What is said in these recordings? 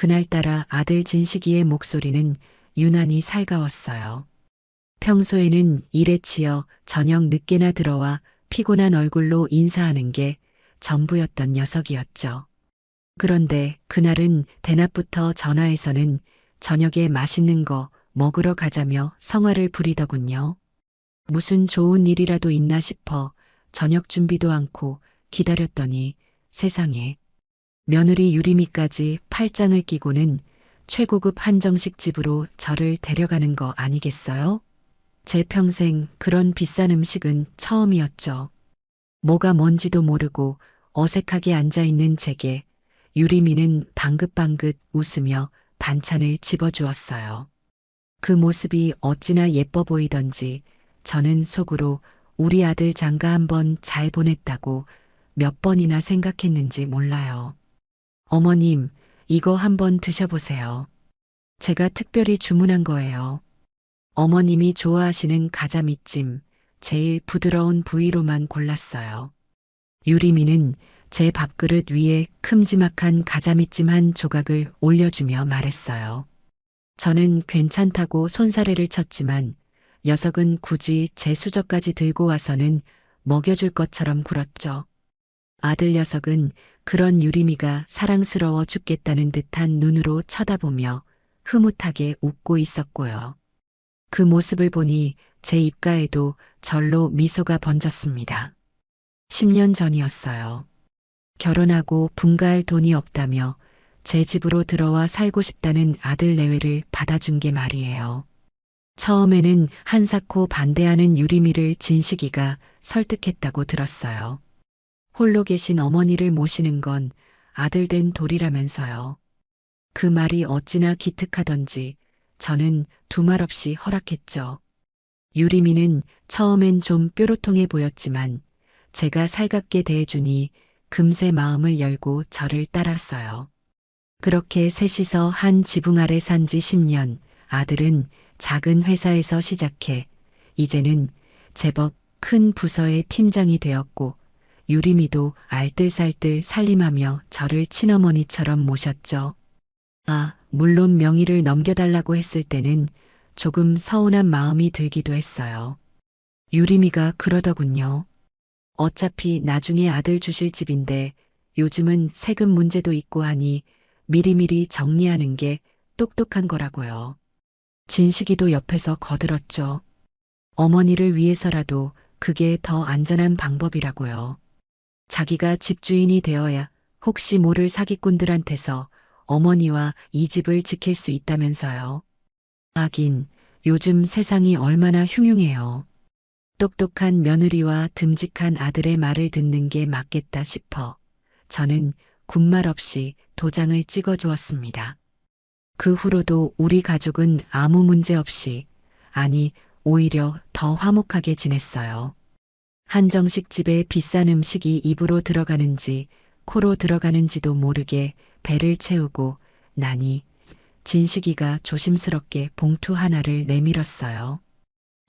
그날따라 아들 진식이의 목소리는 유난히 살가웠어요. 평소에는 일에 치여 저녁 늦게나 들어와 피곤한 얼굴로 인사하는 게 전부였던 녀석이었죠. 그런데 그날은 대낮부터 전화해서는 저녁에 맛있는 거 먹으러 가자며 성화를 부리더군요. 무슨 좋은 일이라도 있나 싶어 저녁 준비도 않고 기다렸더니 세상에 며느리 유리미까지 팔짱을 끼고는 최고급 한정식 집으로 저를 데려가는 거 아니겠어요? 제 평생 그런 비싼 음식은 처음이었죠. 뭐가 뭔지도 모르고 어색하게 앉아있는 제게 유리미는 방긋방긋 웃으며 반찬을 집어주었어요. 그 모습이 어찌나 예뻐 보이던지 저는 속으로 우리 아들 장가 한번 잘 보냈다고 몇 번이나 생각했는지 몰라요. 어머님, 이거 한번 드셔보세요. 제가 특별히 주문한 거예요. 어머님이 좋아하시는 가자미찜, 제일 부드러운 부위로만 골랐어요. 유리미는 제 밥그릇 위에 큼지막한 가자미찜 한 조각을 올려주며 말했어요. 저는 괜찮다고 손사래를 쳤지만 녀석은 굳이 제 수저까지 들고 와서는 먹여줄 것처럼 굴었죠. 아들 녀석은 그런 유리미가 사랑스러워 죽겠다는 듯한 눈으로 쳐다보며 흐뭇하게 웃고 있었고요. 그 모습을 보니 제 입가에도 절로 미소가 번졌습니다. 10년 전이었어요. 결혼하고 분가할 돈이 없다며 제 집으로 들어와 살고 싶다는 아들 내외를 받아준 게 말이에요. 처음에는 한사코 반대하는 유리미를 진식이가 설득했다고 들었어요. 홀로 계신 어머니를 모시는 건 아들 된 도리라면서요. 그 말이 어찌나 기특하던지 저는 두말 없이 허락했죠. 유리미는 처음엔 좀 뾰로통해 보였지만 제가 살갑게 대해주니 금세 마음을 열고 저를 따랐어요. 그렇게 셋이서 한 지붕 아래 산 지 10년, 아들은 작은 회사에서 시작해 이제는 제법 큰 부서의 팀장이 되었고 유리미도 알뜰살뜰 살림하며 저를 친어머니처럼 모셨죠. 물론 명의를 넘겨달라고 했을 때는 조금 서운한 마음이 들기도 했어요. 유리미가 그러더군요. 어차피 나중에 아들 주실 집인데 요즘은 세금 문제도 있고 하니 미리미리 정리하는 게 똑똑한 거라고요. 진식이도 옆에서 거들었죠. 어머니를 위해서라도 그게 더 안전한 방법이라고요. 자기가 집주인이 되어야 혹시 모를 사기꾼들한테서 어머니와 이 집을 지킬 수 있다면서요. 하긴 요즘 세상이 얼마나 흉흉해요. 똑똑한 며느리와 듬직한 아들의 말을 듣는 게 맞겠다 싶어 저는 군말 없이 도장을 찍어 주었습니다. 그 후로도 우리 가족은 아무 문제 없이, 아니 오히려 더 화목하게 지냈어요. 한정식 집에 비싼 음식이 입으로 들어가는지 코로 들어가는지도 모르게 배를 채우고 나니 진식이가 조심스럽게 봉투 하나를 내밀었어요.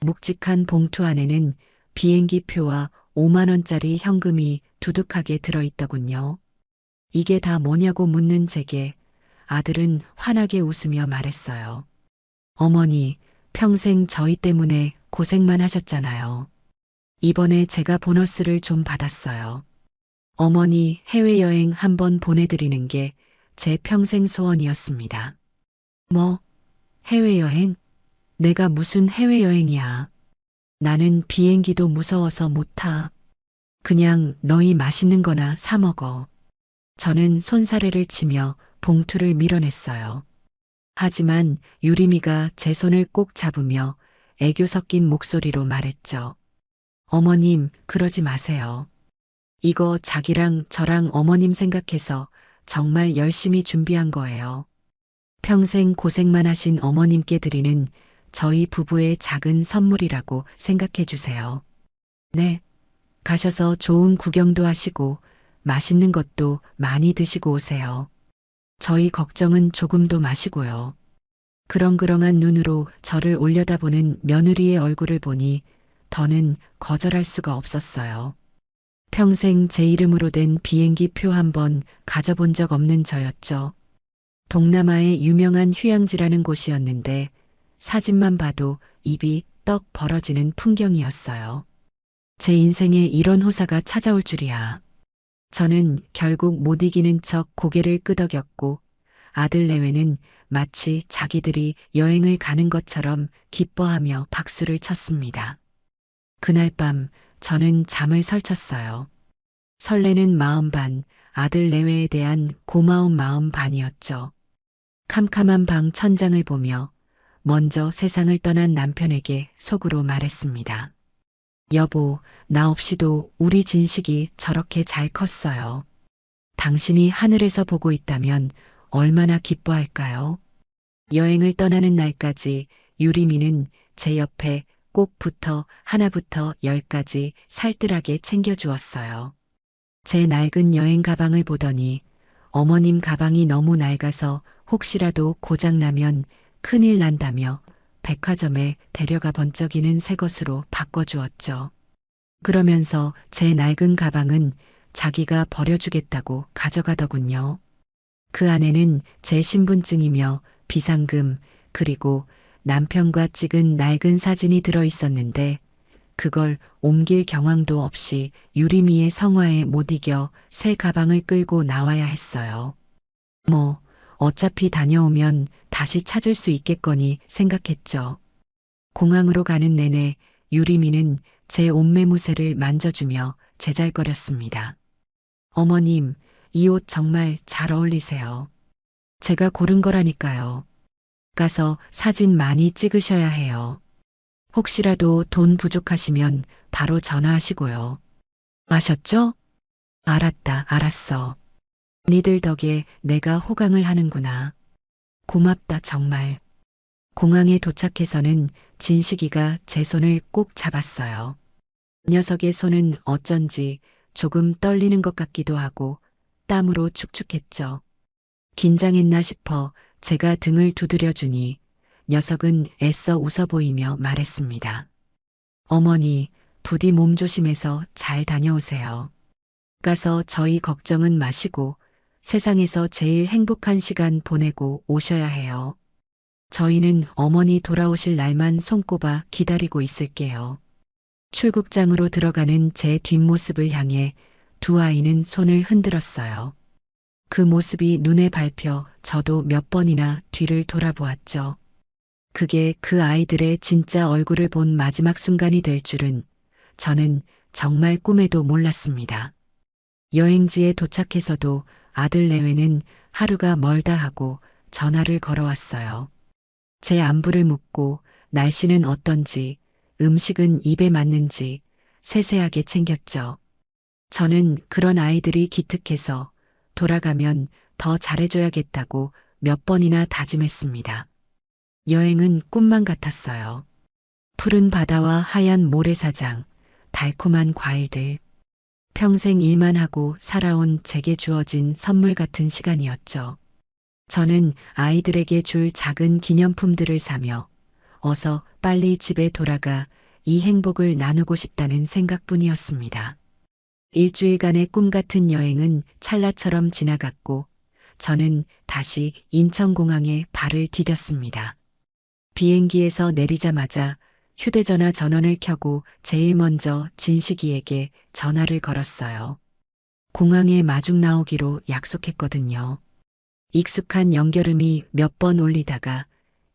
묵직한 봉투 안에는 비행기 표와 5만 원짜리 현금이 두둑하게 들어있더군요. 이게 다 뭐냐고 묻는 제게 아들은 환하게 웃으며 말했어요. 어머니, 평생 저희 때문에 고생만 하셨잖아요. 이번에 제가 보너스를 좀 받았어요. 어머니 해외여행 한번 보내드리는 게 제 평생 소원이었습니다. 뭐, 해외여행? 내가 무슨 해외여행이야. 나는 비행기도 무서워서 못 타. 그냥 너희 맛있는 거나 사 먹어. 저는 손사래를 치며 봉투를 밀어냈어요. 하지만 유리미가 제 손을 꼭 잡으며 애교 섞인 목소리로 말했죠. 어머님, 그러지 마세요. 이거 자기랑 저랑 어머님 생각해서 정말 열심히 준비한 거예요. 평생 고생만 하신 어머님께 드리는 저희 부부의 작은 선물이라고 생각해 주세요. 네. 가셔서 좋은 구경도 하시고 맛있는 것도 많이 드시고 오세요. 저희 걱정은 조금도 마시고요. 그렁그렁한 눈으로 저를 올려다보는 며느리의 얼굴을 보니 더는 거절할 수가 없었어요. 평생 제 이름으로 된 비행기 표 한 번 가져본 적 없는 저였죠. 동남아의 유명한 휴양지라는 곳이었는데 사진만 봐도 입이 떡 벌어지는 풍경이었어요. 제 인생에 이런 호사가 찾아올 줄이야. 저는 결국 못 이기는 척 고개를 끄덕였고 아들 내외는 마치 자기들이 여행을 가는 것처럼 기뻐하며 박수를 쳤습니다. 그날 밤 저는 잠을 설쳤어요. 설레는 마음 반, 아들 내외에 대한 고마운 마음 반이었죠. 캄캄한 방 천장을 보며 먼저 세상을 떠난 남편에게 속으로 말했습니다. 여보, 나 없이도 우리 진식이 저렇게 잘 컸어요. 당신이 하늘에서 보고 있다면 얼마나 기뻐할까요? 여행을 떠나는 날까지 유리미는 제 옆에 꼭 붙어 하나부터 열까지 살뜰하게 챙겨주었어요. 제 낡은 여행 가방을 보더니 어머님 가방이 너무 낡아서 혹시라도 고장나면 큰일 난다며 백화점에 데려가 번쩍이는 새 것으로 바꿔주었죠. 그러면서 제 낡은 가방은 자기가 버려주겠다고 가져가더군요. 그 안에는 제 신분증이며 비상금 그리고 남편과 찍은 낡은 사진이 들어 있었는데 그걸 옮길 경황도 없이 유리미의 성화에 못 이겨 새 가방을 끌고 나와야 했어요. 뭐 어차피 다녀오면 다시 찾을 수 있겠거니 생각했죠. 공항으로 가는 내내 유리미는 제 옷매무새를 만져주며 제잘거렸습니다. 어머님, 이 옷 정말 잘 어울리세요. 제가 고른 거라니까요. 가서 사진 많이 찍으셔야 해요. 혹시라도 돈 부족하시면 바로 전화하시고요. 아셨죠? 알았다, 알았어. 니들 덕에 내가 호강을 하는구나. 고맙다, 정말. 공항에 도착해서는 진식이가 제 손을 꼭 잡았어요. 녀석의 손은 어쩐지 조금 떨리는 것 같기도 하고 땀으로 축축했죠. 긴장했나 싶어 제가 등을 두드려주니 녀석은 애써 웃어 보이며 말했습니다. 어머니, 부디 몸 조심해서 잘 다녀오세요. 가서 저희 걱정은 마시고 세상에서 제일 행복한 시간 보내고 오셔야 해요. 저희는 어머니 돌아오실 날만 손꼽아 기다리고 있을게요. 출국장으로 들어가는 제 뒷모습을 향해 두 아이는 손을 흔들었어요. 그 모습이 눈에 밟혀 저도 몇 번이나 뒤를 돌아보았죠. 그게 그 아이들의 진짜 얼굴을 본 마지막 순간이 될 줄은 저는 정말 꿈에도 몰랐습니다. 여행지에 도착해서도 아들 내외는 하루가 멀다 하고 전화를 걸어왔어요. 제 안부를 묻고 날씨는 어떤지, 음식은 입에 맞는지 세세하게 챙겼죠. 저는 그런 아이들이 기특해서 돌아가면 더 잘해줘야겠다고 몇 번이나 다짐했습니다. 여행은 꿈만 같았어요. 푸른 바다와 하얀 모래사장, 달콤한 과일들. 평생 일만 하고 살아온 제게 주어진 선물 같은 시간이었죠. 저는 아이들에게 줄 작은 기념품들을 사며 어서 빨리 집에 돌아가 이 행복을 나누고 싶다는 생각뿐이었습니다. 일주일간의 꿈 같은 여행은 찰나처럼 지나갔고 저는 다시 인천공항에 발을 디뎠습니다. 비행기에서 내리자마자 휴대전화 전원을 켜고 제일 먼저 진식이에게 전화를 걸었어요. 공항에 마중 나오기로 약속했거든요. 익숙한 연결음이 몇 번 울리다가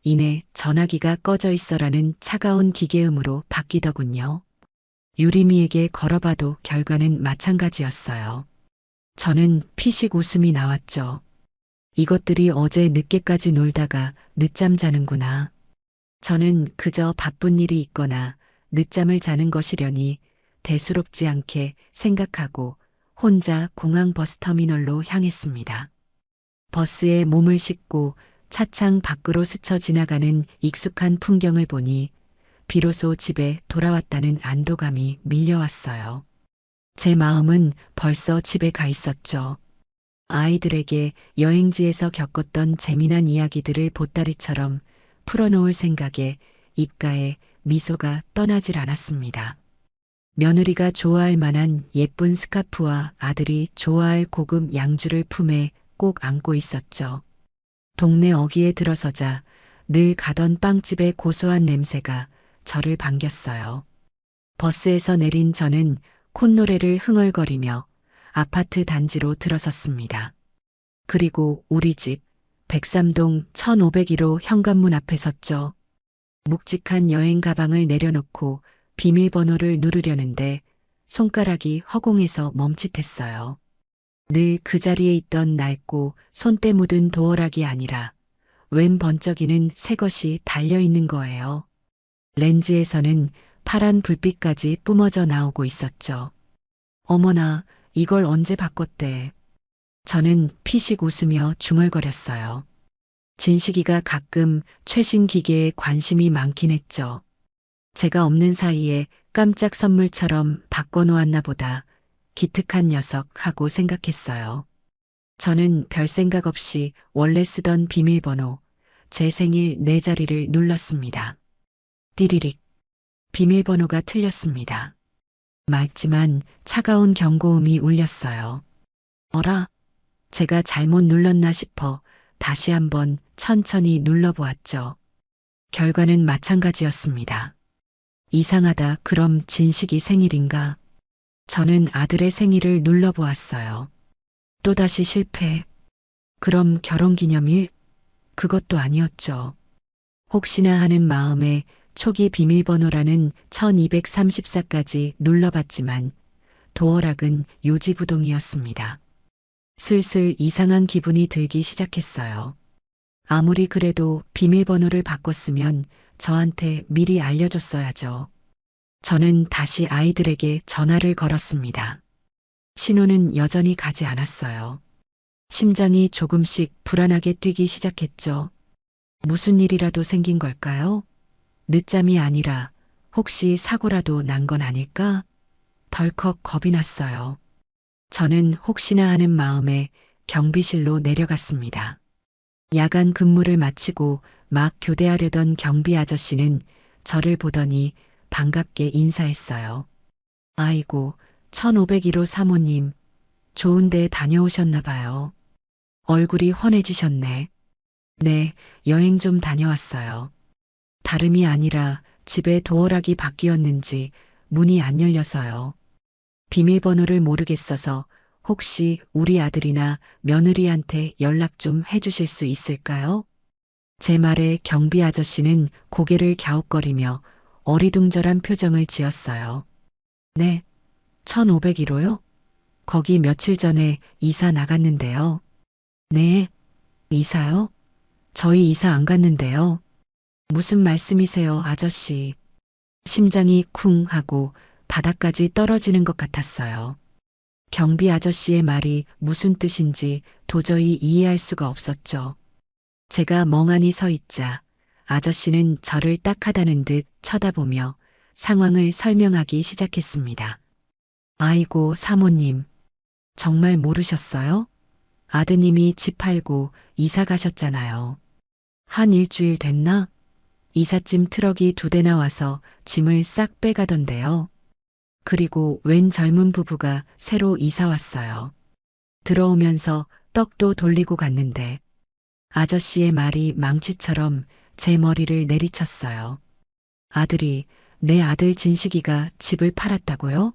이내 전화기가 꺼져 있어라는 차가운 기계음으로 바뀌더군요. 유리미에게 걸어봐도 결과는 마찬가지였어요. 저는 피식 웃음이 나왔죠. 이것들이 어제 늦게까지 놀다가 늦잠 자는구나. 저는 그저 바쁜 일이 있거나 늦잠을 자는 것이려니 대수롭지 않게 생각하고 혼자 공항 버스터미널로 향했습니다. 버스에 몸을 싣고 차창 밖으로 스쳐 지나가는 익숙한 풍경을 보니 비로소 집에 돌아왔다는 안도감이 밀려왔어요. 제 마음은 벌써 집에 가 있었죠. 아이들에게 여행지에서 겪었던 재미난 이야기들을 보따리처럼 풀어놓을 생각에 입가에 미소가 떠나질 않았습니다. 며느리가 좋아할 만한 예쁜 스카프와 아들이 좋아할 고급 양주를 품에 꼭 안고 있었죠. 동네 어귀에 들어서자 늘 가던 빵집의 고소한 냄새가 저를 반겼어요. 버스에서 내린 저는 콧노래를 흥얼거리며 아파트 단지로 들어섰습니다. 그리고 우리 집 103동 1501호 현관문 앞에 섰죠. 묵직한 여행 가방을 내려놓고 비밀번호를 누르려는데 손가락이 허공에서 멈칫했어요. 늘 그 자리에 있던 낡고 손때 묻은 도어락이 아니라 웬 번쩍이는 새 것이 달려있는 거예요. 렌즈에서는 파란 불빛까지 뿜어져 나오고 있었죠. 어머나, 이걸 언제 바꿨대. 저는 피식 웃으며 중얼거렸어요. 진식이가 가끔 최신 기계에 관심이 많긴 했죠. 제가 없는 사이에 깜짝 선물처럼 바꿔놓았나 보다. 기특한 녀석 하고 생각했어요. 저는 별 생각 없이 원래 쓰던 비밀번호, 제 생일 4자리를 눌렀습니다. 띠리릭. 비밀번호가 틀렸습니다. 맑지만 차가운 경고음이 울렸어요. 어라? 제가 잘못 눌렀나 싶어 다시 한번 천천히 눌러보았죠. 결과는 마찬가지였습니다. 이상하다. 그럼 진식이 생일인가? 저는 아들의 생일을 눌러보았어요. 또다시 실패. 그럼 결혼기념일? 그것도 아니었죠. 혹시나 하는 마음에 초기 비밀번호라는 1234까지 눌러봤지만 도어락은 요지부동이었습니다. 슬슬 이상한 기분이 들기 시작했어요. 아무리 그래도 비밀번호를 바꿨으면 저한테 미리 알려줬어야죠. 저는 다시 아이들에게 전화를 걸었습니다. 신호는 여전히 가지 않았어요. 심장이 조금씩 불안하게 뛰기 시작했죠. 무슨 일이라도 생긴 걸까요? 늦잠이 아니라 혹시 사고라도 난 건 아닐까? 덜컥 겁이 났어요. 저는 혹시나 하는 마음에 경비실로 내려갔습니다. 야간 근무를 마치고 막 교대하려던 경비 아저씨는 저를 보더니 반갑게 인사했어요. 아이고, 1501호 사모님, 좋은 데 다녀오셨나 봐요. 얼굴이 환해지셨네. 네, 여행 좀 다녀왔어요. 다름이 아니라 집에 도어락이 바뀌었는지 문이 안 열려서요. 비밀번호를 모르겠어서 혹시 우리 아들이나 며느리한테 연락 좀 해주실 수 있을까요? 제 말에 경비 아저씨는 고개를 갸웃거리며 어리둥절한 표정을 지었어요. 네, 1501호요? 거기 며칠 전에 이사 나갔는데요. 네, 이사요? 저희 이사 안 갔는데요. 무슨 말씀이세요, 아저씨? 심장이 쿵 하고 바닥까지 떨어지는 것 같았어요. 경비 아저씨의 말이 무슨 뜻인지 도저히 이해할 수가 없었죠. 제가 멍하니 서 있자 아저씨는 저를 딱하다는 듯 쳐다보며 상황을 설명하기 시작했습니다. 아이고, 사모님. 정말 모르셨어요? 아드님이 집 팔고 이사 가셨잖아요. 한 일주일 됐나? 이삿짐 트럭이 2대나 와서 짐을 싹 빼가던데요. 그리고 웬 젊은 부부가 새로 이사 왔어요. 들어오면서 떡도 돌리고 갔는데 아저씨의 말이 망치처럼 제 머리를 내리쳤어요. 아들이, 내 아들 진식이가 집을 팔았다고요?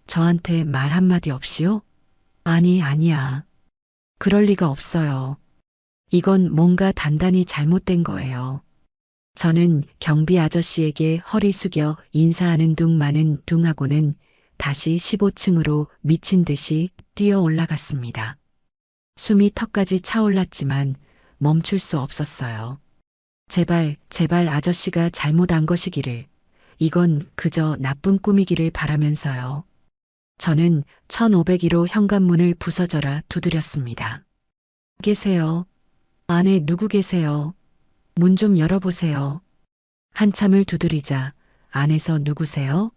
저한테 말 한마디 없이요? 아니, 아니야. 그럴 리가 없어요. 이건 뭔가 단단히 잘못된 거예요. 저는 경비 아저씨에게 허리 숙여 인사하는 둥 마는 둥 하고는 다시 15층으로 미친 듯이 뛰어 올라갔습니다. 숨이 턱까지 차올랐지만 멈출 수 없었어요. 제발, 제발 아저씨가 잘못한 것이기를. 이건 그저 나쁜 꿈이기를 바라면서요. 저는 1501호 현관문을 부서져라 두드렸습니다. 계세요? 안에 누구 계세요? 문 좀 열어보세요. 한참을 두드리자 안에서 누구세요?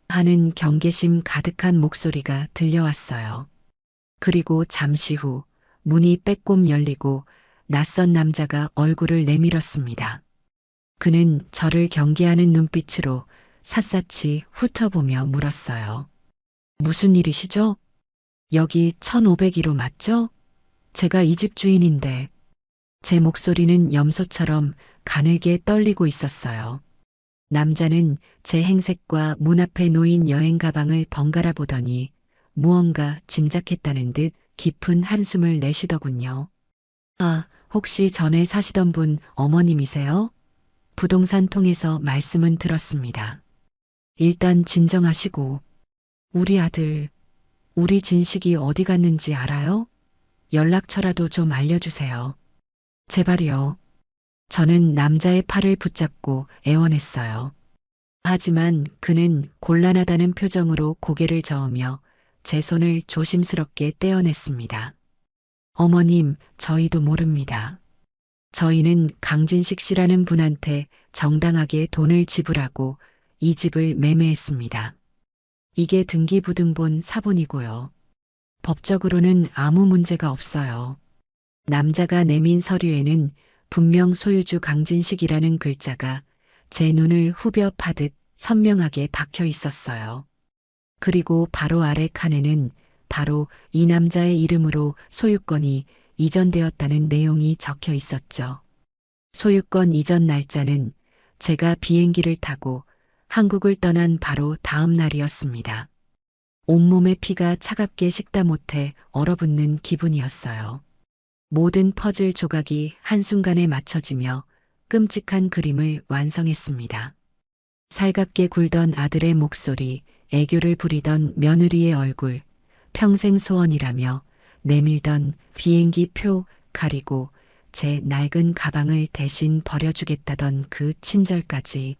하는 경계심 가득한 목소리가 들려왔어요. 그리고 잠시 후 문이 빼꼼 열리고 낯선 남자가 얼굴을 내밀었습니다. 그는 저를 경계하는 눈빛으로 샅샅이 훑어보며 물었어요. 무슨 일이시죠? 여기 1501호 맞죠? 제가 이 집 주인인데. 제 목소리는 염소처럼 가늘게 떨리고 있었어요. 남자는 제 행색과 문 앞에 놓인 여행 가방을 번갈아 보더니 무언가 짐작했다는 듯 깊은 한숨을 내쉬더군요. 아, 혹시 전에 사시던 분 어머님이세요? 부동산 통해서 말씀은 들었습니다. 일단 진정하시고, 우리 아들, 우리 진식이 어디 갔는지 알아요? 연락처라도 좀 알려주세요. 제발이요. 저는 남자의 팔을 붙잡고 애원했어요. 하지만 그는 곤란하다는 표정으로 고개를 저으며 제 손을 조심스럽게 떼어냈습니다. 어머님, 저희도 모릅니다. 저희는 강진식 씨라는 분한테 정당하게 돈을 지불하고 이 집을 매매했습니다. 이게 등기부등본 사본이고요. 법적으로는 아무 문제가 없어요. 남자가 내민 서류에는 분명 소유주 강진식이라는 글자가 제 눈을 후벼 파듯 선명하게 박혀 있었어요. 그리고 바로 아래 칸에는 바로 이 남자의 이름으로 소유권이 이전되었다는 내용이 적혀 있었죠. 소유권 이전 날짜는 제가 비행기를 타고 한국을 떠난 바로 다음 날이었습니다. 온몸의 피가 차갑게 식다 못해 얼어붙는 기분이었어요. 모든 퍼즐 조각이 한순간에 맞춰지며 끔찍한 그림을 완성했습니다. 살갑게 굴던 아들의 목소리, 애교를 부리던 며느리의 얼굴, 평생 소원이라며 내밀던 비행기 표 가리고 제 낡은 가방을 대신 버려주겠다던 그 친절까지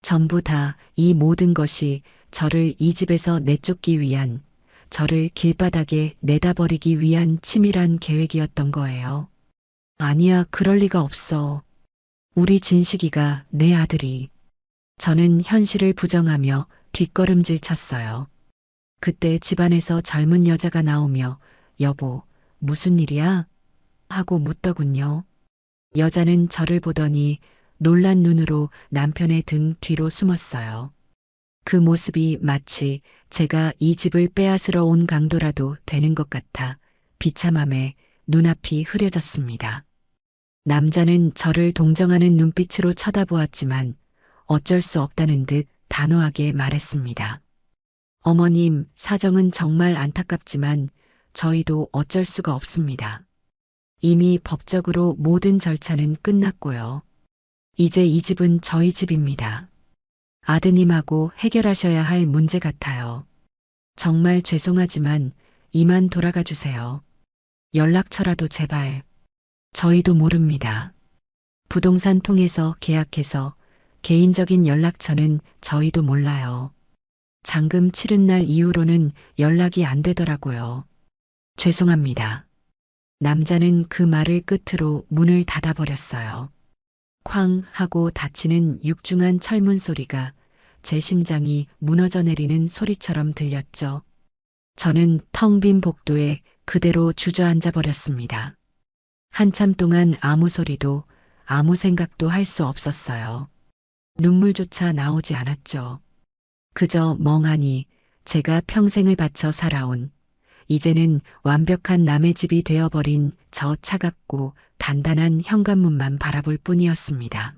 전부 다 이 모든 것이 저를 이 집에서 내쫓기 위한, 저를 길바닥에 내다버리기 위한 치밀한 계획이었던 거예요. 아니야, 그럴 리가 없어. 우리 진식이가 내 아들이. 저는 현실을 부정하며 뒷걸음질 쳤어요. 그때 집안에서 젊은 여자가 나오며 여보, 무슨 일이야? 하고 묻더군요. 여자는 저를 보더니 놀란 눈으로 남편의 등 뒤로 숨었어요. 그 모습이 마치 제가 이 집을 빼앗으러 온 강도라도 되는 것 같아 비참함에 눈앞이 흐려졌습니다. 남자는 저를 동정하는 눈빛으로 쳐다보았지만 어쩔 수 없다는 듯 단호하게 말했습니다. 어머님, 사정은 정말 안타깝지만 저희도 어쩔 수가 없습니다. 이미 법적으로 모든 절차는 끝났고요. 이제 이 집은 저희 집입니다. 아드님하고 해결하셔야 할 문제 같아요. 정말 죄송하지만 이만 돌아가 주세요. 연락처라도 제발. 저희도 모릅니다. 부동산 통해서 계약해서 개인적인 연락처는 저희도 몰라요. 잔금 치른 날 이후로는 연락이 안 되더라고요. 죄송합니다. 남자는 그 말을 끝으로 문을 닫아버렸어요. 쾅 하고 닫히는 육중한 철문 소리가 제 심장이 무너져 내리는 소리처럼 들렸죠. 저는 텅 빈 복도에 그대로 주저앉아 버렸습니다. 한참 동안 아무 소리도 아무 생각도 할 수 없었어요. 눈물조차 나오지 않았죠. 그저 멍하니 제가 평생을 바쳐 살아온, 이제는 완벽한 남의 집이 되어버린 저 차갑고 단단한 현관문만 바라볼 뿐이었습니다.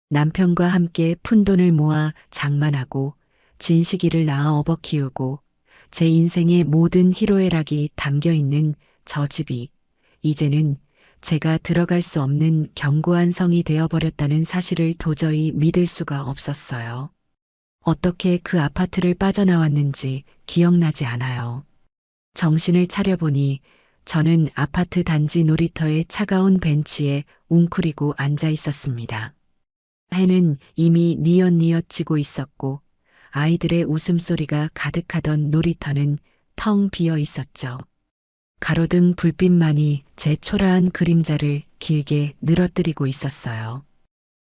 남편과 함께 푼돈을 모아 장만하고 진식이를 낳아 업어 키우고 제 인생의 모든 희로애락이 담겨 있는 저 집이 이제는 제가 들어갈 수 없는 견고한 성이 되어버렸다는 사실을 도저히 믿을 수가 없었어요. 어떻게 그 아파트를 빠져나왔는지 기억나지 않아요. 정신을 차려보니 저는 아파트 단지 놀이터의 차가운 벤치에 웅크리고 앉아 있었습니다. 해는 이미 뉘엿뉘엿 지고 있었고 아이들의 웃음소리가 가득하던 놀이터는 텅 비어 있었죠. 가로등 불빛만이 제 초라한 그림자를 길게 늘어뜨리고 있었어요.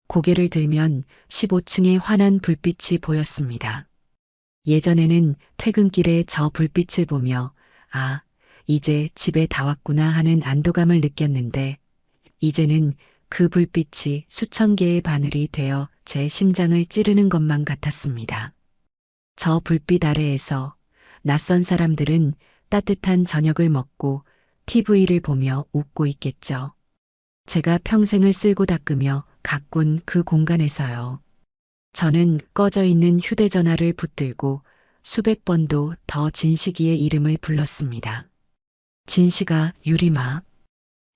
고개를 들면 15층의 환한 불빛이 보였습니다. 예전에는 퇴근길에 저 불빛을 보며 아, 이제 집에 다 왔구나 하는 안도감을 느꼈는데 이제는 그 불빛이 수천 개의 바늘이 되어 제 심장을 찌르는 것만 같았습니다. 저 불빛 아래에서 낯선 사람들은 따뜻한 저녁을 먹고 TV를 보며 웃고 있겠죠. 제가 평생을 쓸고 닦으며 가꾼 그 공간에서요. 저는 꺼져 있는 휴대전화를 붙들고 수백 번도 더 진식이의 이름을 불렀습니다. 진식아, 유리마.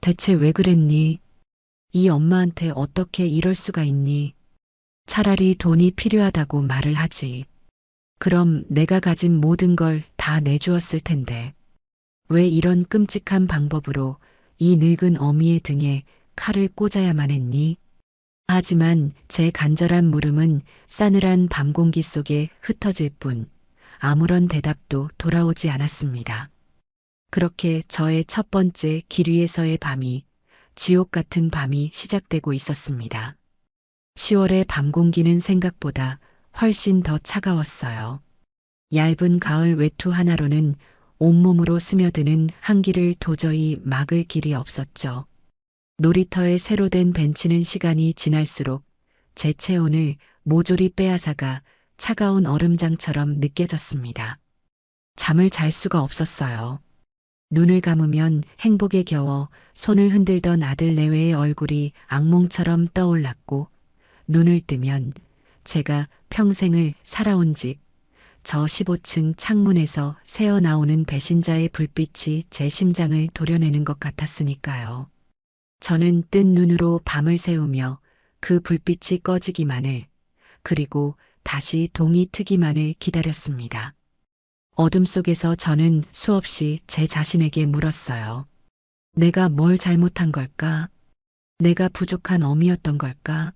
대체 왜 그랬니? 이 엄마한테 어떻게 이럴 수가 있니? 차라리 돈이 필요하다고 말을 하지. 그럼 내가 가진 모든 걸 다 내주었을 텐데. 왜 이런 끔찍한 방법으로 이 늙은 어미의 등에 칼을 꽂아야만 했니? 하지만 제 간절한 물음은 싸늘한 밤 공기 속에 흩어질 뿐 아무런 대답도 돌아오지 않았습니다. 그렇게 저의 첫 번째 길 위에서의 밤이 지옥 같은 밤이 시작되고 있었습니다. 10월의 밤 공기는 생각보다 훨씬 더 차가웠어요. 얇은 가을 외투 하나로는 온몸으로 스며드는 한기를 도저히 막을 길이 없었죠. 놀이터에 새로 된 벤치는 시간이 지날수록 제 체온을 모조리 빼앗아가 차가운 얼음장처럼 느껴졌습니다. 잠을 잘 수가 없었어요. 눈을 감으면 행복에 겨워 손을 흔들던 아들 내외의 얼굴이 악몽처럼 떠올랐고, 눈을 뜨면 제가 평생을 살아온 집, 저 15층 창문에서 새어나오는 배신자의 불빛이 제 심장을 도려내는 것 같았으니까요. 저는 뜬 눈으로 밤을 새우며 그 불빛이 꺼지기만을, 그리고 다시 동이 트기만을 기다렸습니다. 어둠 속에서 저는 수없이 제 자신에게 물었어요. 내가 뭘 잘못한 걸까? 내가 부족한 어미였던 걸까?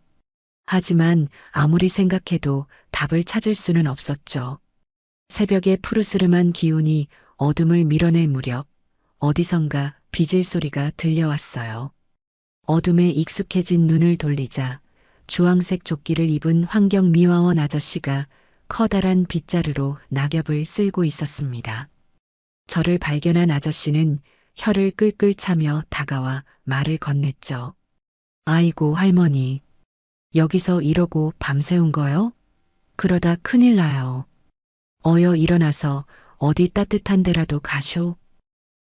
하지만 아무리 생각해도 답을 찾을 수는 없었죠. 새벽의 푸르스름한 기운이 어둠을 밀어낼 무렵 어디선가 빗을 소리가 들려왔어요. 어둠에 익숙해진 눈을 돌리자 주황색 조끼를 입은 환경미화원 아저씨가 커다란 빗자루로 낙엽을 쓸고 있었습니다. 저를 발견한 아저씨는 혀를 끌끌 차며 다가와 말을 건넸죠. 아이고 할머니, 여기서 이러고 밤새운 거요? 그러다 큰일 나요. 어여 일어나서 어디 따뜻한 데라도 가쇼.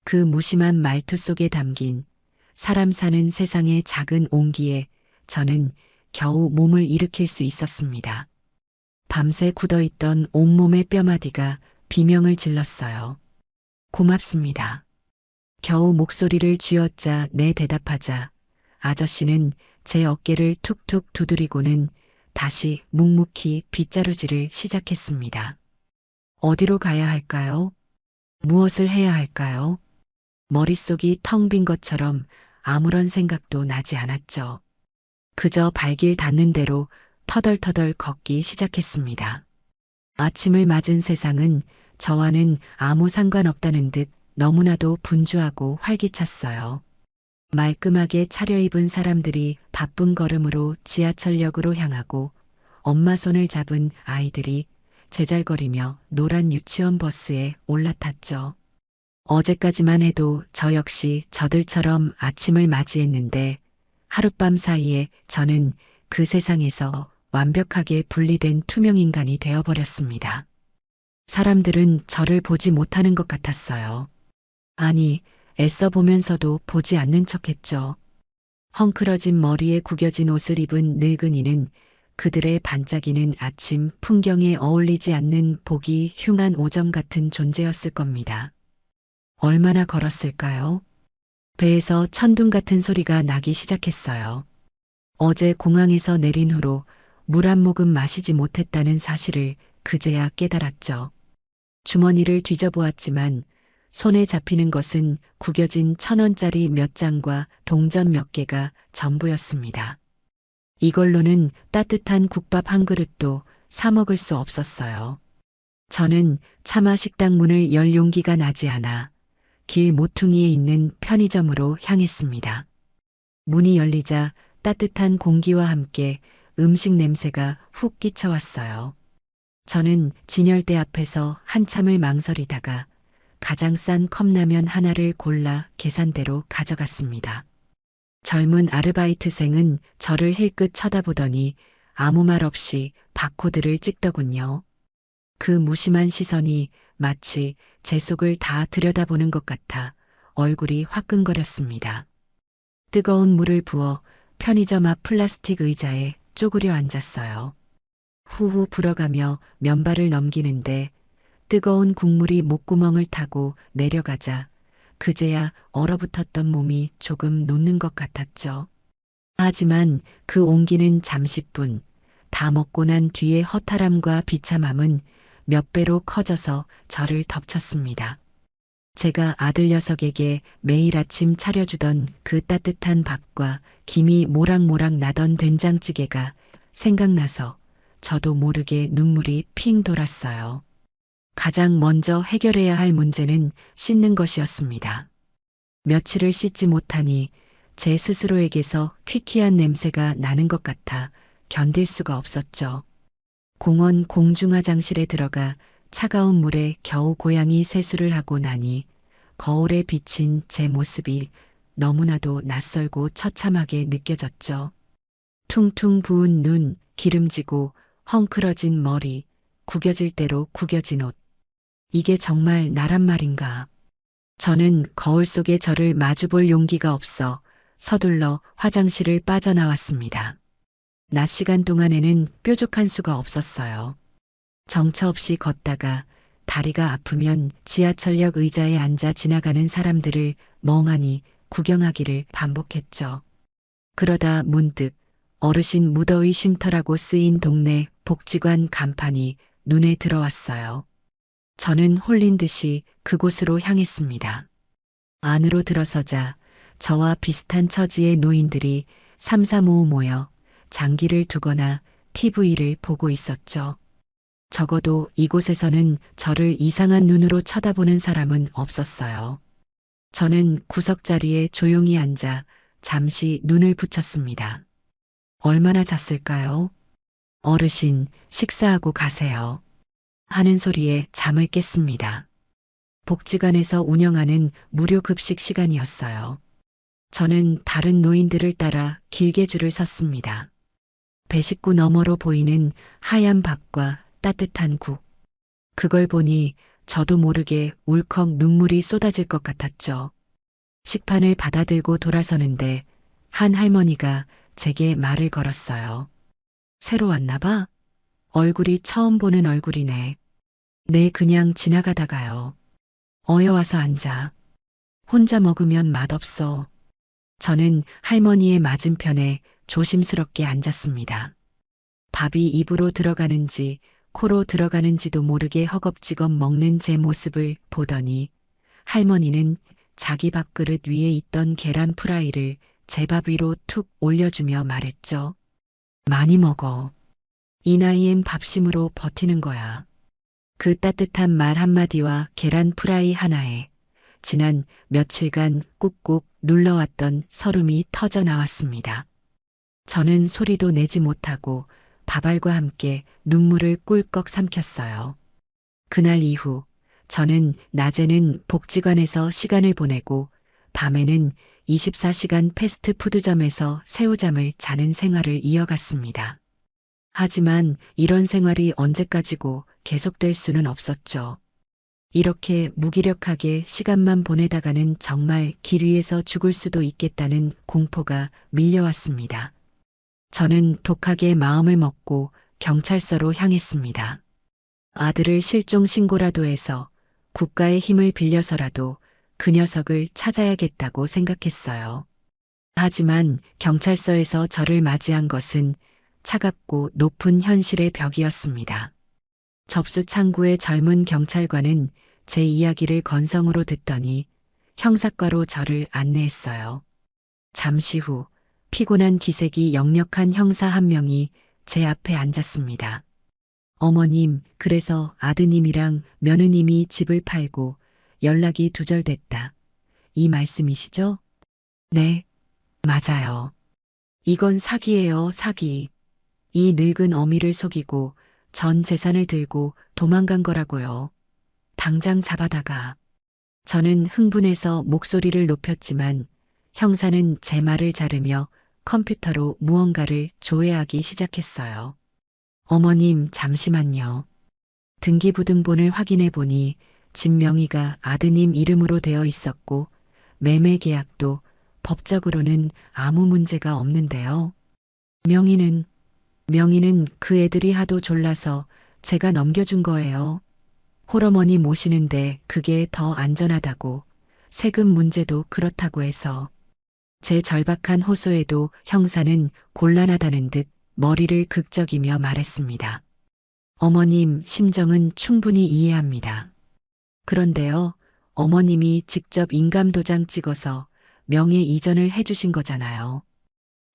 그 무심한 말투 속에 담긴 사람 사는 세상의 작은 온기에 저는 겨우 몸을 일으킬 수 있었습니다. 밤새 굳어있던 온몸의 뼈마디가 비명을 질렀어요. 고맙습니다. 겨우 목소리를 쥐어짜 내 대답하자 아저씨는 제 어깨를 툭툭 두드리고는 다시 묵묵히 빗자루질을 시작했습니다. 어디로 가야 할까요? 무엇을 해야 할까요? 머릿속이 텅 빈 것처럼 아무런 생각도 나지 않았죠. 그저 발길 닿는 대로 터덜터덜 걷기 시작했습니다. 아침을 맞은 세상은 저와는 아무 상관없다는 듯 너무나도 분주하고 활기찼어요. 말끔하게 차려입은 사람들이 바쁜 걸음으로 지하철역으로 향하고 엄마 손을 잡은 아이들이 제잘거리며 노란 유치원 버스에 올라탔죠. 어제까지만 해도 저 역시 저들처럼 아침을 맞이했는데 하룻밤 사이에 저는 그 세상에서 완벽하게 분리된 투명인간이 되어버렸습니다. 사람들은 저를 보지 못하는 것 같았어요. 아니, 애써 보면서도 보지 않는 척했죠. 헝클어진 머리에 구겨진 옷을 입은 늙은이는 그들의 반짝이는 아침 풍경에 어울리지 않는 보기 흉한 오점 같은 존재였을 겁니다. 얼마나 걸었을까요? 배에서 천둥 같은 소리가 나기 시작했어요. 어제 공항에서 내린 후로 물 한 모금 마시지 못했다는 사실을 그제야 깨달았죠. 주머니를 뒤져보았지만 손에 잡히는 것은 구겨진 1,000원짜리 몇 장과 동전 몇 개가 전부였습니다. 이걸로는 따뜻한 국밥 한 그릇도 사 먹을 수 없었어요. 저는 차마 식당 문을 열 용기가 나지 않아 길 모퉁이에 있는 편의점으로 향했습니다. 문이 열리자 따뜻한 공기와 함께 음식 냄새가 훅 끼쳐왔어요. 저는 진열대 앞에서 한참을 망설이다가 가장 싼 컵라면 하나를 골라 계산대로 가져갔습니다. 젊은 아르바이트생은 저를 힐끗 쳐다보더니 아무 말 없이 바코드를 찍더군요. 그 무심한 시선이 마치 제 속을 다 들여다보는 것 같아 얼굴이 화끈거렸습니다. 뜨거운 물을 부어 편의점 앞 플라스틱 의자에 쪼그려 앉았어요. 후후 불어가며 면발을 넘기는데 뜨거운 국물이 목구멍을 타고 내려가자 그제야 얼어붙었던 몸이 조금 녹는 것 같았죠. 하지만 그 온기는 잠시뿐, 다 먹고 난 뒤의 허탈함과 비참함은 몇 배로 커져서 저를 덮쳤습니다. 제가 아들 녀석에게 매일 아침 차려주던 그 따뜻한 밥과 김이 모락모락 나던 된장찌개가 생각나서 저도 모르게 눈물이 핑 돌았어요. 가장 먼저 해결해야 할 문제는 씻는 것이었습니다. 며칠을 씻지 못하니 제 스스로에게서 퀴퀴한 냄새가 나는 것 같아 견딜 수가 없었죠. 공원 공중화장실에 들어가 차가운 물에 겨우 고양이 세수를 하고 나니 거울에 비친 제 모습이 너무나도 낯설고 처참하게 느껴졌죠. 퉁퉁 부은 눈, 기름지고 헝클어진 머리, 구겨질 대로 구겨진 옷. 이게 정말 나란 말인가. 저는 거울 속에 저를 마주볼 용기가 없어 서둘러 화장실을 빠져나왔습니다. 낮 시간 동안에는 뾰족한 수가 없었어요. 정처 없이 걷다가 다리가 아프면 지하철역 의자에 앉아 지나가는 사람들을 멍하니 구경하기를 반복했죠. 그러다 문득 어르신 무더위 쉼터라고 쓰인 동네 복지관 간판이 눈에 들어왔어요. 저는 홀린 듯이 그곳으로 향했습니다. 안으로 들어서자 저와 비슷한 처지의 노인들이 삼삼오오 모여 장기를 두거나 TV를 보고 있었죠. 적어도 이곳에서는 저를 이상한 눈으로 쳐다보는 사람은 없었어요. 저는 구석자리에 조용히 앉아 잠시 눈을 붙였습니다. 얼마나 잤을까요? 어르신, 식사하고 가세요. 하는 소리에 잠을 깼습니다. 복지관에서 운영하는 무료 급식 시간이었어요. 저는 다른 노인들을 따라 길게 줄을 섰습니다. 배식구 너머로 보이는 하얀 밥과 따뜻한 국. 그걸 보니 저도 모르게 울컥 눈물이 쏟아질 것 같았죠. 식판을 받아들고 돌아서는데 한 할머니가 제게 말을 걸었어요. 새로 왔나 봐? 얼굴이 처음 보는 얼굴이네. 네, 그냥 지나가다가요. 어여 와서 앉아. 혼자 먹으면 맛없어. 저는 할머니의 맞은편에 조심스럽게 앉았습니다. 밥이 입으로 들어가는지 코로 들어가는지도 모르게 허겁지겁 먹는 제 모습을 보더니 할머니는 자기 밥그릇 위에 있던 계란 프라이를 제 밥 위로 툭 올려주며 말했죠. 많이 먹어. 이 나이엔 밥심으로 버티는 거야. 그 따뜻한 말 한마디와 계란 프라이 하나에 지난 며칠간 꾹꾹 눌러왔던 설움이 터져 나왔습니다. 저는 소리도 내지 못하고 밥알과 함께 눈물을 꿀꺽 삼켰어요. 그날 이후 저는 낮에는 복지관에서 시간을 보내고 밤에는 24시간 패스트푸드점에서 새우잠을 자는 생활을 이어갔습니다. 하지만 이런 생활이 언제까지고 계속될 수는 없었죠. 이렇게 무기력하게 시간만 보내다가는 정말 길 위에서 죽을 수도 있겠다는 공포가 밀려왔습니다. 저는 독하게 마음을 먹고 경찰서로 향했습니다. 아들을 실종 신고라도 해서 국가의 힘을 빌려서라도 그 녀석을 찾아야겠다고 생각했어요. 하지만 경찰서에서 저를 맞이한 것은 차갑고 높은 현실의 벽이었습니다. 접수 창구의 젊은 경찰관은 제 이야기를 건성으로 듣더니 형사과로 저를 안내했어요. 잠시 후 피곤한 기색이 역력한 형사 한 명이 제 앞에 앉았습니다. 어머님, 그래서 아드님이랑 며느님이 집을 팔고 연락이 두절됐다. 이 말씀이시죠? 네, 맞아요. 이건 사기예요, 사기. 이 늙은 어미를 속이고 전 재산을 들고 도망간 거라고요. 당장 잡아다가. 저는 흥분해서 목소리를 높였지만 형사는 제 말을 자르며 컴퓨터로 무언가를 조회하기 시작했어요. 어머님, 잠시만요. 등기부등본을 확인해 보니 집 명의가 아드님 이름으로 되어 있었고 매매 계약도 법적으로는 아무 문제가 없는데요. 명의는 그 애들이 하도 졸라서 제가 넘겨준 거예요. 홀어머니 모시는데 그게 더 안전하다고, 세금 문제도 그렇다고 해서. 제 절박한 호소에도 형사는 곤란하다는 듯 머리를 극적이며 말했습니다. 어머님 심정은 충분히 이해합니다. 그런데요, 어머님이 직접 인감도장 찍어서 명예 이전을 해주신 거잖아요.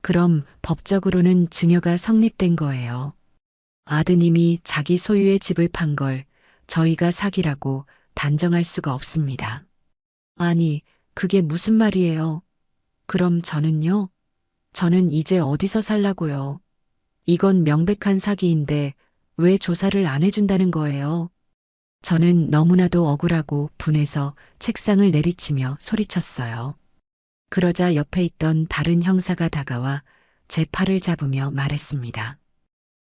그럼 법적으로는 증여가 성립된 거예요. 아드님이 자기 소유의 집을 판 걸 저희가 사기라고 단정할 수가 없습니다. 아니, 그게 무슨 말이에요? 그럼 저는요? 저는 이제 어디서 살라고요? 이건 명백한 사기인데 왜 조사를 안 해준다는 거예요? 저는 너무나도 억울하고 분해서 책상을 내리치며 소리쳤어요. 그러자 옆에 있던 다른 형사가 다가와 제 팔을 잡으며 말했습니다.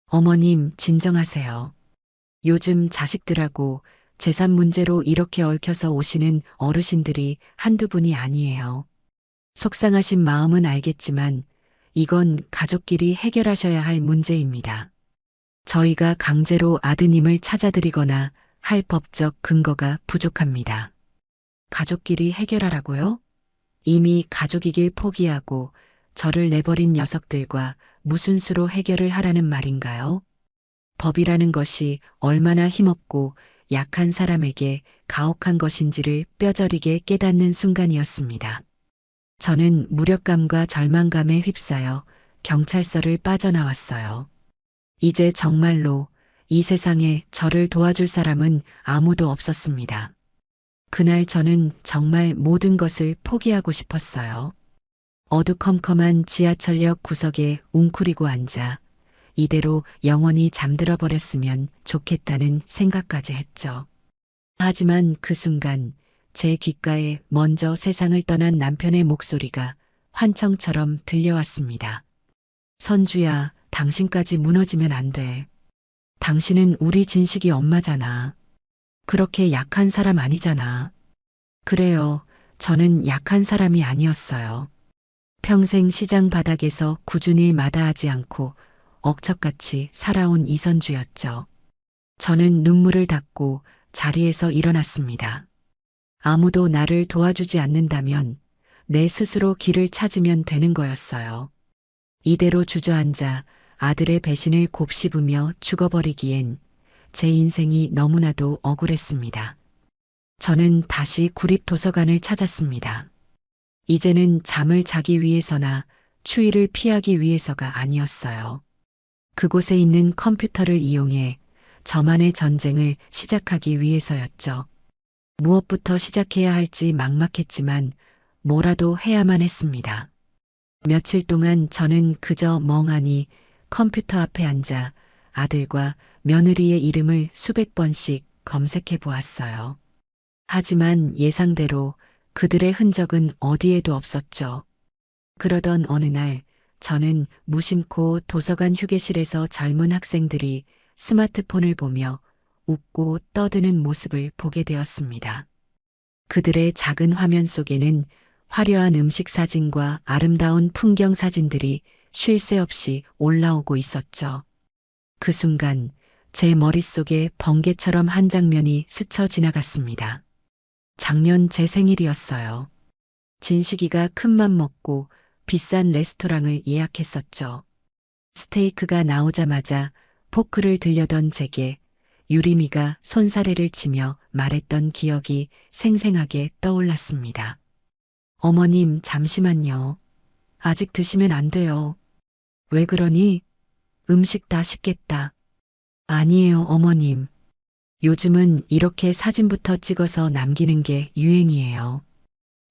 어머님, 진정하세요. 요즘 자식들하고 재산 문제로 이렇게 얽혀서 오시는 어르신들이 한두 분이 아니에요. 속상하신 마음은 알겠지만 이건 가족끼리 해결하셔야 할 문제입니다. 저희가 강제로 아드님을 찾아드리거나 할 법적 근거가 부족합니다. 가족끼리 해결하라고요? 이미 가족이길 포기하고 저를 내버린 녀석들과 무슨 수로 해결을 하라는 말인가요? 법이라는 것이 얼마나 힘없고 약한 사람에게 가혹한 것인지를 뼈저리게 깨닫는 순간이었습니다. 저는 무력감과 절망감에 휩싸여 경찰서를 빠져나왔어요. 이제 정말로 이 세상에 저를 도와줄 사람은 아무도 없었습니다. 그날 저는 정말 모든 것을 포기하고 싶었어요. 어두컴컴한 지하철역 구석에 웅크리고 앉아 이대로 영원히 잠들어 버렸으면 좋겠다는 생각까지 했죠. 하지만 그 순간 제 귓가에 먼저 세상을 떠난 남편의 목소리가 환청처럼 들려왔습니다. 선주야, 당신까지 무너지면 안 돼. 당신은 우리 진식이 엄마잖아. 그렇게 약한 사람 아니잖아. 그래요. 저는 약한 사람이 아니었어요. 평생 시장 바닥에서 꾸준히 일 마다하지 않고 억척같이 살아온 이선주였죠. 저는 눈물을 닦고 자리에서 일어났습니다. 아무도 나를 도와주지 않는다면 내 스스로 길을 찾으면 되는 거였어요. 이대로 주저앉아 아들의 배신을 곱씹으며 죽어버리기엔 제 인생이 너무나도 억울했습니다. 저는 다시 구립도서관을 찾았습니다. 이제는 잠을 자기 위해서나 추위를 피하기 위해서가 아니었어요. 그곳에 있는 컴퓨터를 이용해 저만의 전쟁을 시작하기 위해서였죠. 무엇부터 시작해야 할지 막막했지만 뭐라도 해야만 했습니다. 며칠 동안 저는 그저 멍하니 컴퓨터 앞에 앉아 아들과 며느리의 이름을 수백 번씩 검색해 보았어요. 하지만 예상대로 그들의 흔적은 어디에도 없었죠. 그러던 어느 날 저는 무심코 도서관 휴게실에서 젊은 학생들이 스마트폰을 보며 웃고 떠드는 모습을 보게 되었습니다. 그들의 작은 화면 속에는 화려한 음식 사진과 아름다운 풍경 사진들이 쉴 새 없이 올라오고 있었죠. 그 순간 제 머릿속에 번개처럼 한 장면이 스쳐 지나갔습니다. 작년 제 생일이었어요. 진식이가 큰맘 먹고 비싼 레스토랑을 예약했었죠. 스테이크가 나오자마자 포크를 들려던 제게 유리미가 손사래를 치며 말했던 기억이 생생하게 떠올랐습니다. 어머님, 잠시만요. 아직 드시면 안 돼요. 왜 그러니? 음식 다 식겠다. 아니에요, 어머님. 요즘은 이렇게 사진부터 찍어서 남기는 게 유행이에요.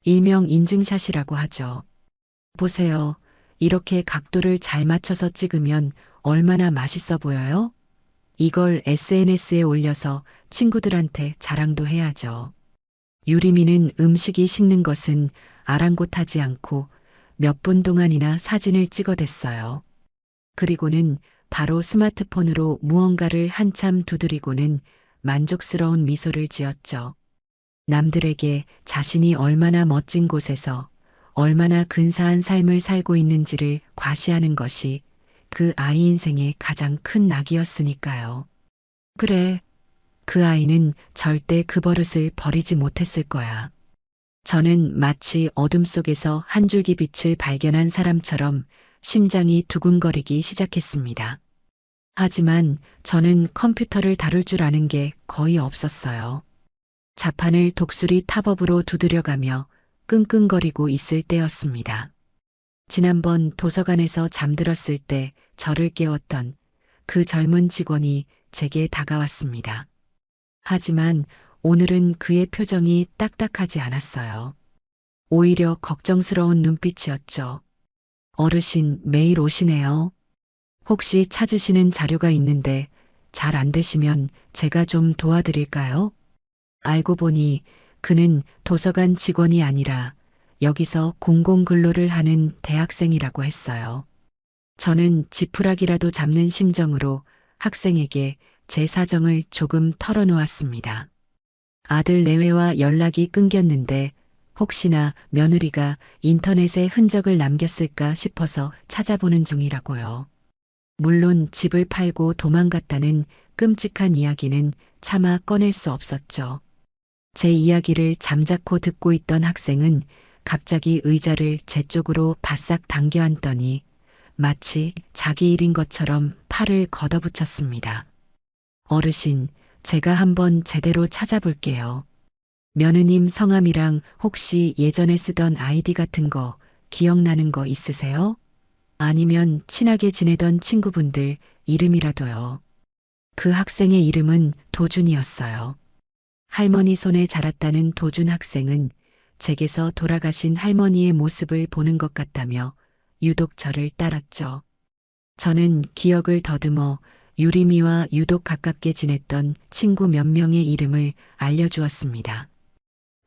일명 인증샷이라고 하죠. 보세요. 이렇게 각도를 잘 맞춰서 찍으면 얼마나 맛있어 보여요? 이걸 SNS에 올려서 친구들한테 자랑도 해야죠. 유리미는 음식이 식는 것은 아랑곳하지 않고 몇 분 동안이나 사진을 찍어댔어요. 그리고는 바로 스마트폰으로 무언가를 한참 두드리고는 만족스러운 미소를 지었죠. 남들에게 자신이 얼마나 멋진 곳에서 얼마나 근사한 삶을 살고 있는지를 과시하는 것이 그 아이 인생의 가장 큰 낙이었으니까요. 그래, 그 아이는 절대 그 버릇을 버리지 못했을 거야. 저는 마치 어둠 속에서 한 줄기 빛을 발견한 사람처럼 심장이 두근거리기 시작했습니다. 하지만 저는 컴퓨터를 다룰 줄 아는 게 거의 없었어요. 자판을 독수리 탑업으로 두드려가며 끙끙거리고 있을 때였습니다. 지난번 도서관에서 잠들었을 때 저를 깨웠던 그 젊은 직원이 제게 다가왔습니다. 하지만 오늘은 그의 표정이 딱딱하지 않았어요. 오히려 걱정스러운 눈빛이었죠. 어르신 매일 오시네요. 혹시 찾으시는 자료가 있는데 잘 안 되시면 제가 좀 도와드릴까요? 알고 보니 그는 도서관 직원이 아니라 여기서 공공근로를 하는 대학생이라고 했어요. 저는 지푸라기라도 잡는 심정으로 학생에게 제 사정을 조금 털어놓았습니다. 아들 내외와 연락이 끊겼는데 혹시나 며느리가 인터넷에 흔적을 남겼을까 싶어서 찾아보는 중이라고요. 물론 집을 팔고 도망갔다는 끔찍한 이야기는 차마 꺼낼 수 없었죠. 제 이야기를 잠자코 듣고 있던 학생은 갑자기 의자를 제 쪽으로 바싹 당겨 앉더니 마치 자기 일인 것처럼 팔을 걷어붙였습니다. 어르신, 제가 한번 제대로 찾아볼게요. 며느님 성함이랑 혹시 예전에 쓰던 아이디 같은 거 기억나는 거 있으세요? 아니면 친하게 지내던 친구분들 이름이라도요. 그 학생의 이름은 도준이었어요. 할머니 손에 자랐다는 도준 학생은 제게서 돌아가신 할머니의 모습을 보는 것 같다며 유독 저를 따랐죠. 저는 기억을 더듬어 유림이와 유독 가깝게 지냈던 친구 몇 명의 이름을 알려주었습니다.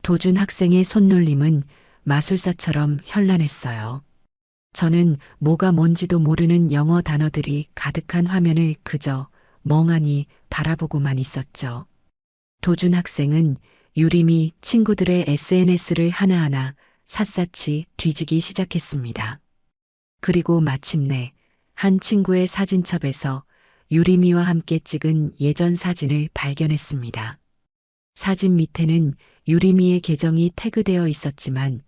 도준 학생의 손놀림은 마술사처럼 현란했어요. 저는 뭐가 뭔지도 모르는 영어 단어들이 가득한 화면을 그저 멍하니 바라보고만 있었죠. 도준 학생은 유림이 친구들의 SNS를 하나하나 샅샅이 뒤지기 시작했습니다. 그리고 마침내 한 친구의 사진첩에서 유림이와 함께 찍은 예전 사진을 발견했습니다. 사진 밑에는 유림이의 계정이 태그되어 있었지만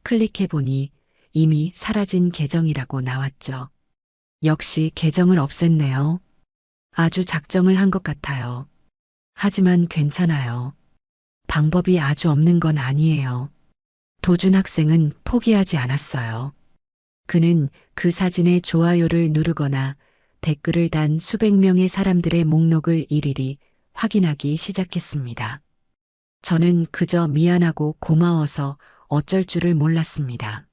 클릭해보니 이미 사라진 계정이라고 나왔죠. 역시 계정을 없앴네요. 아주 작정을 한 것 같아요. 하지만 괜찮아요. 방법이 아주 없는 건 아니에요. 도준 학생은 포기하지 않았어요. 그는 그 사진에 좋아요를 누르거나 댓글을 단 수백 명의 사람들의 목록을 일일이 확인하기 시작했습니다. 저는 그저 미안하고 고마워서 어쩔 줄을 몰랐습니다.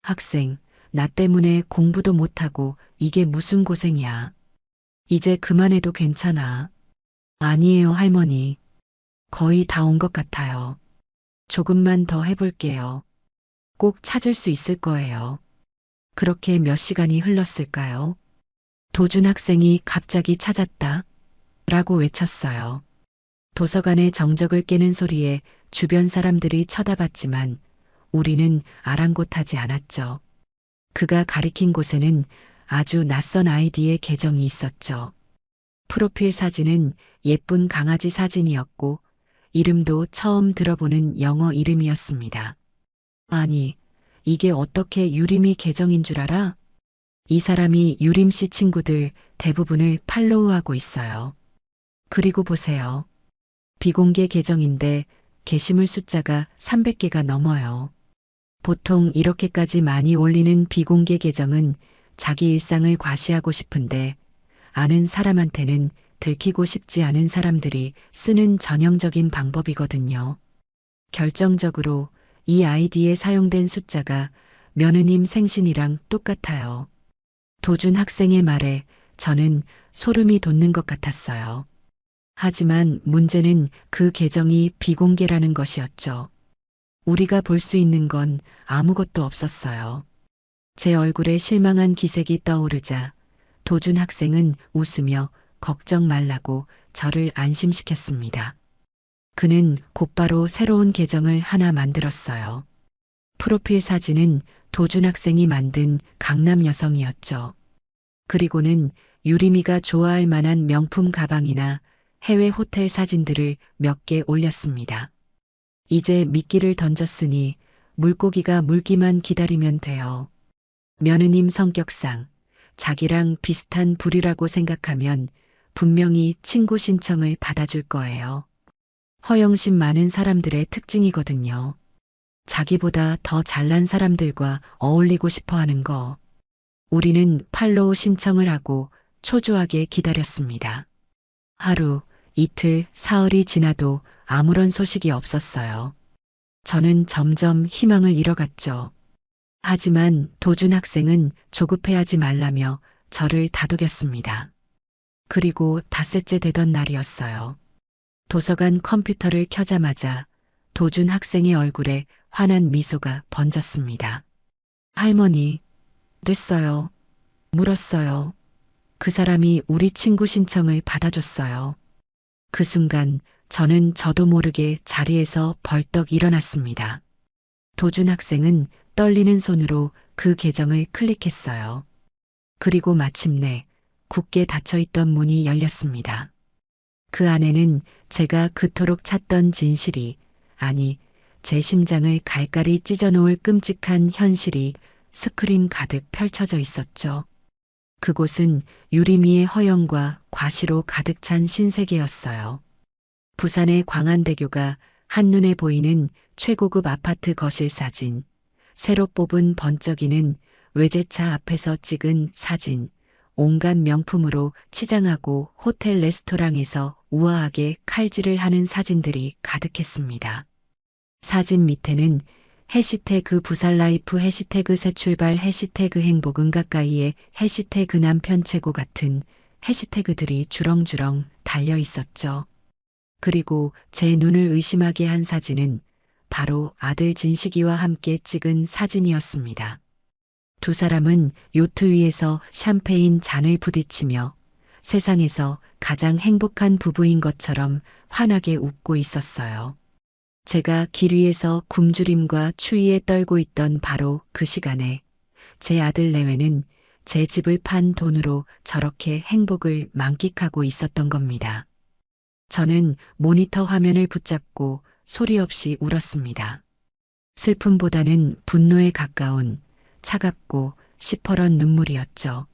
학생, 나 때문에 공부도 못하고 이게 무슨 고생이야. 이제 그만해도 괜찮아. 아니에요, 할머니. 거의 다 온 것 같아요. 조금만 더 해볼게요. 꼭 찾을 수 있을 거예요. 그렇게 몇 시간이 흘렀을까요? 도준 학생이 갑자기 찾았다. 라고 외쳤어요. 도서관의 정적을 깨는 소리에 주변 사람들이 쳐다봤지만 우리는 아랑곳하지 않았죠. 그가 가리킨 곳에는 아주 낯선 아이디의 계정이 있었죠. 프로필 사진은 예쁜 강아지 사진이었고 이름도 처음 들어보는 영어 이름이었습니다. 아니, 이게 어떻게 유림이 계정인 줄 알아? 이 사람이 유림 씨 친구들 대부분을 팔로우하고 있어요. 그리고 보세요. 비공개 계정인데 게시물 숫자가 300개가 넘어요. 보통 이렇게까지 많이 올리는 비공개 계정은 자기 일상을 과시하고 싶은데 아는 사람한테는 들키고 싶지 않은 사람들이 쓰는 전형적인 방법이거든요. 결정적으로 이 아이디에 사용된 숫자가 며느님 생신이랑 똑같아요. 도준 학생의 말에 저는 소름이 돋는 것 같았어요. 하지만 문제는 그 계정이 비공개라는 것이었죠. 우리가 볼 수 있는 건 아무것도 없었어요. 제 얼굴에 실망한 기색이 떠오르자 도준 학생은 웃으며 걱정 말라고 저를 안심시켰습니다. 그는 곧바로 새로운 계정을 하나 만들었어요. 프로필 사진은 도준 학생이 만든 강남 여성이었죠. 그리고는 유림이가 좋아할 만한 명품 가방이나 해외 호텔 사진들을 몇 개 올렸습니다. 이제 미끼를 던졌으니 물고기가 물기만 기다리면 돼요. 며느님 성격상 자기랑 비슷한 부류라고 생각하면 분명히 친구 신청을 받아줄 거예요. 허영심 많은 사람들의 특징이거든요. 자기보다 더 잘난 사람들과 어울리고 싶어 하는 거. 우리는 팔로우 신청을 하고 초조하게 기다렸습니다. 하루, 이틀, 사흘이 지나도 아무런 소식이 없었어요. 저는 점점 희망을 잃어갔죠. 하지만 도준 학생은 조급해하지 말라며 저를 다독였습니다. 그리고 닷새째 되던 날이었어요. 도서관 컴퓨터를 켜자마자 도준 학생의 얼굴에 환한 미소가 번졌습니다. 할머니, 됐어요. 물었어요. 그 사람이 우리 친구 신청을 받아줬어요. 그 순간 저는 저도 모르게 자리에서 벌떡 일어났습니다. 도준 학생은 떨리는 손으로 그 계정을 클릭했어요. 그리고 마침내 굳게 닫혀있던 문이 열렸습니다. 그 안에는 제가 그토록 찾던 진실이, 아니, 제 심장을 갈갈이 찢어놓을 끔찍한 현실이 스크린 가득 펼쳐져 있었죠. 그곳은 유리미의 허영과 과시로 가득 찬 신세계였어요. 부산의 광안대교가 한눈에 보이는 최고급 아파트 거실 사진, 새로 뽑은 번쩍이는 외제차 앞에서 찍은 사진, 온갖 명품으로 치장하고 호텔 레스토랑에서 우아하게 칼질을 하는 사진들이 가득했습니다. 사진 밑에는 해시태그 부살라이프, 해시태그 새출발, 해시태그 행복은 가까이에, 해시태그 남편 최고 같은 해시태그들이 주렁주렁 달려 있었죠. 그리고 제 눈을 의심하게 한 사진은 바로 아들 진식이와 함께 찍은 사진이었습니다. 두 사람은 요트 위에서 샴페인 잔을 부딪히며 세상에서 가장 행복한 부부인 것처럼 환하게 웃고 있었어요. 제가 길 위에서 굶주림과 추위에 떨고 있던 바로 그 시간에 제 아들 내외는 제 집을 판 돈으로 저렇게 행복을 만끽하고 있었던 겁니다. 저는 모니터 화면을 붙잡고 소리 없이 울었습니다. 슬픔보다는 분노에 가까운 차갑고 시퍼런 눈물이었죠.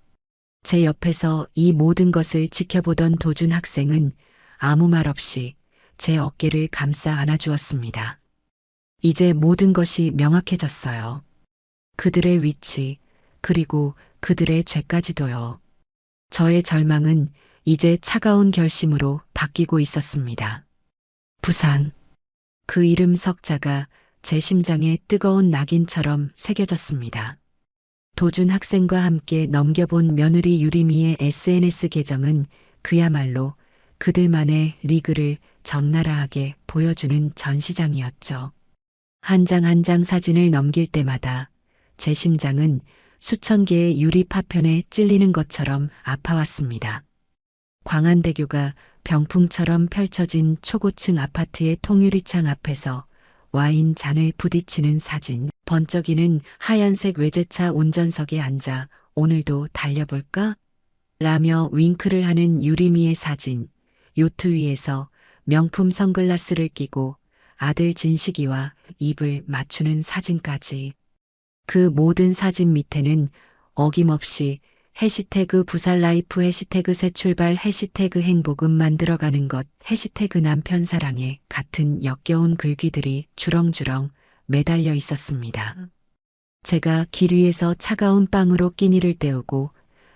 제 옆에서 이 모든 것을 지켜보던 도준 학생은 아무 말 없이 제 어깨를 감싸 안아주었습니다. 이제 모든 것이 명확해졌어요. 그들의 위치, 그리고 그들의 죄까지도요. 저의 절망은 이제 차가운 결심으로 바뀌고 있었습니다. 부산. 그 이름 석자가 제 심장에 뜨거운 낙인처럼 새겨졌습니다. 도준 학생과 함께 넘겨본 며느리 유리미의 SNS 계정은 그야말로 그들만의 리그를 적나라하게 보여주는 전시장이었죠. 한 장 한 장 사진을 넘길 때마다 제 심장은 수천 개의 유리 파편에 찔리는 것처럼 아파왔습니다. 광안대교가 병풍처럼 펼쳐진 초고층 아파트의 통유리창 앞에서 와인 잔을 부딪히는 사진, 번쩍이는 하얀색 외제차 운전석에 앉아 오늘도 달려볼까? 라며 윙크를 하는 유리미의 사진, 요트 위에서 명품 선글라스를 끼고 아들 진식이와 입을 맞추는 사진까지. 그 모든 사진 밑에는 어김없이 해시태그 부살라이프, 해시태그 새출발, 해시태그 행복은 만들어가는 것, 해시태그 남편 사랑해 같은 역겨운 글귀들이 주렁주렁 매달려 있었습니다. 제가 길 위에서 차가운 빵으로 끼니를 때우고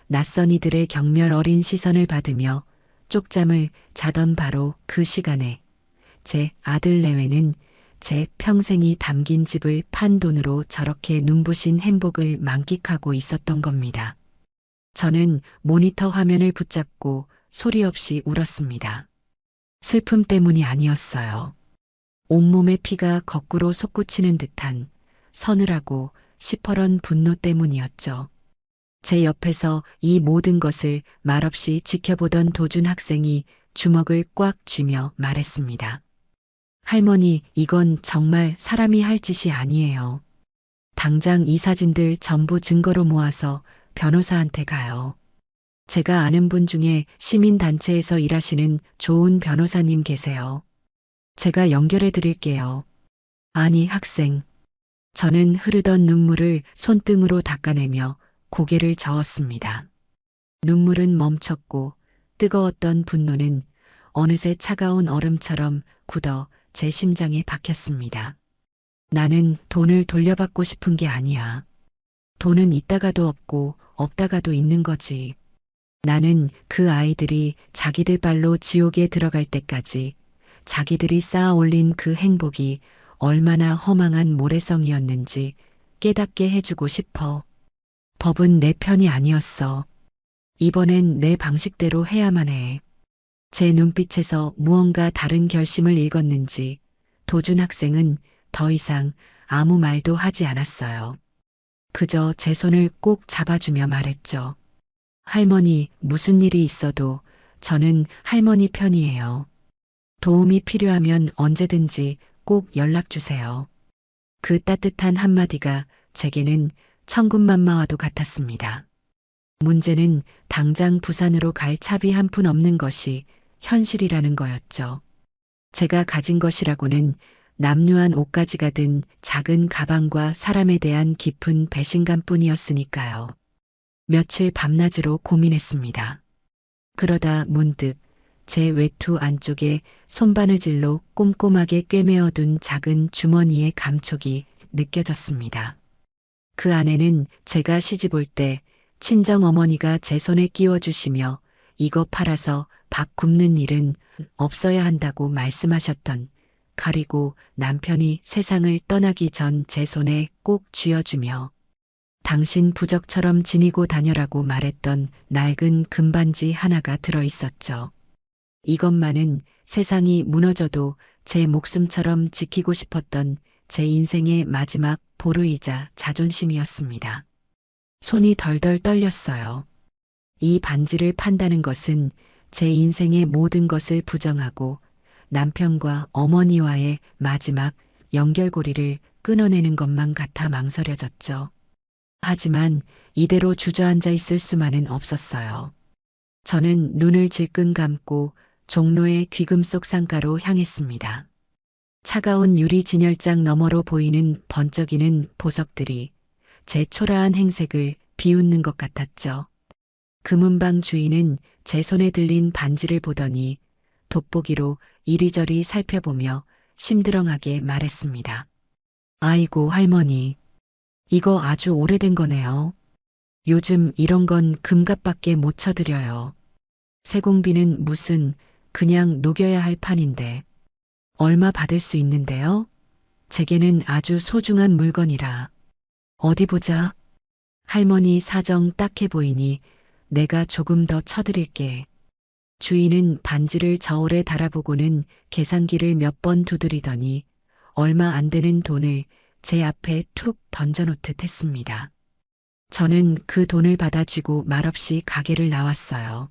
낯선 이들의 경멸 어린 시선을 받으며 쪽잠을 자던 바로 그 시간에 제 아들 내외는 제 평생이 담긴 집을 판 돈으로 저렇게 눈부신 행복을 만끽하고 있었던 겁니다. 저는 모니터 화면을 붙잡고 소리 없이 울었습니다. 슬픔 때문이 아니었어요. 온몸의 피가 거꾸로 솟구치는 듯한 서늘하고 시퍼런 분노 때문이었죠. 제 옆에서 이 모든 것을 말없이 지켜보던 도준 학생이 주먹을 꽉 쥐며 말했습니다. 할머니, 이건 정말 사람이 할 짓이 아니에요. 당장 이 사진들 전부 증거로 모아서 변호사한테 가요. 제가 아는 분 중에 시민단체에서 일하시는 좋은 변호사님 계세요. 제가 연결해 드릴게요. 아니, 학생. 저는 흐르던 눈물을 손등으로 닦아내며 고개를 저었습니다. 눈물은 멈췄고 뜨거웠던 분노는 어느새 차가운 얼음처럼 굳어 제 심장에 박혔습니다. 나는 돈을 돌려받고 싶은 게 아니야. 돈은 있다가도 없고 없다가도 있는 거지. 나는 그 아이들이 자기들 발로 지옥에 들어갈 때까지 자기들이 쌓아 올린 그 행복이 얼마나 허망한 모래성이었는지 깨닫게 해주고 싶어. 법은 내 편이 아니었어. 이번엔 내 방식대로 해야만 해. 제 눈빛에서 무언가 다른 결심을 읽었는지 도준 학생은 더 이상 아무 말도 하지 않았어요. 그저 제 손을 꼭 잡아주며 말했죠. 할머니, 무슨 일이 있어도 저는 할머니 편이에요. 도움이 필요하면 언제든지 꼭 연락 주세요. 그 따뜻한 한마디가 제게는 천군만마와도 같았습니다. 문제는 당장 부산으로 갈 차비 한 푼 없는 것이 현실이라는 거였죠. 제가 가진 것이라고는 남루한 옷가지가 든 작은 가방과 사람에 대한 깊은 배신감뿐이었으니까요. 며칠 밤낮으로 고민했습니다. 그러다 문득 제 외투 안쪽에 손바느질로 꼼꼼하게 꿰매어둔 작은 주머니의 감촉이 느껴졌습니다. 그 안에는 제가 시집 올 때 친정어머니가 제 손에 끼워주시며 이거 팔아서 밥 굽는 일은 없어야 한다고 말씀하셨던, 그리고 남편이 세상을 떠나기 전 제 손에 꼭 쥐어주며 당신 부적처럼 지니고 다녀라고 말했던 낡은 금반지 하나가 들어 있었죠. 이것만은 세상이 무너져도 제 목숨처럼 지키고 싶었던 제 인생의 마지막 보루이자 자존심이었습니다. 손이 덜덜 떨렸어요. 이 반지를 판다는 것은 제 인생의 모든 것을 부정하고 남편과 어머니와의 마지막 연결고리를 끊어내는 것만 같아 망설여졌죠. 하지만 이대로 주저앉아 있을 수만은 없었어요. 저는 눈을 질끈 감고 종로의 귀금속 상가로 향했습니다. 차가운 유리 진열장 너머로 보이는 번쩍이는 보석들이 제 초라한 행색을 비웃는 것 같았죠. 금은방 주인은 제 손에 들린 반지를 보더니 돋보기로 이리저리 살펴보며 심드렁하게 말했습니다. 아이고 할머니, 이거 아주 오래된 거네요. 요즘 이런 건 금값밖에 못 쳐드려요. 세공비는 무슨, 그냥 녹여야 할 판인데 얼마 받을 수 있는데요? 제게는 아주 소중한 물건이라. 어디 보자. 할머니 사정 딱해 보이니 내가 조금 더 쳐드릴게. 주인은 반지를 저울에 달아보고는 계산기를 몇 번 두드리더니 얼마 안 되는 돈을 제 앞에 툭 던져놓듯 했습니다. 저는 그 돈을 받아쥐고 말없이 가게를 나왔어요.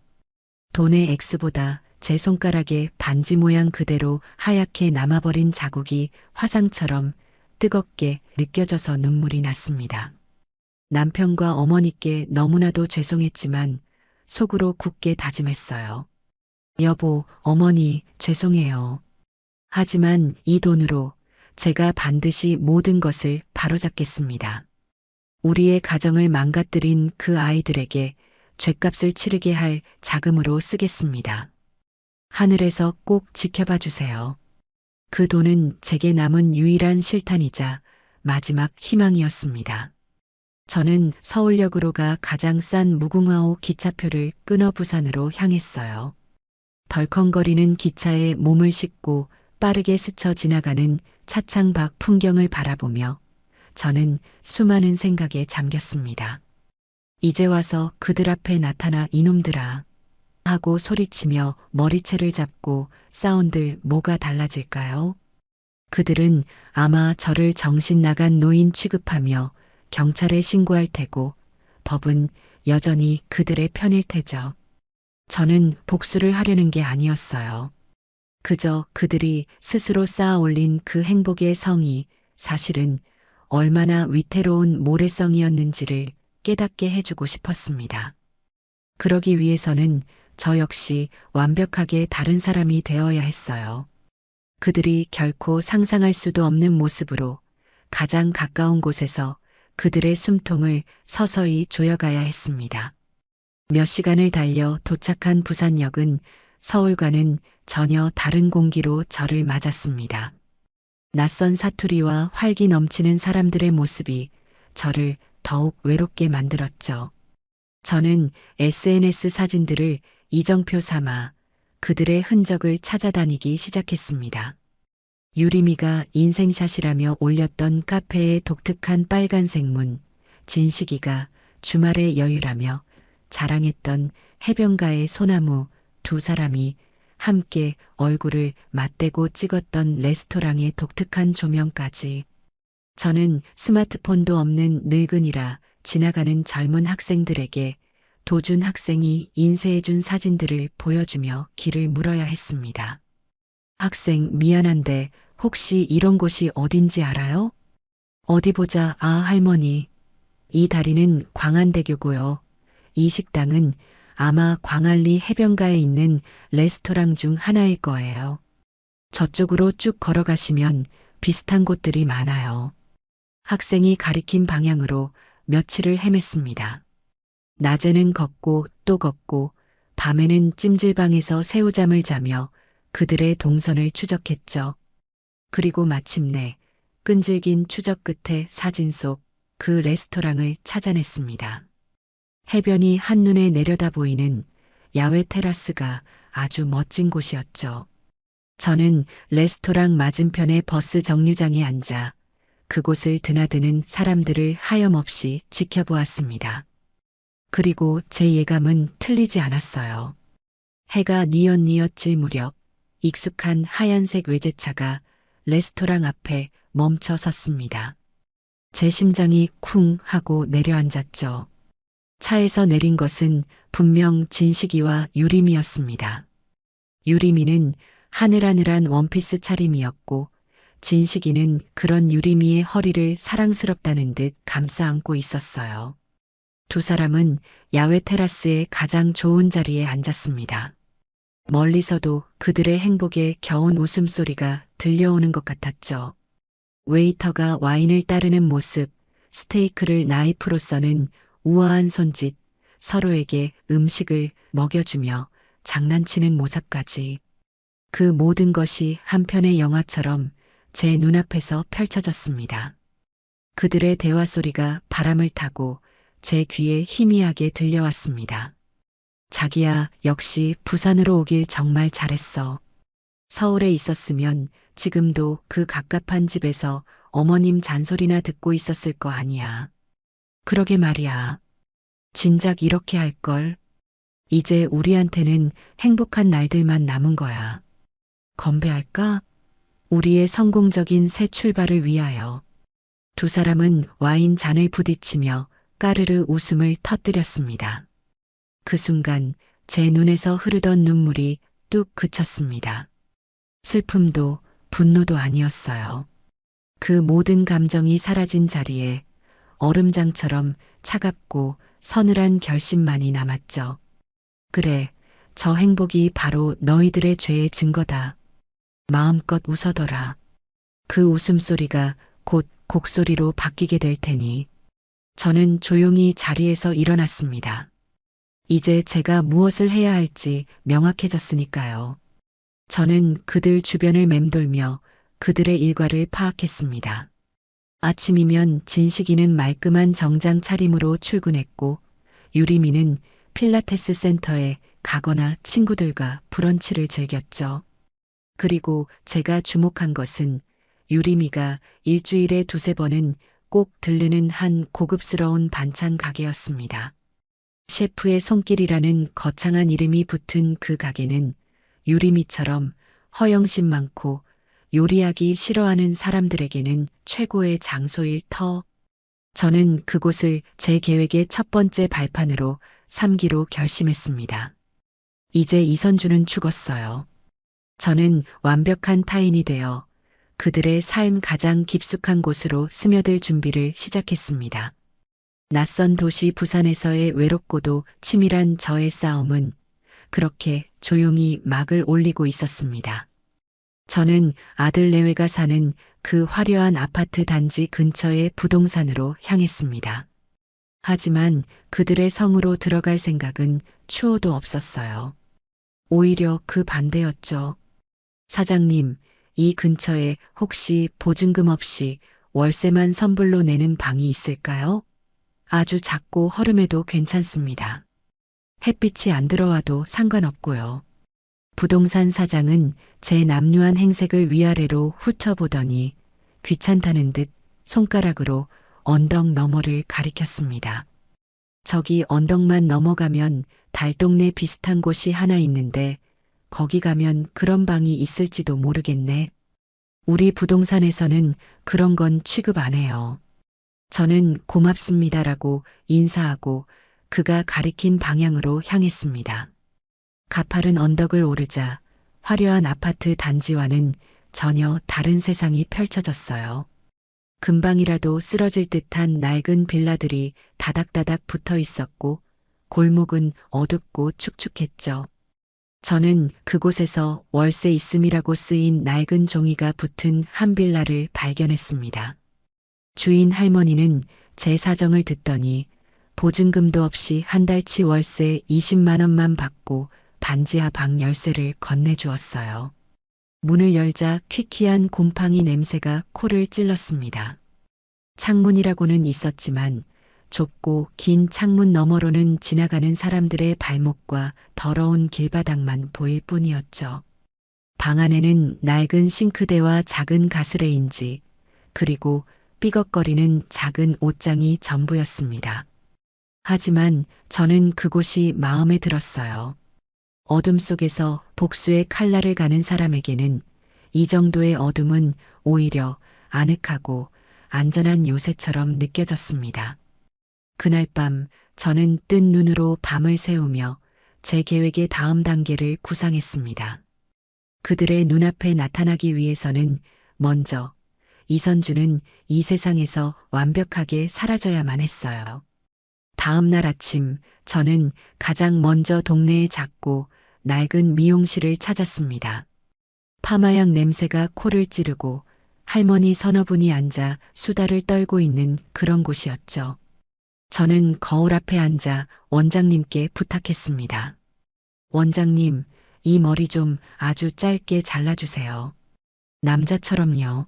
돈의 액수보다 제 손가락에 반지 모양 그대로 하얗게 남아버린 자국이 화상처럼 뜨겁게 느껴져서 눈물이 났습니다. 남편과 어머니께 너무나도 죄송했지만 속으로 굳게 다짐했어요. 여보, 어머니, 죄송해요. 하지만 이 돈으로 제가 반드시 모든 것을 바로잡겠습니다. 우리의 가정을 망가뜨린 그 아이들에게 죗값을 치르게 할 자금으로 쓰겠습니다. 하늘에서 꼭 지켜봐 주세요. 그 돈은 제게 남은 유일한 실탄이자 마지막 희망이었습니다. 저는 서울역으로 가 가장 싼 무궁화호 기차표를 끊어 부산으로 향했어요. 덜컹거리는 기차에 몸을 싣고 빠르게 스쳐 지나가는 차창 밖 풍경을 바라보며 저는 수많은 생각에 잠겼습니다. 이제 와서 그들 앞에 나타나 이놈들아 하고 소리치며 머리채를 잡고 싸운들 뭐가 달라질까요? 그들은 아마 저를 정신 나간 노인 취급하며 경찰에 신고할 테고 법은 여전히 그들의 편일 테죠. 저는 복수를 하려는 게 아니었어요. 그저 그들이 스스로 쌓아 올린 그 행복의 성이 사실은 얼마나 위태로운 모래성이었는지를 깨닫게 해주고 싶었습니다. 그러기 위해서는 저 역시 완벽하게 다른 사람이 되어야 했어요. 그들이 결코 상상할 수도 없는 모습으로 가장 가까운 곳에서 그들의 숨통을 서서히 조여가야 했습니다. 몇 시간을 달려 도착한 부산역은 서울과는 전혀 다른 공기로 저를 맞았습니다. 낯선 사투리와 활기 넘치는 사람들의 모습이 저를 더욱 외롭게 만들었죠. 저는 SNS 사진들을 이정표 삼아 그들의 흔적을 찾아다니기 시작했습니다. 유리미가 인생샷이라며 올렸던 카페의 독특한 빨간색 문, 진식이가 주말의 여유라며 자랑했던 해변가의 소나무, 두 사람이 함께 얼굴을 맞대고 찍었던 레스토랑의 독특한 조명까지. 저는 스마트폰도 없는 늙은이라 지나가는 젊은 학생들에게 도준 학생이 인쇄해준 사진들을 보여주며 길을 물어야 했습니다. 학생, 미안한데 혹시 이런 곳이 어딘지 알아요? 어디 보자. 아, 할머니. 이 다리는 광안대교고요. 이 식당은 아마 광안리 해변가에 있는 레스토랑 중 하나일 거예요. 저쪽으로 쭉 걸어가시면 비슷한 곳들이 많아요. 학생이 가리킨 방향으로 며칠을 헤맸습니다. 낮에는 걷고 또 걷고 밤에는 찜질방에서 새우잠을 자며 그들의 동선을 추적했죠. 그리고 마침내 끈질긴 추적 끝에 사진 속 그 레스토랑을 찾아냈습니다. 해변이 한눈에 내려다 보이는 야외 테라스가 아주 멋진 곳이었죠. 저는 레스토랑 맞은편의 버스 정류장에 앉아 그곳을 드나드는 사람들을 하염없이 지켜보았습니다. 그리고 제 예감은 틀리지 않았어요. 해가 뉘엿뉘엿 질 무렵 익숙한 하얀색 외제차가 레스토랑 앞에 멈춰 섰습니다. 제 심장이 쿵 하고 내려앉았죠. 차에서 내린 것은 분명 진식이와 유림이었습니다. 유림이는 하늘하늘한 원피스 차림이었고 진식이는 그런 유림이의 허리를 사랑스럽다는 듯 감싸 안고 있었어요. 두 사람은 야외 테라스의 가장 좋은 자리에 앉았습니다. 멀리서도 그들의 행복에 겨운 웃음소리가 들려오는 것 같았죠. 웨이터가 와인을 따르는 모습, 스테이크를 나이프로 써는 우아한 손짓, 서로에게 음식을 먹여주며 장난치는 모습까지. 그 모든 것이 한편의 영화처럼 제 눈앞에서 펼쳐졌습니다. 그들의 대화 소리가 바람을 타고 제 귀에 희미하게 들려왔습니다. 자기야, 역시 부산으로 오길 정말 잘했어. 서울에 있었으면 지금도 그 갑갑한 집에서 어머님 잔소리나 듣고 있었을 거 아니야. 그러게 말이야. 진작 이렇게 할걸. 이제 우리한테는 행복한 날들만 남은 거야. 건배할까? 우리의 성공적인 새 출발을 위하여. 두 사람은 와인 잔을 부딪히며 까르르 웃음을 터뜨렸습니다. 그 순간 제 눈에서 흐르던 눈물이 뚝 그쳤습니다. 슬픔도 분노도 아니었어요. 그 모든 감정이 사라진 자리에 얼음장처럼 차갑고 서늘한 결심만이 남았죠. 그래, 저 행복이 바로 너희들의 죄의 증거다. 마음껏 웃어둬라. 그 웃음소리가 곧 곡소리로 바뀌게 될 테니. 저는 조용히 자리에서 일어났습니다. 이제 제가 무엇을 해야 할지 명확해졌으니까요. 저는 그들 주변을 맴돌며 그들의 일과를 파악했습니다. 아침이면 진식이는 말끔한 정장 차림으로 출근했고 유리미는 필라테스 센터에 가거나 친구들과 브런치를 즐겼죠. 그리고 제가 주목한 것은 유리미가 일주일에 두세 번은 꼭 들르는 한 고급스러운 반찬 가게였습니다. 셰프의 손길이라는 거창한 이름이 붙은 그 가게는 유리미처럼 허영심 많고 요리하기 싫어하는 사람들에게는 최고의 장소일 터. 저는 그곳을 제 계획의 첫 번째 발판으로 삼기로 결심했습니다. 이제 이선주는 죽었어요. 저는 완벽한 타인이 되어 그들의 삶 가장 깊숙한 곳으로 스며들 준비를 시작했습니다. 낯선 도시 부산에서의 외롭고도 치밀한 저의 싸움은 그렇게 조용히 막을 올리고 있었습니다. 저는 아들 내외가 사는 그 화려한 아파트 단지 근처의 부동산으로 향했습니다. 하지만 그들의 성으로 들어갈 생각은 추호도 없었어요. 오히려 그 반대였죠. 사장님, 이 근처에 혹시 보증금 없이 월세만 선불로 내는 방이 있을까요? 아주 작고 허름해도 괜찮습니다. 햇빛이 안 들어와도 상관없고요. 부동산 사장은 제 남루한 행색을 위아래로 훑어보더니 귀찮다는 듯 손가락으로 언덕 너머를 가리켰습니다. 저기 언덕만 넘어가면 달동네 비슷한 곳이 하나 있는데 거기 가면 그런 방이 있을지도 모르겠네. 우리 부동산에서는 그런 건 취급 안 해요. 저는 고맙습니다라고 인사하고 그가 가리킨 방향으로 향했습니다. 가파른 언덕을 오르자 화려한 아파트 단지와는 전혀 다른 세상이 펼쳐졌어요. 금방이라도 쓰러질 듯한 낡은 빌라들이 다닥다닥 붙어 있었고 골목은 어둡고 축축했죠. 저는 그곳에서 월세 있음이라고 쓰인 낡은 종이가 붙은 한 빌라를 발견했습니다. 주인 할머니는 제 사정을 듣더니 보증금도 없이 한 달치 월세 20만 원만 받고 반지하 방 열쇠를 건네주었어요. 문을 열자 퀴퀴한 곰팡이 냄새가 코를 찔렀습니다. 창문이라고는 있었지만 좁고 긴 창문 너머로는 지나가는 사람들의 발목과 더러운 길바닥만 보일 뿐이었죠. 방 안에는 낡은 싱크대와 작은 가스레인지 그리고 삐걱거리는 작은 옷장이 전부였습니다. 하지만 저는 그곳이 마음에 들었어요. 어둠 속에서 복수의 칼날을 가는 사람에게는 이 정도의 어둠은 오히려 아늑하고 안전한 요새처럼 느껴졌습니다. 그날 밤 저는 뜬 눈으로 밤을 새우며 제 계획의 다음 단계를 구상했습니다. 그들의 눈앞에 나타나기 위해서는 먼저 이선주는 이 세상에서 완벽하게 사라져야만 했어요. 다음 날 아침 저는 가장 먼저 동네의 작고 낡은 미용실을 찾았습니다. 파마향 냄새가 코를 찌르고 할머니 서너 분이 앉아 수다를 떨고 있는 그런 곳이었죠. 저는 거울 앞에 앉아 원장님께 부탁했습니다. 원장님, 이 머리 좀 아주 짧게 잘라주세요. 남자처럼요.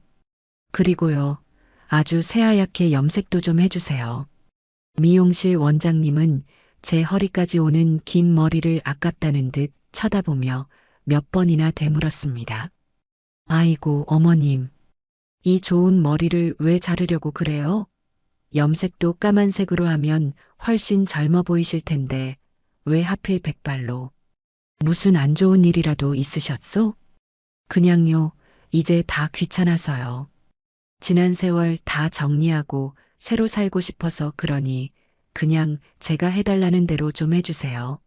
그리고요, 아주 새하얗게 염색도 좀 해주세요. 미용실 원장님은 제 허리까지 오는 긴 머리를 아깝다는 듯 쳐다보며 몇 번이나 되물었습니다. 아이고, 어머님. 이 좋은 머리를 왜 자르려고 그래요? 염색도 까만색으로 하면 훨씬 젊어 보이실 텐데 왜 하필 백발로? 무슨 안 좋은 일이라도 있으셨소? 그냥요, 이제 다 귀찮아서요. 지난 세월 다 정리하고 새로 살고 싶어서 그러니 그냥 제가 해달라는 대로 좀 해주세요.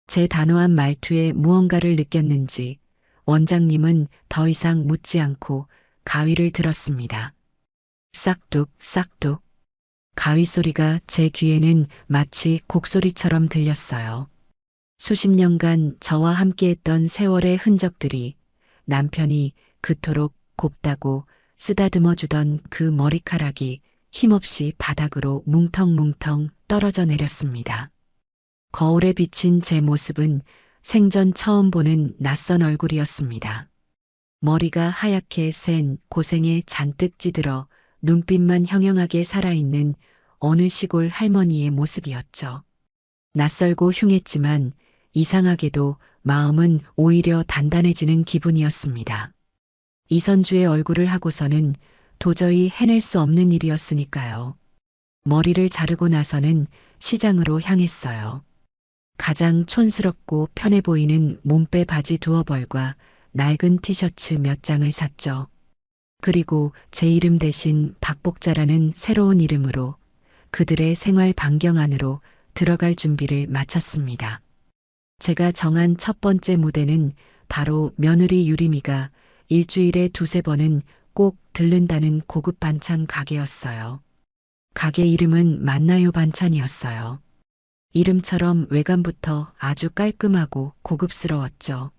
제 단호한 말투에 무언가를 느꼈는지 원장님은 더 이상 묻지 않고 가위를 들었습니다. 싹둑 싹둑. 가위 소리가 제 귀에는 마치 곡소리처럼 들렸어요. 수십 년간 저와 함께했던 세월의 흔적들이 남편이 그토록 곱다고 쓰다듬어 주던 그 머리카락이 힘없이 바닥으로 뭉텅뭉텅 떨어져 내렸습니다. 거울에 비친 제 모습은 생전 처음 보는 낯선 얼굴이었습니다. 머리가 하얗게 센 고생에 잔뜩 찌들어 눈빛만 형형하게 살아있는 어느 시골 할머니의 모습이었죠. 낯설고 흉했지만 이상하게도 마음은 오히려 단단해지는 기분이었습니다. 이선주의 얼굴을 하고서는 도저히 해낼 수 없는 일이었으니까요. 머리를 자르고 나서는 시장으로 향했어요. 가장 촌스럽고 편해 보이는 몸빼 바지 두어 벌과 낡은 티셔츠 몇 장을 샀죠. 그리고 제 이름 대신 박복자라는 새로운 이름으로 그들의 생활 반경 안으로 들어갈 준비를 마쳤습니다. 제가 정한 첫 번째 무대는 바로 며느리 유림이가 일주일에 두세 번은 꼭 들른다는 고급 반찬 가게였어요. 가게 이름은 만나요 반찬이었어요. 이름처럼 외관부터 아주 깔끔하고 고급스러웠죠.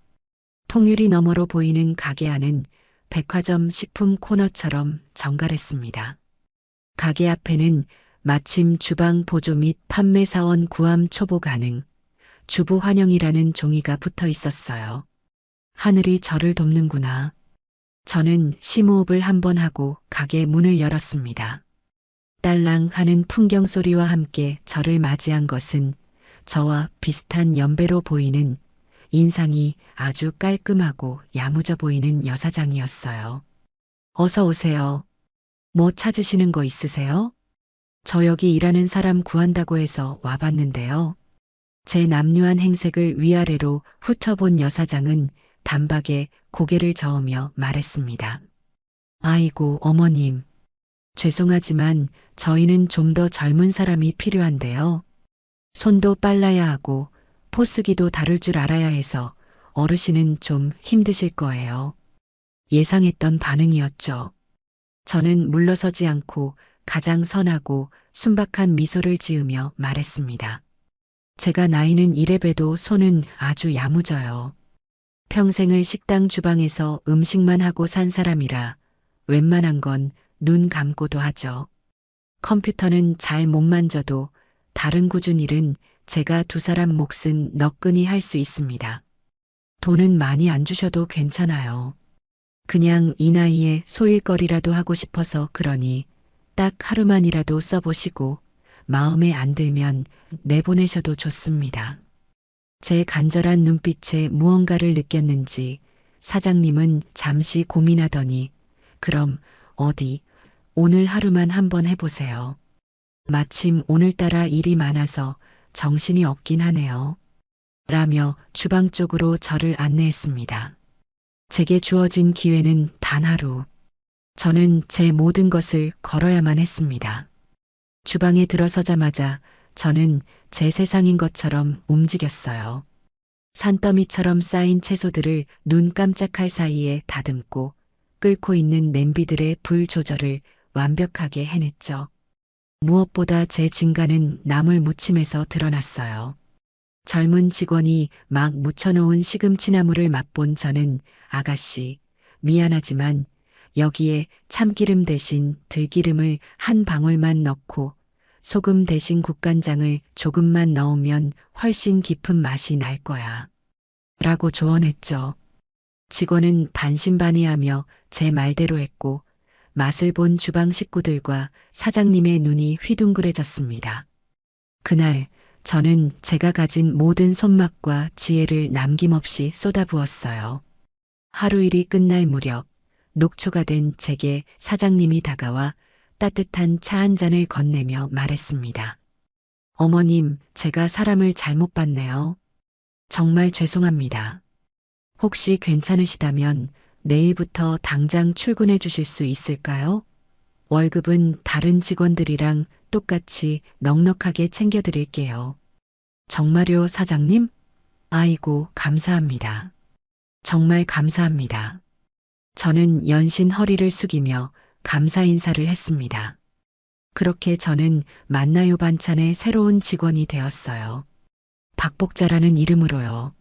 통유리 너머로 보이는 가게 안은 백화점 식품 코너처럼 정갈했습니다. 가게 앞에는 마침 주방 보조 및 판매 사원 구함 초보 가능, 주부 환영이라는 종이가 붙어 있었어요. 하늘이 저를 돕는구나. 저는 심호흡을 한번 하고 가게 문을 열었습니다. 딸랑 하는 풍경 소리와 함께 저를 맞이한 것은 저와 비슷한 연배로 보이는 인상이 아주 깔끔하고 야무져 보이는 여사장이었어요. 어서 오세요. 뭐 찾으시는 거 있으세요? 저 여기 일하는 사람 구한다고 해서 와봤는데요. 제 남루한 행색을 위아래로 훑어본 여사장은 단박에 고개를 저으며 말했습니다. 아이고, 어머님. 죄송하지만 저희는 좀 더 젊은 사람이 필요한데요. 손도 빨라야 하고 포스기도 다룰 줄 알아야 해서 어르신은 좀 힘드실 거예요. 예상했던 반응이었죠. 저는 물러서지 않고 가장 선하고 순박한 미소를 지으며 말했습니다. 제가 나이는 이래봬도 손은 아주 야무져요. 평생을 식당 주방에서 음식만 하고 산 사람이라 웬만한 건 눈 감고도 하죠. 컴퓨터는 잘 못 만져도 다른 굳은 일은 제가 두 사람 몫은 너끈히 할 수 있습니다. 돈은 많이 안 주셔도 괜찮아요. 그냥 이 나이에 소일거리라도 하고 싶어서 그러니 딱 하루만이라도 써보시고 마음에 안 들면 내보내셔도 좋습니다. 제 간절한 눈빛에 무언가를 느꼈는지 사장님은 잠시 고민하더니 그럼 어디 오늘 하루만 한번 해보세요. 마침 오늘따라 일이 많아서 정신이 없긴 하네요. 라며 주방 쪽으로 저를 안내했습니다. 제게 주어진 기회는 단 하루. 저는 제 모든 것을 걸어야만 했습니다. 주방에 들어서자마자 저는 제 세상인 것처럼 움직였어요. 산더미처럼 쌓인 채소들을 눈 깜짝할 사이에 다듬고 끓고 있는 냄비들의 불 조절을 완벽하게 해냈죠. 무엇보다 제 진가는 나물 무침에서 드러났어요. 젊은 직원이 막 무쳐놓은 시금치나물을 맛본 저는 아가씨, 미안하지만 여기에 참기름 대신 들기름을 한 방울만 넣고 소금 대신 국간장을 조금만 넣으면 훨씬 깊은 맛이 날 거야. 라고 조언했죠. 직원은 반신반의하며 제 말대로 했고 맛을 본 주방 식구들과 사장님의 눈이 휘둥그레졌습니다. 그날 저는 제가 가진 모든 손맛과 지혜를 남김없이 쏟아부었어요. 하루 일이 끝날 무렵 녹초가 된 제게 사장님이 다가와 따뜻한 차 한 잔을 건네며 말했습니다. 어머님, 제가 사람을 잘못 봤네요. 정말 죄송합니다. 혹시 괜찮으시다면 내일부터 당장 출근해 주실 수 있을까요? 월급은 다른 직원들이랑 똑같이 넉넉하게 챙겨드릴게요. 정말요, 사장님? 아이고, 감사합니다. 정말 감사합니다. 저는 연신 허리를 숙이며 감사 인사를 했습니다. 그렇게 저는 만나요 반찬의 새로운 직원이 되었어요. 박복자라는 이름으로요.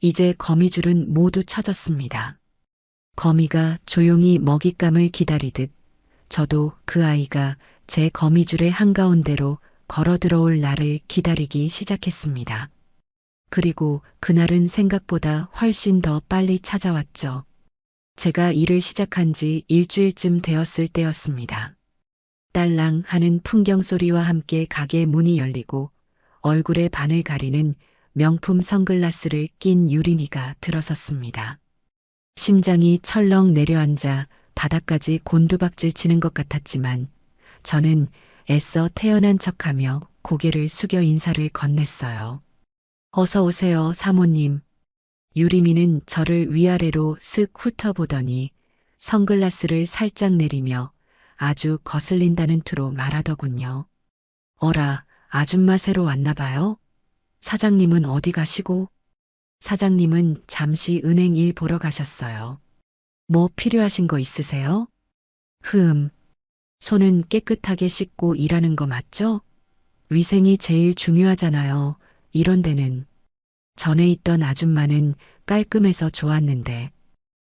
이제 거미줄은 모두 쳐졌습니다. 거미가 조용히 먹잇감을 기다리듯 저도 그 아이가 제 거미줄의 한가운데로 걸어 들어올 날을 기다리기 시작했습니다. 그리고 그날은 생각보다 훨씬 더 빨리 찾아왔죠. 제가 일을 시작한 지 일주일쯤 되었을 때였습니다. 딸랑 하는 풍경 소리와 함께 가게 문이 열리고 얼굴의 반을 가리는 명품 선글라스를 낀 유린이가 들어섰습니다. 심장이 철렁 내려앉아 바닥까지 곤두박질 치는 것 같았지만 저는 애써 태연한 척하며 고개를 숙여 인사를 건넸어요. 어서 오세요, 사모님. 유리미는 저를 위아래로 쓱 훑어보더니 선글라스를 살짝 내리며 아주 거슬린다는 투로 말하더군요. 어라, 아줌마 새로 왔나 봐요? 사장님은 어디 가시고? 사장님은 잠시 은행 일 보러 가셨어요. 뭐 필요하신 거 있으세요? 손은 깨끗하게 씻고 일하는 거 맞죠? 위생이 제일 중요하잖아요. 이런 데는. 전에 있던 아줌마는 깔끔해서 좋았는데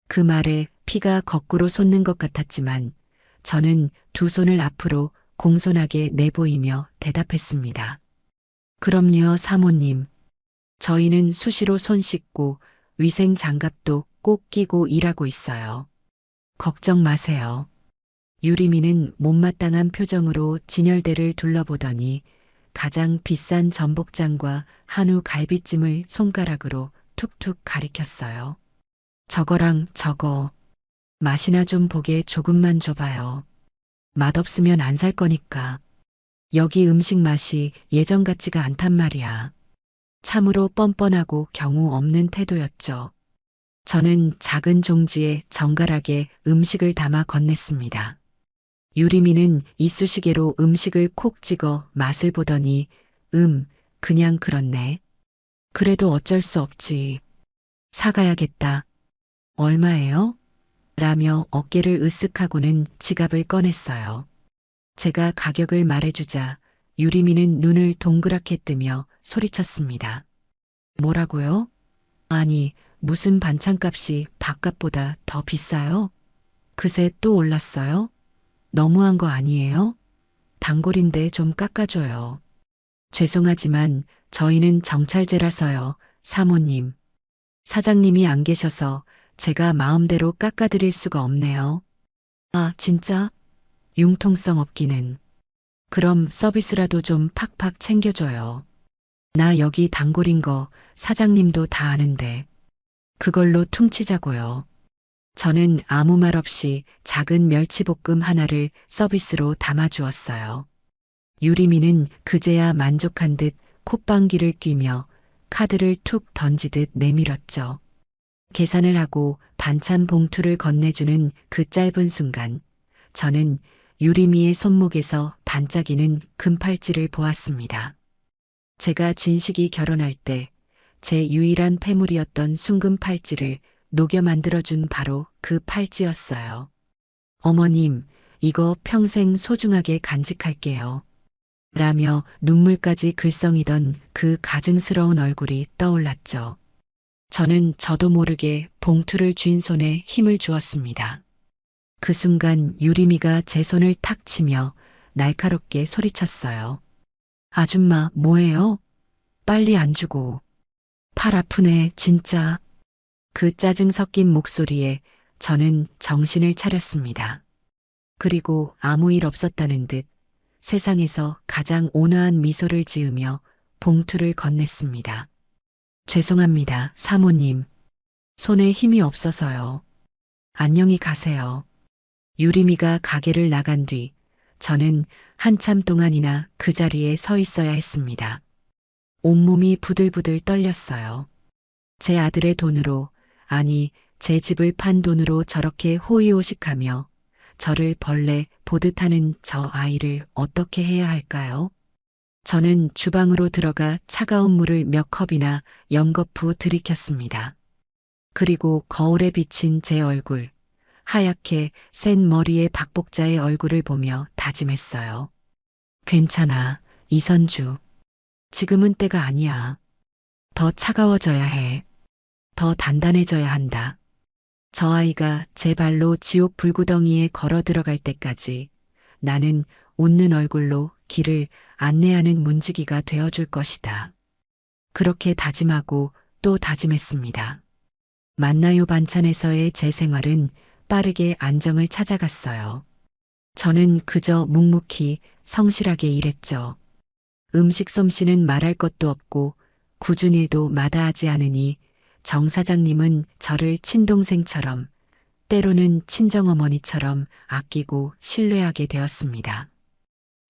그 말에 피가 거꾸로 솟는 것 같았지만 저는 두 손을 앞으로 공손하게 내보이며 대답했습니다. 그럼요, 사모님. 저희는 수시로 손 씻고 위생 장갑도 꼭 끼고 일하고 있어요. 걱정 마세요. 유리미는 못마땅한 표정으로 진열대를 둘러보더니 가장 비싼 전복장과 한우 갈비찜을 손가락으로 툭툭 가리켰어요. 저거랑 저거. 맛이나 좀 보게 조금만 줘봐요. 맛없으면 안 살 거니까. 여기 음식 맛이 예전 같지가 않단 말이야. 참으로 뻔뻔하고 경우 없는 태도였죠. 저는 작은 종지에 정갈하게 음식을 담아 건넸습니다. 유리미는 이쑤시개로 음식을 콕 찍어 맛을 보더니 그냥 그렇네. 그래도 어쩔 수 없지. 사가야겠다. 얼마예요? 라며 어깨를 으쓱하고는 지갑을 꺼냈어요. 제가 가격을 말해주자 유리미는 눈을 동그랗게 뜨며 소리쳤습니다. 뭐라고요? 아니, 무슨 반찬값이 밥값보다 더 비싸요? 그새 또 올랐어요? 너무한 거 아니에요? 단골인데 좀 깎아줘요. 죄송하지만 저희는 정찰제라서요, 사모님. 사장님이 안 계셔서 제가 마음대로 깎아드릴 수가 없네요. 아, 진짜? 융통성 없기는. 그럼 서비스라도 좀 팍팍 챙겨줘요. 나 여기 단골인 거 사장님도 다 아는데. 그걸로 퉁치자고요. 저는 아무 말 없이 작은 멸치볶음 하나를 서비스로 담아주었어요. 유리미는 그제야 만족한 듯 콧방귀를 뀌며 카드를 툭 던지듯 내밀었죠. 계산을 하고 반찬 봉투를 건네주는 그 짧은 순간 저는 유리미의 손목에서 반짝이는 금팔찌를 보았습니다. 제가 진식이 결혼할 때 제 유일한 패물이었던 순금 팔찌를 녹여 만들어준 바로 그 팔찌였어요. 어머님, 이거 평생 소중하게 간직할게요. 라며 눈물까지 글썽이던 그 가증스러운 얼굴이 떠올랐죠. 저는 저도 모르게 봉투를 쥔 손에 힘을 주었습니다. 그 순간 유리미가 제 손을 탁 치며 날카롭게 소리쳤어요. 아줌마, 뭐해요? 빨리 안 주고. 팔 아프네, 진짜. 그 짜증 섞인 목소리에 저는 정신을 차렸습니다. 그리고 아무 일 없었다는 듯 세상에서 가장 온화한 미소를 지으며 봉투를 건넸습니다. 죄송합니다, 사모님. 손에 힘이 없어서요. 안녕히 가세요. 유리미가 가게를 나간 뒤 저는 한참 동안이나 그 자리에 서 있어야 했습니다. 온몸이 부들부들 떨렸어요. 제 아들의 돈으로, 아니, 제 집을 판 돈으로 저렇게 호의호식하며 저를 벌레 보듯 하는 저 아이를 어떻게 해야 할까요? 저는 주방으로 들어가 차가운 물을 몇 컵이나 연거푸 들이켰습니다. 그리고 거울에 비친 제 얼굴, 하얗게 센 머리의 박복자의 얼굴을 보며 다짐했어요. 괜찮아, 이선주. 지금은 때가 아니야. 더 차가워져야 해. 더 단단해져야 한다. 저 아이가 제 발로 지옥 불구덩이에 걸어 들어갈 때까지 나는 웃는 얼굴로 길을 안내하는 문지기가 되어줄 것이다. 그렇게 다짐하고 또 다짐했습니다. 만나요 반찬에서의 제 생활은 빠르게 안정을 찾아갔어요. 저는 그저 묵묵히 성실하게 일했죠. 음식 솜씨는 말할 것도 없고 굳은 일도 마다하지 않으니 정 사장님은 저를 친동생처럼 때로는 친정어머니처럼 아끼고 신뢰하게 되었습니다.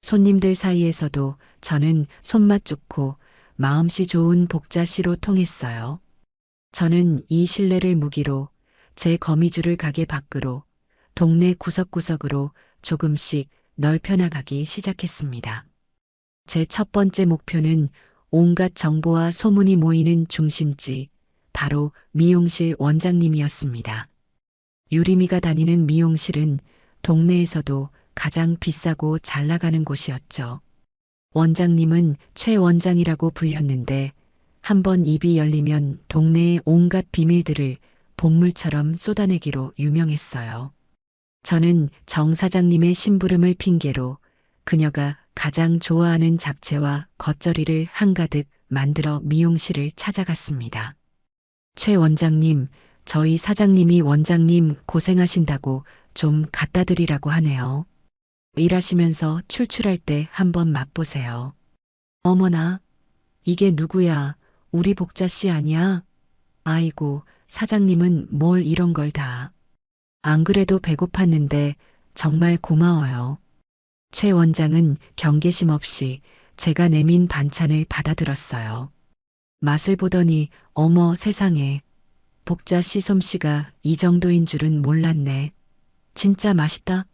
손님들 사이에서도 저는 손맛 좋고 마음씨 좋은 복자씨로 통했어요. 저는 이 신뢰를 무기로 제 거미줄을 가게 밖으로 동네 구석구석으로 조금씩 넓혀나가기 시작했습니다. 제 첫 번째 목표는 온갖 정보와 소문이 모이는 중심지, 바로 미용실 원장님이었습니다. 유리미가 다니는 미용실은 동네에서도 가장 비싸고 잘 나가는 곳이었죠. 원장님은 최 원장이라고 불렸는데 한번 입이 열리면 동네의 온갖 비밀들을 복물처럼 쏟아내기로 유명했어요. 저는 정 사장님의 심부름을 핑계로 그녀가 가장 좋아하는 잡채와 겉절이를 한가득 만들어 미용실을 찾아갔습니다. 최 원장님, 저희 사장님이 원장님 고생하신다고 좀 갖다 드리라고 하네요. 일하시면서 출출할 때 한번 맛보세요. 어머나, 이게 누구야? 우리 복자 씨 아니야? 아이고, 사장님은 뭘 이런 걸 다. 안 그래도 배고팠는데 정말 고마워요. 최 원장은 경계심 없이 제가 내민 반찬을 받아들었어요. 맛을 보더니 어머 세상에, 복자 씨 솜씨가 이 정도인 줄은 몰랐네. 진짜 맛있다.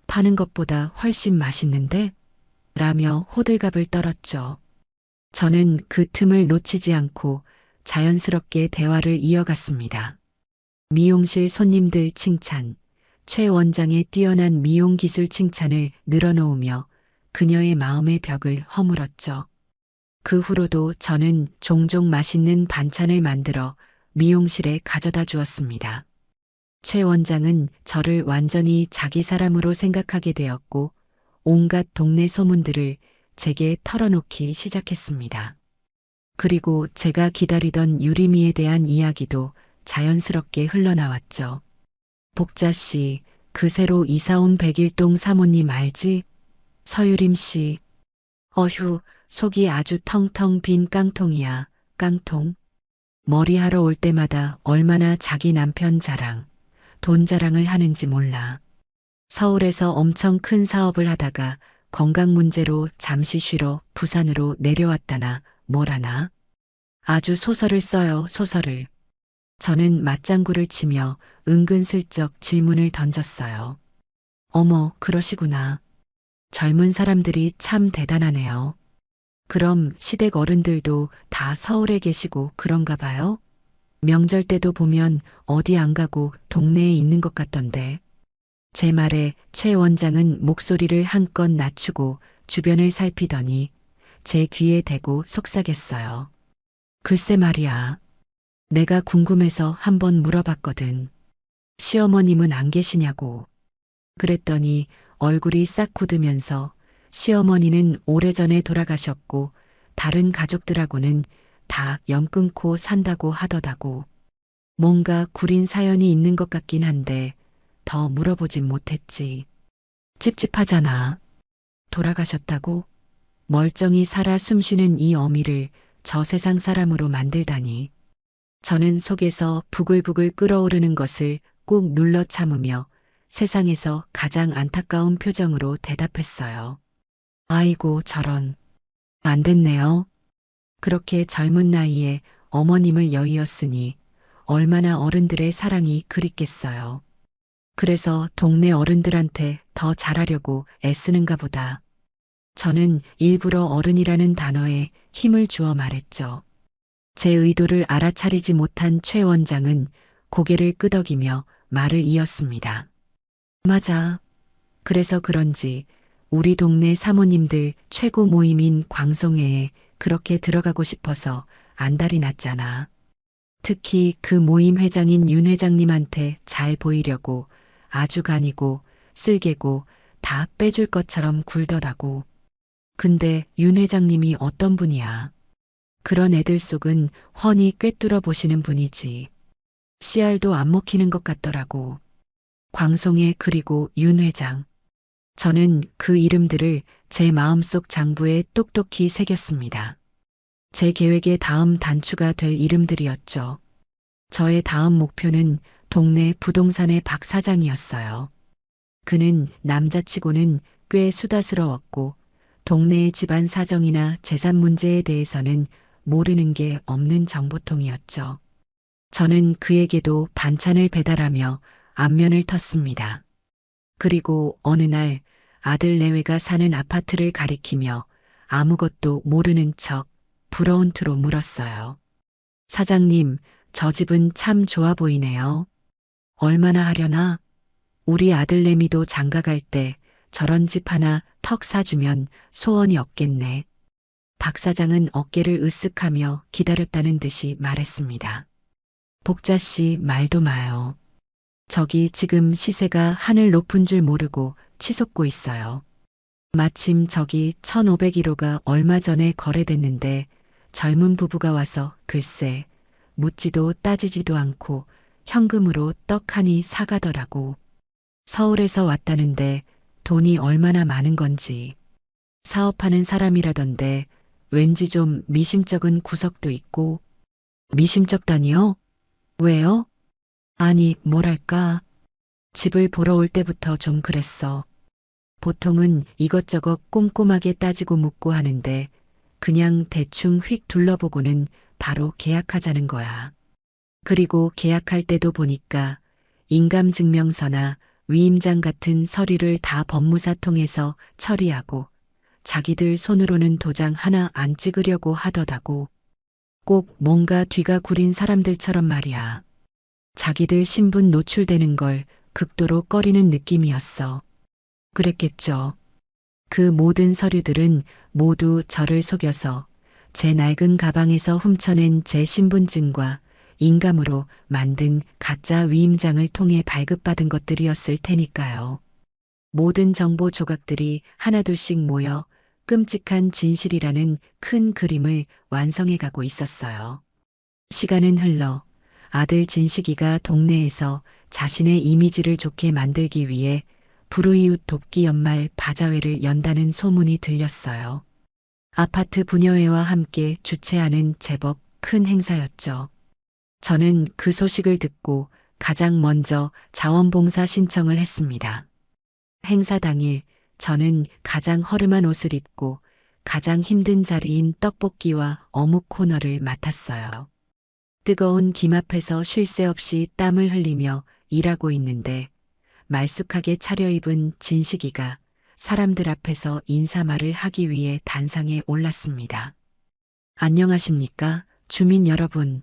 파는 것보다 훨씬 맛있는데? 라며 호들갑을 떨었죠. 저는 그 틈을 놓치지 않고 자연스럽게 대화를 이어갔습니다. 미용실 손님들 칭찬, 최 원장의 뛰어난 미용 기술 칭찬을 늘어놓으며 그녀의 마음의 벽을 허물었죠. 그 후로도 저는 종종 맛있는 반찬을 만들어 미용실에 가져다 주었습니다. 최 원장은 저를 완전히 자기 사람으로 생각하게 되었고 온갖 동네 소문들을 제게 털어놓기 시작했습니다. 그리고 제가 기다리던 유리미에 대한 이야기도 자연스럽게 흘러나왔죠. 복자 씨, 그 새로 이사 온 백일동 사모님 알지? 서유림 씨. 어휴, 속이 아주 텅텅 빈 깡통이야, 깡통. 머리하러 올 때마다 얼마나 자기 남편 자랑, 돈 자랑을 하는지 몰라. 서울에서 엄청 큰 사업을 하다가 건강 문제로 잠시 쉬러 부산으로 내려왔다나 뭐라나. 아주 소설을 써요, 소설을. 저는 맞장구를 치며 은근슬쩍 질문을 던졌어요. 어머, 그러시구나. 젊은 사람들이 참 대단하네요. 그럼 시댁 어른들도 다 서울에 계시고 그런가 봐요? 명절 때도 보면 어디 안 가고 동네에 있는 것 같던데. 제 말에 최 원장은 목소리를 한껏 낮추고 주변을 살피더니 제 귀에 대고 속삭였어요. 글쎄 말이야. 내가 궁금해서 한번 물어봤거든. 시어머님은 안 계시냐고. 그랬더니 얼굴이 싹 굳으면서 시어머니는 오래전에 돌아가셨고 다른 가족들하고는 다 연 끊고 산다고 하더다고. 뭔가 구린 사연이 있는 것 같긴 한데 더 물어보진 못했지. 찝찝하잖아. 돌아가셨다고? 멀쩡히 살아 숨쉬는 이 어미를 저 세상 사람으로 만들다니. 저는 속에서 부글부글 끓어오르는 것을 꾹 눌러 참으며 세상에서 가장 안타까운 표정으로 대답했어요. 아이고 저런. 안 됐네요. 그렇게 젊은 나이에 어머님을 여의었으니 얼마나 어른들의 사랑이 그립겠어요. 그래서 동네 어른들한테 더 잘하려고 애쓰는가 보다. 저는 일부러 어른이라는 단어에 힘을 주어 말했죠. 제 의도를 알아차리지 못한 최 원장은 고개를 끄덕이며 말을 이었습니다. 맞아. 그래서 그런지 우리 동네 사모님들 최고 모임인 광송회에 그렇게 들어가고 싶어서 안달이 났잖아. 특히 그 모임 회장인 윤 회장님한테 잘 보이려고 아주 간이고 쓸개고 다 빼줄 것처럼 굴더라고. 근데 윤 회장님이 어떤 분이야? 그런 애들 속은 훤히 꿰뚫어 보시는 분이지. 씨알도 안 먹히는 것 같더라고. 광송회 그리고 윤 회장. 저는 그 이름들을 제 마음속 장부에 똑똑히 새겼습니다. 제 계획의 다음 단추가 될 이름들이었죠. 저의 다음 목표는 동네 부동산의 박 사장이었어요. 그는 남자치고는 꽤 수다스러웠고 동네의 집안 사정이나 재산 문제에 대해서는 모르는 게 없는 정보통이었죠. 저는 그에게도 반찬을 배달하며 안면을 텄습니다. 그리고 어느 날 아들 내외가 사는 아파트를 가리키며 아무것도 모르는 척 부러운 투로 물었어요. 사장님, 저 집은 참 좋아 보이네요. 얼마나 하려나? 우리 아들내미도 장가갈 때 저런 집 하나 턱 사주면 소원이 없겠네. 박 사장은 어깨를 으쓱하며 기다렸다는 듯이 말했습니다. 복자 씨 말도 마요. 저기 지금 시세가 하늘 높은 줄 모르고 치솟고 있어요. 마침 저기 1,501호가 얼마 전에 거래됐는데 젊은 부부가 와서 글쎄 묻지도 따지지도 않고 현금으로 떡 하니 사가더라고. 서울에서 왔다는데 돈이 얼마나 많은 건지. 사업하는 사람이라던데 왠지 좀 미심쩍은 구석도 있고. 미심쩍다니요? 왜요? 아니, 뭐랄까. 집을 보러 올 때부터 좀 그랬어. 보통은 이것저것 꼼꼼하게 따지고 묻고 하는데 그냥 대충 휙 둘러보고는 바로 계약하자는 거야. 그리고 계약할 때도 보니까 인감증명서나 위임장 같은 서류를 다 법무사 통해서 처리하고 자기들 손으로는 도장 하나 안 찍으려고 하더라고. 꼭 뭔가 뒤가 구린 사람들처럼 말이야. 자기들 신분 노출되는 걸 극도로 꺼리는 느낌이었어. 그랬겠죠. 그 모든 서류들은 모두 저를 속여서 제 낡은 가방에서 훔쳐낸 제 신분증과 인감으로 만든 가짜 위임장을 통해 발급받은 것들이었을 테니까요. 모든 정보 조각들이 하나둘씩 모여 끔찍한 진실이라는 큰 그림을 완성해 가고 있었어요. 시간은 흘러 아들 진식이가 동네에서 자신의 이미지를 좋게 만들기 위해 불우이웃 돕기 연말 바자회를 연다는 소문이 들렸어요. 아파트 부녀회와 함께 주최하는 제법 큰 행사였죠. 저는 그 소식을 듣고 가장 먼저 자원봉사 신청을 했습니다. 행사 당일 저는 가장 허름한 옷을 입고 가장 힘든 자리인 떡볶이와 어묵 코너를 맡았어요. 뜨거운 김 앞에서 쉴 새 없이 땀을 흘리며 일하고 있는데 말쑥하게 차려입은 진식이가 사람들 앞에서 인사말을 하기 위해 단상에 올랐습니다. 안녕하십니까, 주민 여러분.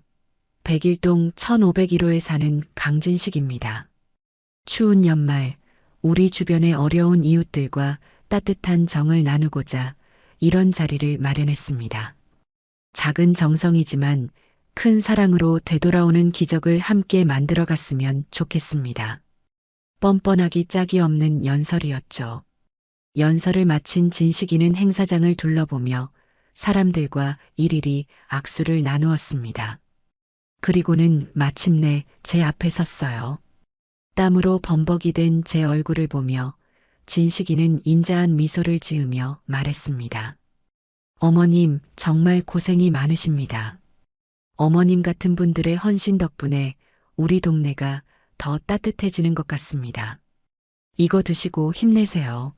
백일동 1501호에 사는 강진식입니다. 추운 연말, 우리 주변의 어려운 이웃들과 따뜻한 정을 나누고자 이런 자리를 마련했습니다. 작은 정성이지만 큰 사랑으로 되돌아오는 기적을 함께 만들어갔으면 좋겠습니다. 뻔뻔하기 짝이 없는 연설이었죠. 연설을 마친 진식이는 행사장을 둘러보며 사람들과 일일이 악수를 나누었습니다. 그리고는 마침내 제 앞에 섰어요. 땀으로 범벅이 된 제 얼굴을 보며 진식이는 인자한 미소를 지으며 말했습니다. 어머님, 정말 고생이 많으십니다. 어머님 같은 분들의 헌신 덕분에 우리 동네가 더 따뜻해지는 것 같습니다. 이거 드시고 힘내세요.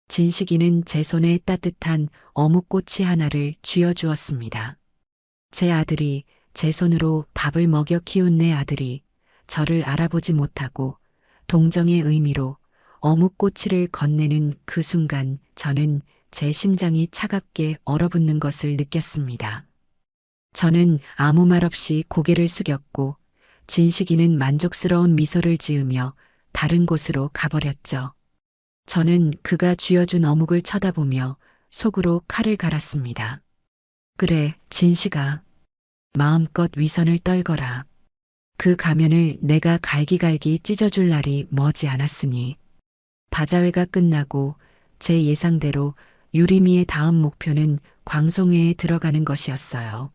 진식이는 제 손에 따뜻한 어묵꼬치 하나를 쥐어주었습니다. 제 아들이 제 손으로 밥을 먹여 키운 내 아들이 저를 알아보지 못하고 동정의 의미로 어묵꼬치를 건네는 그 순간 저는 제 심장이 차갑게 얼어붙는 것을 느꼈습니다. 저는 아무 말 없이 고개를 숙였고 진식이는 만족스러운 미소를 지으며 다른 곳으로 가버렸죠. 저는 그가 쥐어준 어묵을 쳐다보며 속으로 칼을 갈았습니다. 그래, 진식아. 마음껏 위선을 떨거라. 그 가면을 내가 갈기갈기 찢어줄 날이 머지 않았으니. 바자회가 끝나고 제 예상대로 유리미의 다음 목표는 광송회에 들어가는 것이었어요.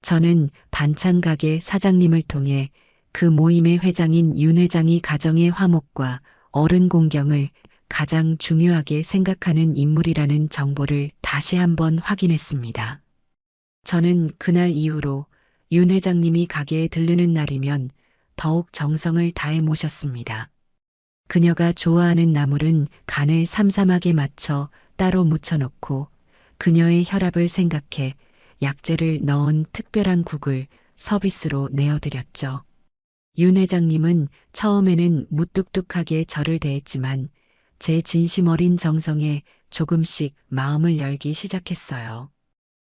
저는 반찬 가게 사장님을 통해 그 모임의 회장인 윤 회장이 가정의 화목과 어른 공경을 가장 중요하게 생각하는 인물이라는 정보를 다시 한번 확인했습니다. 저는 그날 이후로 윤 회장님이 가게에 들르는 날이면 더욱 정성을 다해 모셨습니다. 그녀가 좋아하는 나물은 간을 삼삼하게 맞춰 따로 묻혀놓고 그녀의 혈압을 생각해 약재를 넣은 특별한 국을 서비스로 내어드렸죠. 윤 회장님은 처음에는 무뚝뚝하게 저를 대했지만 제 진심 어린 정성에 조금씩 마음을 열기 시작했어요.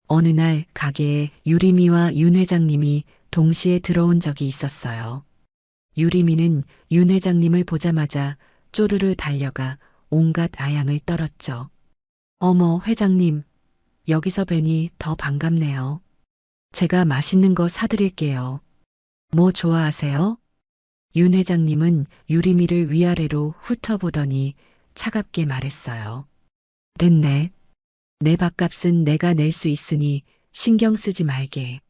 어느 날 가게에 유리미와 윤 회장님이 동시에 들어온 적이 있었어요. 유리미는 윤 회장님을 보자마자 쪼르르 달려가 온갖 아양을 떨었죠. 어머, 회장님, 여기서 뵈니 더 반갑네요. 제가 맛있는 거 사드릴게요. 뭐 좋아하세요? 윤 회장님은 유리미를 위아래로 훑어보더니 차갑게 말했어요. 됐네. 내 밥값은 내가 낼 수 있으니 신경 쓰지 말게.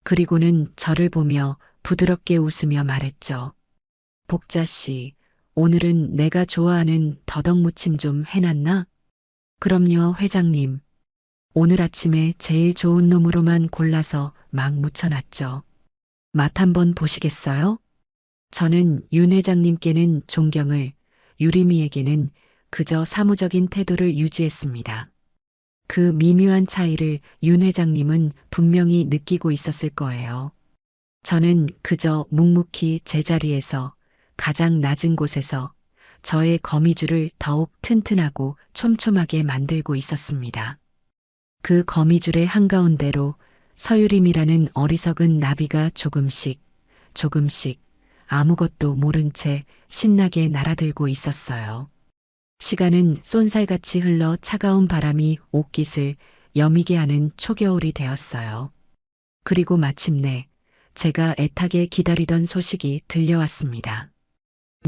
그리고는 저를 보며 부드럽게 웃으며 말했죠. 복자 씨, 오늘은 내가 좋아하는 더덕무침 좀 해놨나? 그럼요, 회장님. 오늘 아침에 제일 좋은 놈으로만 골라서 막 묻혀놨죠. 맛 한번 보시겠어요? 저는 윤 회장님께는 존경을, 유리미에게는 그저 사무적인 태도를 유지했습니다. 그 미묘한 차이를 윤 회장님은 분명히 느끼고 있었을 거예요. 저는 그저 묵묵히 제자리에서 가장 낮은 곳에서 저의 거미줄을 더욱 튼튼하고 촘촘하게 만들고 있었습니다. 그 거미줄의 한가운데로 서유림이라는 어리석은 나비가 조금씩 아무것도 모른 채 신나게 날아들고 있었어요. 시간은 쏜살같이 흘러 차가운 바람이 옷깃을 여미게 하는 초겨울이 되었어요. 그리고 마침내 제가 애타게 기다리던 소식이 들려왔습니다.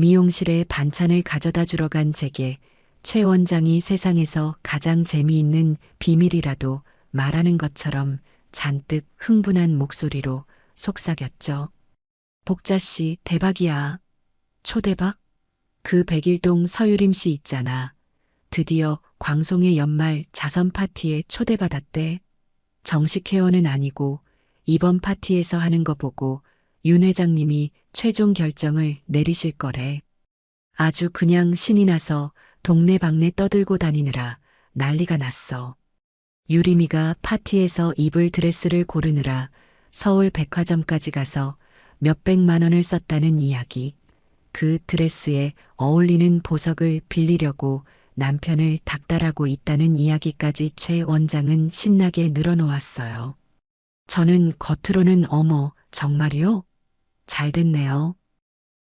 미용실에 반찬을 가져다 주러 간 제게 최 원장이 세상에서 가장 재미있는 비밀이라도 말하는 것처럼 잔뜩 흥분한 목소리로 속삭였죠. 복자 씨, 대박이야. 초대박? 그 백일동 서유림 씨 있잖아. 드디어 광송의 연말 자선 파티에 초대받았대. 정식 회원은 아니고 이번 파티에서 하는 거 보고 윤 회장님이 최종 결정을 내리실 거래. 아주 그냥 신이 나서 동네방네 떠들고 다니느라 난리가 났어. 유리미가 파티에서 입을 드레스를 고르느라 서울 백화점까지 가서 몇백만 원을 썼다는 이야기. 그 드레스에 어울리는 보석을 빌리려고 남편을 닥달하고 있다는 이야기까지 최 원장은 신나게 늘어놓았어요. 저는 겉으로는 어머, 정말이요? 잘 됐네요.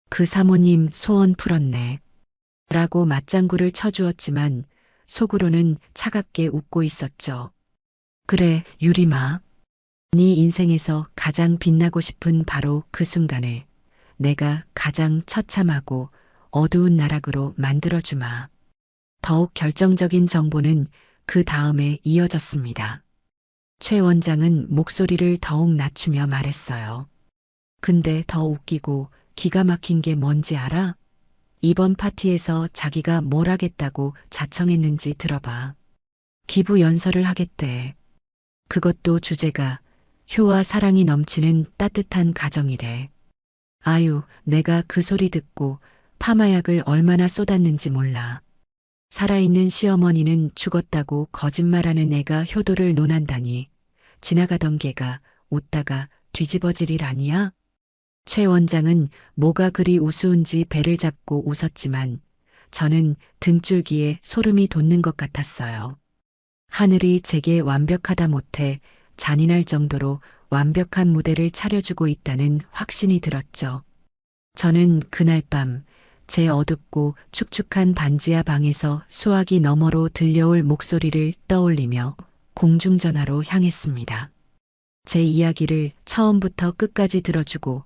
그 사모님 소원 풀었네. 라고 맞장구를 쳐주었지만 속으로는 차갑게 웃고 있었죠. 그래, 유리마. 네 인생에서 가장 빛나고 싶은 바로 그 순간을 내가 가장 처참하고 어두운 나락으로 만들어주마. 더욱 결정적인 정보는 그 다음에 이어졌습니다. 최 원장은 목소리를 더욱 낮추며 말했어요. 근데 더 웃기고 기가 막힌 게 뭔지 알아? 이번 파티에서 자기가 뭘 하겠다고 자청했는지 들어봐. 기부 연설을 하겠대. 그것도 주제가 효와 사랑이 넘치는 따뜻한 가정이래. 아유, 내가 그 소리 듣고 파마약을 얼마나 쏟았는지 몰라. 살아있는 시어머니는 죽었다고 거짓말하는 애가 효도를 논한다니. 지나가던 개가 웃다가 뒤집어질 일 아니야? 최 원장은 뭐가 그리 우스운지 배를 잡고 웃었지만 저는 등줄기에 소름이 돋는 것 같았어요. 하늘이 제게 완벽하다 못해 잔인할 정도로 완벽한 무대를 차려주고 있다는 확신이 들었죠. 저는 그날 밤 제 어둡고 축축한 반지하 방에서 수화기 너머로 들려올 목소리를 떠올리며 공중전화로 향했습니다. 제 이야기를 처음부터 끝까지 들어주고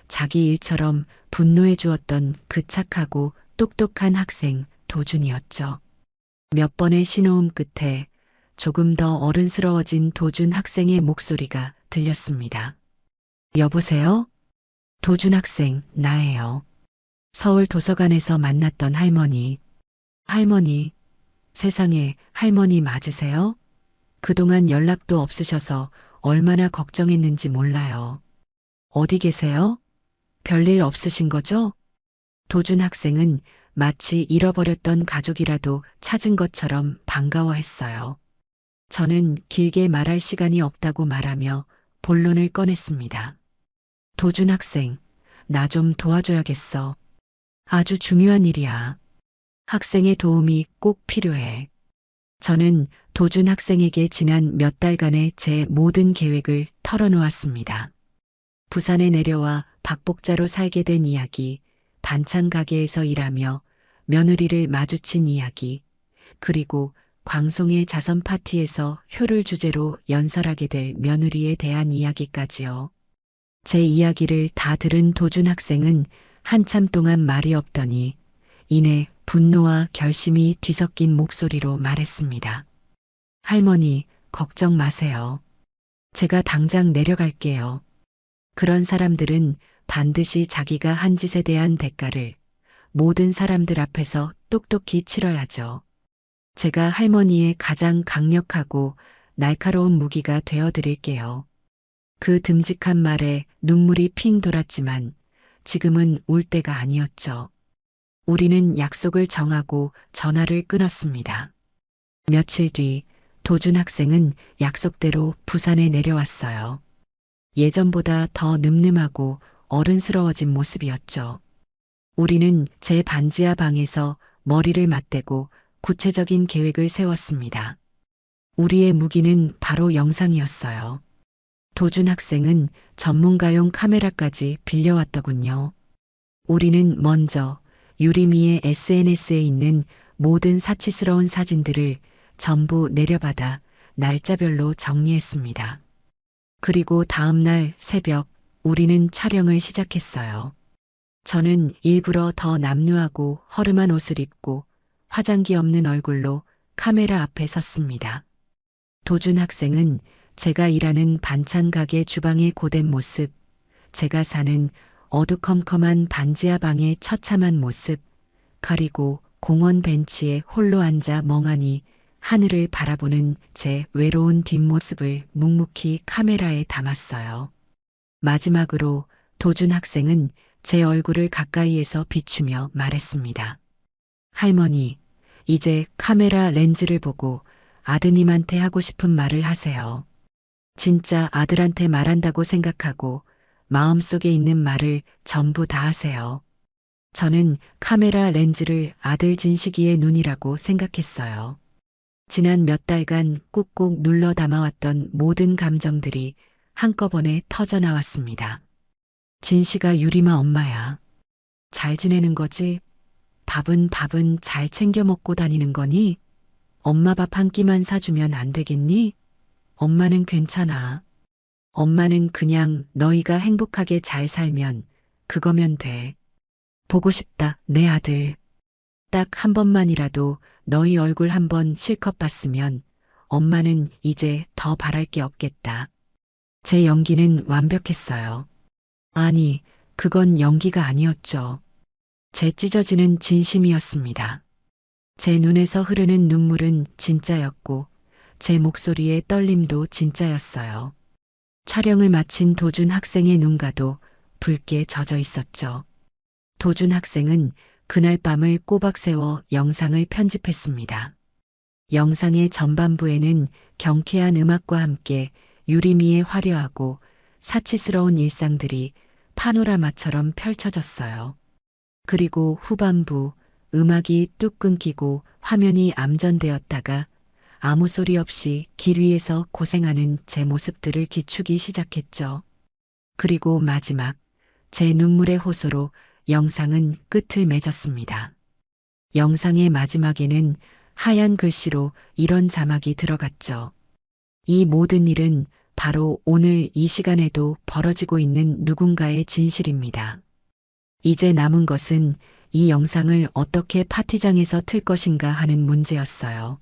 자기 일처럼 분노해 주었던 그 착하고 똑똑한 학생 도준이었죠. 몇 번의 신호음 끝에 조금 더 어른스러워진 도준 학생의 목소리가 들렸습니다. 여보세요? 도준 학생, 나예요. 서울 도서관에서 만났던 할머니. 할머니, 세상에 할머니 맞으세요? 그동안 연락도 없으셔서 얼마나 걱정했는지 몰라요. 어디 계세요? 별일 없으신 거죠? 도준 학생은 마치 잃어버렸던 가족이라도 찾은 것처럼 반가워했어요. 저는 길게 말할 시간이 없다고 말하며 본론을 꺼냈습니다. 도준 학생, 나 좀 도와줘야겠어. 아주 중요한 일이야. 학생의 도움이 꼭 필요해. 저는 도준 학생에게 지난 몇 달간의 제 모든 계획을 털어놓았습니다. 부산에 내려와 박복자로 살게 된 이야기, 반찬 가게에서 일하며 며느리를 마주친 이야기, 그리고 광송의 자선 파티에서 효를 주제로 연설하게 될 며느리에 대한 이야기까지요. 제 이야기를 다 들은 도준 학생은 한참 동안 말이 없더니 이내 분노와 결심이 뒤섞인 목소리로 말했습니다. 할머니, 걱정 마세요. 제가 당장 내려갈게요. 그런 사람들은 반드시 자기가 한 짓에 대한 대가를 모든 사람들 앞에서 똑똑히 치러야죠. 제가 할머니의 가장 강력하고 날카로운 무기가 되어 드릴게요. 그 듬직한 말에 눈물이 핑 돌았지만 지금은 울 때가 아니었죠. 우리는 약속을 정하고 전화를 끊었습니다. 며칠 뒤 도준 학생은 약속대로 부산에 내려왔어요. 예전보다 더 늠름하고 어른스러워진 모습이었죠. 우리는 제 반지하 방에서 머리를 맞대고 구체적인 계획을 세웠습니다. 우리의 무기는 바로 영상이었어요. 도준 학생은 전문가용 카메라까지 빌려왔더군요. 우리는 먼저 유리미의 SNS에 있는 모든 사치스러운 사진들을 전부 내려받아 날짜별로 정리했습니다. 그리고 다음 날 새벽 우리는 촬영을 시작했어요. 저는 일부러 더 남루하고 허름한 옷을 입고 화장기 없는 얼굴로 카메라 앞에 섰습니다. 도준 학생은 제가 일하는 반찬 가게 주방의 고된 모습, 제가 사는 어두컴컴한 반지하 방의 처참한 모습, 그리고 공원 벤치에 홀로 앉아 멍하니 하늘을 바라보는 제 외로운 뒷모습을 묵묵히 카메라에 담았어요. 마지막으로 도준 학생은 제 얼굴을 가까이에서 비추며 말했습니다. 할머니, 이제 카메라 렌즈를 보고 아드님한테 하고 싶은 말을 하세요. 진짜 아들한테 말한다고 생각하고 마음속에 있는 말을 전부 다 하세요. 저는 카메라 렌즈를 아들 진식이의 눈이라고 생각했어요. 지난 몇 달간 꾹꾹 눌러 담아왔던 모든 감정들이 한꺼번에 터져 나왔습니다. 진식아, 유리마 엄마야. 잘 지내는 거지? 밥은 잘 챙겨 먹고 다니는 거니? 엄마 밥 한 끼만 사주면 안 되겠니? 엄마는 괜찮아. 엄마는 그냥 너희가 행복하게 잘 살면 그거면 돼. 보고 싶다, 내 아들. 딱 한 번만이라도 너희 얼굴 한 번 실컷 봤으면 엄마는 이제 더 바랄 게 없겠다. 제 연기는 완벽했어요. 아니, 그건 연기가 아니었죠. 제 찢어지는 진심이었습니다. 제 눈에서 흐르는 눈물은 진짜였고 제 목소리의 떨림도 진짜였어요. 촬영을 마친 도준 학생의 눈가도 붉게 젖어 있었죠. 도준 학생은 그날 밤을 꼬박 세워 영상을 편집했습니다. 영상의 전반부에는 경쾌한 음악과 함께 유리미의 화려하고 사치스러운 일상들이 파노라마처럼 펼쳐졌어요. 그리고 후반부 음악이 뚝 끊기고 화면이 암전되었다가 아무 소리 없이 길 위에서 고생하는 제 모습들을 기추기 시작했죠. 그리고 마지막 제 눈물의 호소로 영상은 끝을 맺었습니다. 영상의 마지막에는 하얀 글씨로 이런 자막이 들어갔죠. 이 모든 일은 바로 오늘 이 시간에도 벌어지고 있는 누군가의 진실입니다. 이제 남은 것은 이 영상을 어떻게 파티장에서 틀 것인가 하는 문제였어요.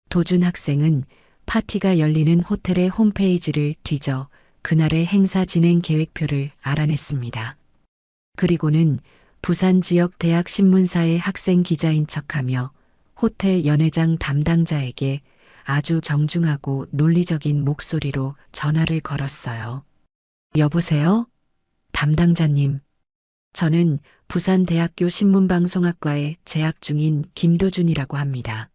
도준 학생은 파티가 열리는 호텔의 홈페이지를 뒤져 그날의 행사 진행 계획표를 알아냈습니다. 그리고는 부산 지역 대학 신문사의 학생 기자인 척하며 호텔 연회장 담당자에게 아주 정중하고 논리적인 목소리로 전화를 걸었어요. 여보세요? 담당자님. 저는 부산대학교 신문방송학과에 재학 중인 김도준이라고 합니다.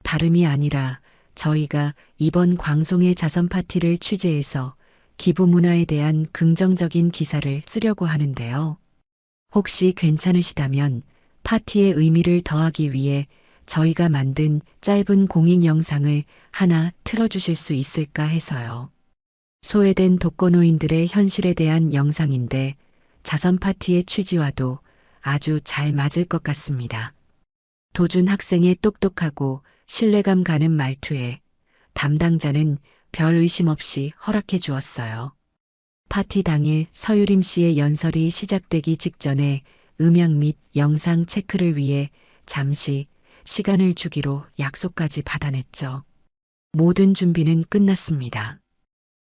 다름이 아니라 저희가 이번 광송의 자선 파티를 취재해서 기부 문화에 대한 긍정적인 기사를 쓰려고 하는데요. 혹시 괜찮으시다면 파티의 의미를 더하기 위해 저희가 만든 짧은 공익 영상을 하나 틀어주실 수 있을까 해서요. 소외된 독거노인들의 현실에 대한 영상인데 자선 파티의 취지와도 아주 잘 맞을 것 같습니다. 도준 학생의 똑똑하고 신뢰감 가는 말투에 담당자는 별 의심 없이 허락해 주었어요. 파티 당일 서유림 씨의 연설이 시작되기 직전에 음향 및 영상 체크를 위해 잠시 시간을 주기로 약속까지 받아냈죠. 모든 준비는 끝났습니다.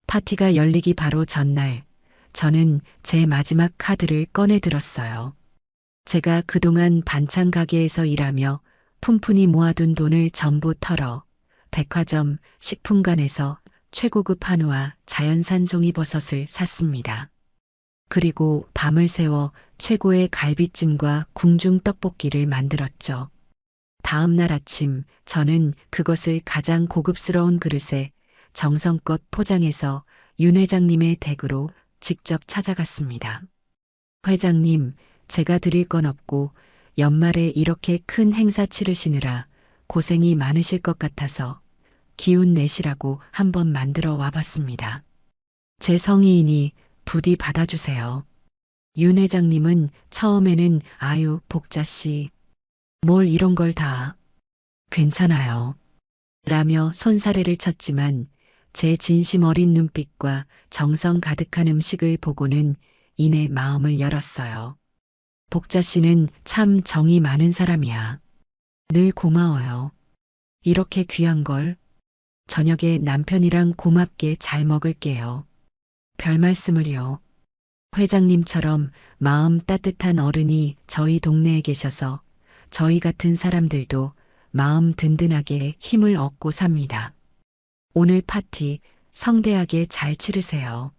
파티가 열리기 바로 전날, 저는 제 마지막 카드를 꺼내 들었어요. 제가 그동안 반찬 가게에서 일하며 푼푼히 모아둔 돈을 전부 털어 백화점, 식품관에서 최고급 한우와 자연산 종이버섯을 샀습니다. 그리고 밤을 새워 최고의 갈비찜과 궁중 떡볶이를 만들었죠. 다음 날 아침 저는 그것을 가장 고급스러운 그릇에 정성껏 포장해서 윤 회장님의 댁으로 직접 찾아갔습니다. 회장님, 제가 드릴 건 없고 연말에 이렇게 큰 행사 치르시느라 고생이 많으실 것 같아서 기운 내시라고 한번 만들어 와봤습니다. 제 성의이니 부디 받아주세요. 윤 회장님은 처음에는 아유, 복자씨. 뭘 이런 걸 다. 괜찮아요. 라며 손사래를 쳤지만 제 진심 어린 눈빛과 정성 가득한 음식을 보고는 이내 마음을 열었어요. 복자 씨는 참 정이 많은 사람이야. 늘 고마워요. 이렇게 귀한 걸 저녁에 남편이랑 고맙게 잘 먹을게요. 별 말씀을요. 회장님처럼 마음 따뜻한 어른이 저희 동네에 계셔서 저희 같은 사람들도 마음 든든하게 힘을 얻고 삽니다. 오늘 파티 성대하게 잘 치르세요.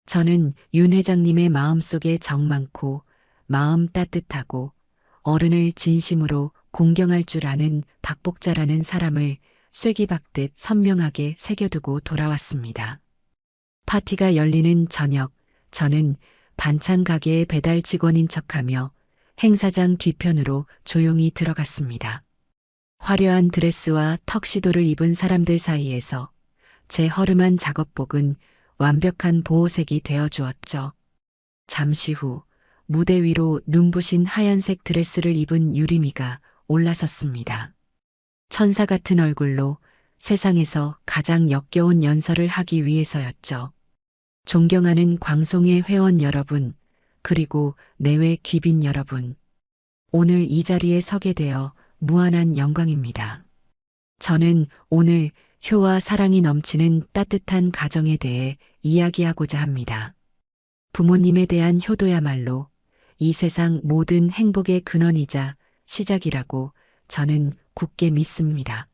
저는 윤 회장님의 마음속에 정 많고 마음 따뜻하고 어른을 진심으로 공경할 줄 아는 박복자라는 사람을 쐐기박듯 선명하게 새겨두고 돌아왔습니다. 파티가 열리는 저녁, 저는 반찬 가게의 배달 직원인 척하며 행사장 뒤편으로 조용히 들어갔습니다. 화려한 드레스와 턱시도를 입은 사람들 사이에서 제 허름한 작업복은 완벽한 보호색이 되어 주었죠. 잠시 후 무대 위로 눈부신 하얀색 드레스를 입은 유리미가 올라섰습니다. 천사 같은 얼굴로 세상에서 가장 역겨운 연설을 하기 위해서였죠. 존경하는 광송회 회원 여러분, 그리고 내외 귀빈 여러분. 오늘 이 자리에 서게 되어 무한한 영광입니다. 저는 오늘 효와 사랑이 넘치는 따뜻한 가정에 대해 이야기하고자 합니다. 부모님에 대한 효도야말로 이 세상 모든 행복의 근원이자 시작이라고 저는 굳게 믿습니다.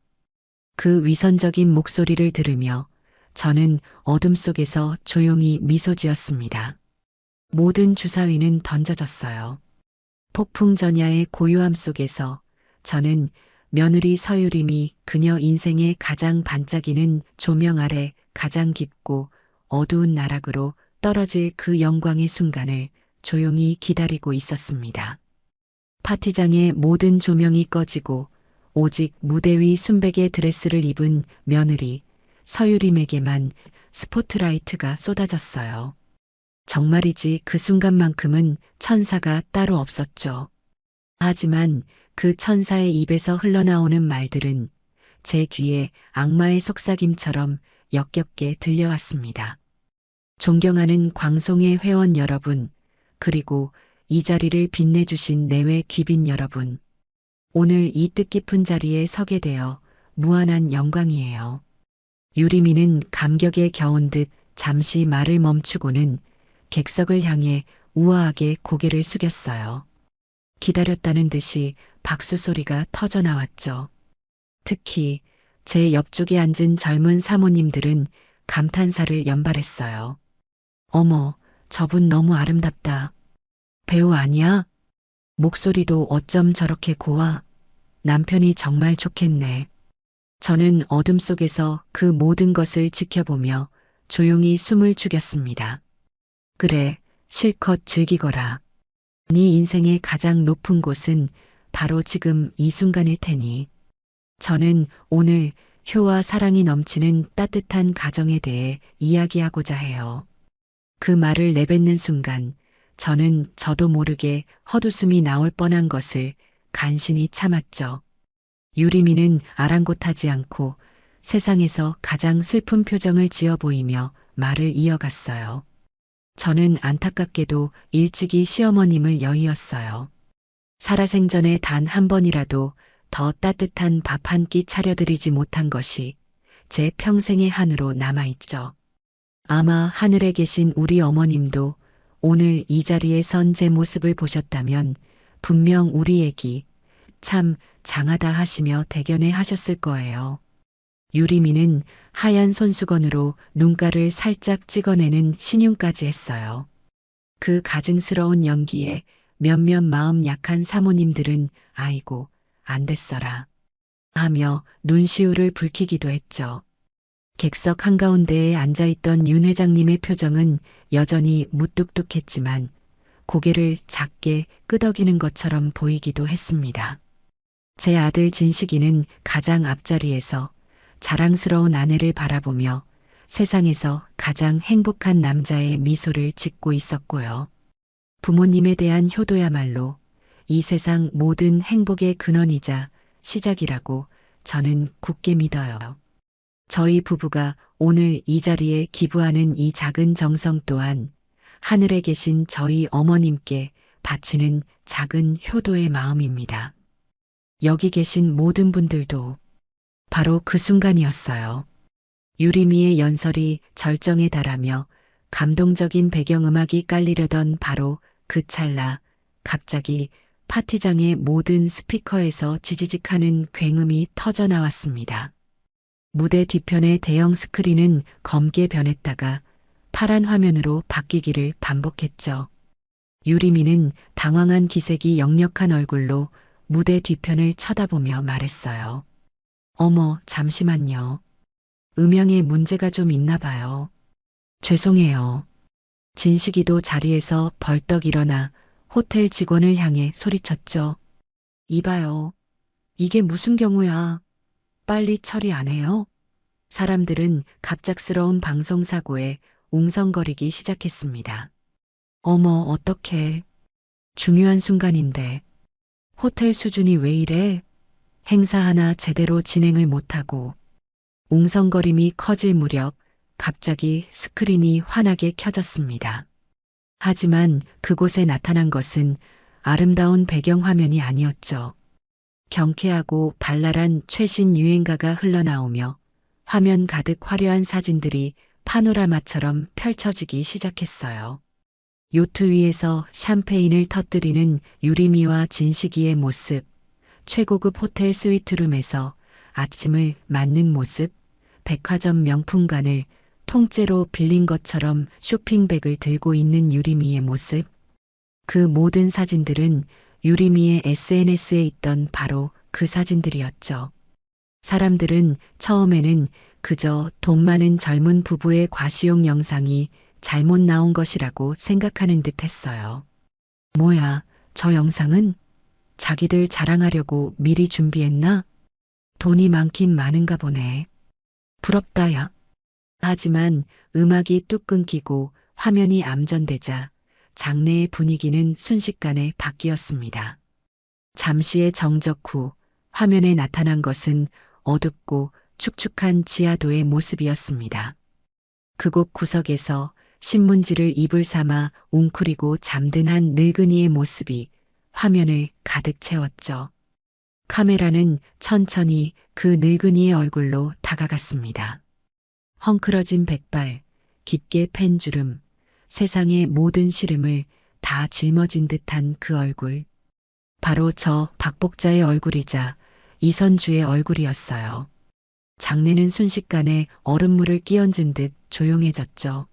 그 위선적인 목소리를 들으며 저는 어둠 속에서 조용히 미소 지었습니다. 모든 주사위는 던져졌어요. 폭풍 전야의 고요함 속에서 저는 며느리 서유림이 그녀 인생의 가장 반짝이는 조명 아래 가장 깊고 어두운 나락으로 떨어질 그 영광의 순간을 조용히 기다리고 있었습니다. 파티장의 모든 조명이 꺼지고 오직 무대 위 순백의 드레스를 입은 며느리 서유림에게만 스포트라이트가 쏟아졌어요. 정말이지 그 순간만큼은 천사가 따로 없었죠. 하지만 그 천사의 입에서 흘러나오는 말들은 제 귀에 악마의 속삭임처럼 역겹게 들려왔습니다. 존경하는 광송회 회원 여러분, 그리고 이 자리를 빛내주신 내외 귀빈 여러분. 오늘 이 뜻깊은 자리에 서게 되어 무한한 영광이에요. 유리미는 감격에 겨운 듯 잠시 말을 멈추고는 객석을 향해 우아하게 고개를 숙였어요. 기다렸다는 듯이 박수 소리가 터져 나왔죠. 특히 제 옆쪽에 앉은 젊은 사모님들은 감탄사를 연발했어요. 어머, 저분 너무 아름답다. 배우 아니야? 목소리도 어쩜 저렇게 고와? 남편이 정말 좋겠네. 저는 어둠 속에서 그 모든 것을 지켜보며 조용히 숨을 죽였습니다. 그래, 실컷 즐기거라. 네 인생의 가장 높은 곳은 바로 지금 이 순간일 테니. 저는 오늘 효와 사랑이 넘치는 따뜻한 가정에 대해 이야기하고자 해요. 그 말을 내뱉는 순간 저는 저도 모르게 헛웃음이 나올 뻔한 것을 간신히 참았죠. 유리미는 아랑곳하지 않고 세상에서 가장 슬픈 표정을 지어 보이며 말을 이어갔어요. 저는 안타깝게도 일찍이 시어머님을 여의었어요. 살아생전에 단 한 번이라도 더 따뜻한 밥 한 끼 차려드리지 못한 것이 제 평생의 한으로 남아있죠. 아마 하늘에 계신 우리 어머님도 오늘 이 자리에 선 제 모습을 보셨다면 분명 우리 애기 참 장하다 하시며 대견해 하셨을 거예요. 유리미는 하얀 손수건으로 눈가를 살짝 찍어내는 신용까지 했어요. 그 가증스러운 연기에 몇몇 마음 약한 사모님들은 아이고 안 됐어라 하며 눈시울을 붉히기도 했죠. 객석 한가운데에 앉아있던 윤 회장님의 표정은 여전히 무뚝뚝했지만 고개를 작게 끄덕이는 것처럼 보이기도 했습니다. 제 아들 진식이는 가장 앞자리에서 자랑스러운 아내를 바라보며 세상에서 가장 행복한 남자의 미소를 짓고 있었고요. 부모님에 대한 효도야말로 이 세상 모든 행복의 근원이자 시작이라고 저는 굳게 믿어요. 저희 부부가 오늘 이 자리에 기부하는 이 작은 정성 또한 하늘에 계신 저희 어머님께 바치는 작은 효도의 마음입니다. 여기 계신 모든 분들도 바로 그 순간이었어요. 유리미의 연설이 절정에 달하며 감동적인 배경음악이 깔리려던 바로 그 찰나 갑자기 파티장의 모든 스피커에서 지지직하는 굉음이 터져 나왔습니다. 무대 뒤편의 대형 스크린은 검게 변했다가 파란 화면으로 바뀌기를 반복했죠. 유리미는 당황한 기색이 역력한 얼굴로 무대 뒤편을 쳐다보며 말했어요. 어머, 잠시만요. 음향에 문제가 좀 있나 봐요. 죄송해요. 진식이도 자리에서 벌떡 일어나 호텔 직원을 향해 소리쳤죠. 이봐요. 이게 무슨 경우야. 빨리 처리 안 해요? 사람들은 갑작스러운 방송사고에 웅성거리기 시작했습니다. 어머, 어떡해. 중요한 순간인데. 호텔 수준이 왜 이래? 행사 하나 제대로 진행을 못하고 웅성거림이 커질 무렵 갑자기 스크린이 환하게 켜졌습니다. 하지만 그곳에 나타난 것은 아름다운 배경화면이 아니었죠. 경쾌하고 발랄한 최신 유행가가 흘러나오며 화면 가득 화려한 사진들이 파노라마처럼 펼쳐지기 시작했어요. 요트 위에서 샴페인을 터뜨리는 유리미와 진식이의 모습, 최고급 호텔 스위트룸에서 아침을 맞는 모습, 백화점 명품관을 통째로 빌린 것처럼 쇼핑백을 들고 있는 유리미의 모습, 그 모든 사진들은 유리미의 SNS에 있던 바로 그 사진들이었죠. 사람들은 처음에는 그저 돈 많은 젊은 부부의 과시용 영상이 잘못 나온 것이라고 생각하는 듯 했어요. 뭐야, 저 영상은? 자기들 자랑하려고 미리 준비했나? 돈이 많긴 많은가 보네. 부럽다, 야. 하지만 음악이 뚝 끊기고 화면이 암전되자 장내의 분위기는 순식간에 바뀌었습니다. 잠시의 정적 후 화면에 나타난 것은 어둡고 축축한 지하도의 모습이었습니다. 그곳 구석에서 신문지를 입을 삼아 웅크리고 잠든 한 늙은이의 모습이 화면을 가득 채웠죠. 카메라는 천천히 그 늙은이의 얼굴로 다가갔습니다. 헝클어진 백발, 깊게 팬 주름, 세상의 모든 시름을 다 짊어진 듯한 그 얼굴. 바로 저 박복자의 얼굴이자 이선주의 얼굴이었어요. 장내는 순식간에 얼음물을 끼얹은 듯 조용해졌죠.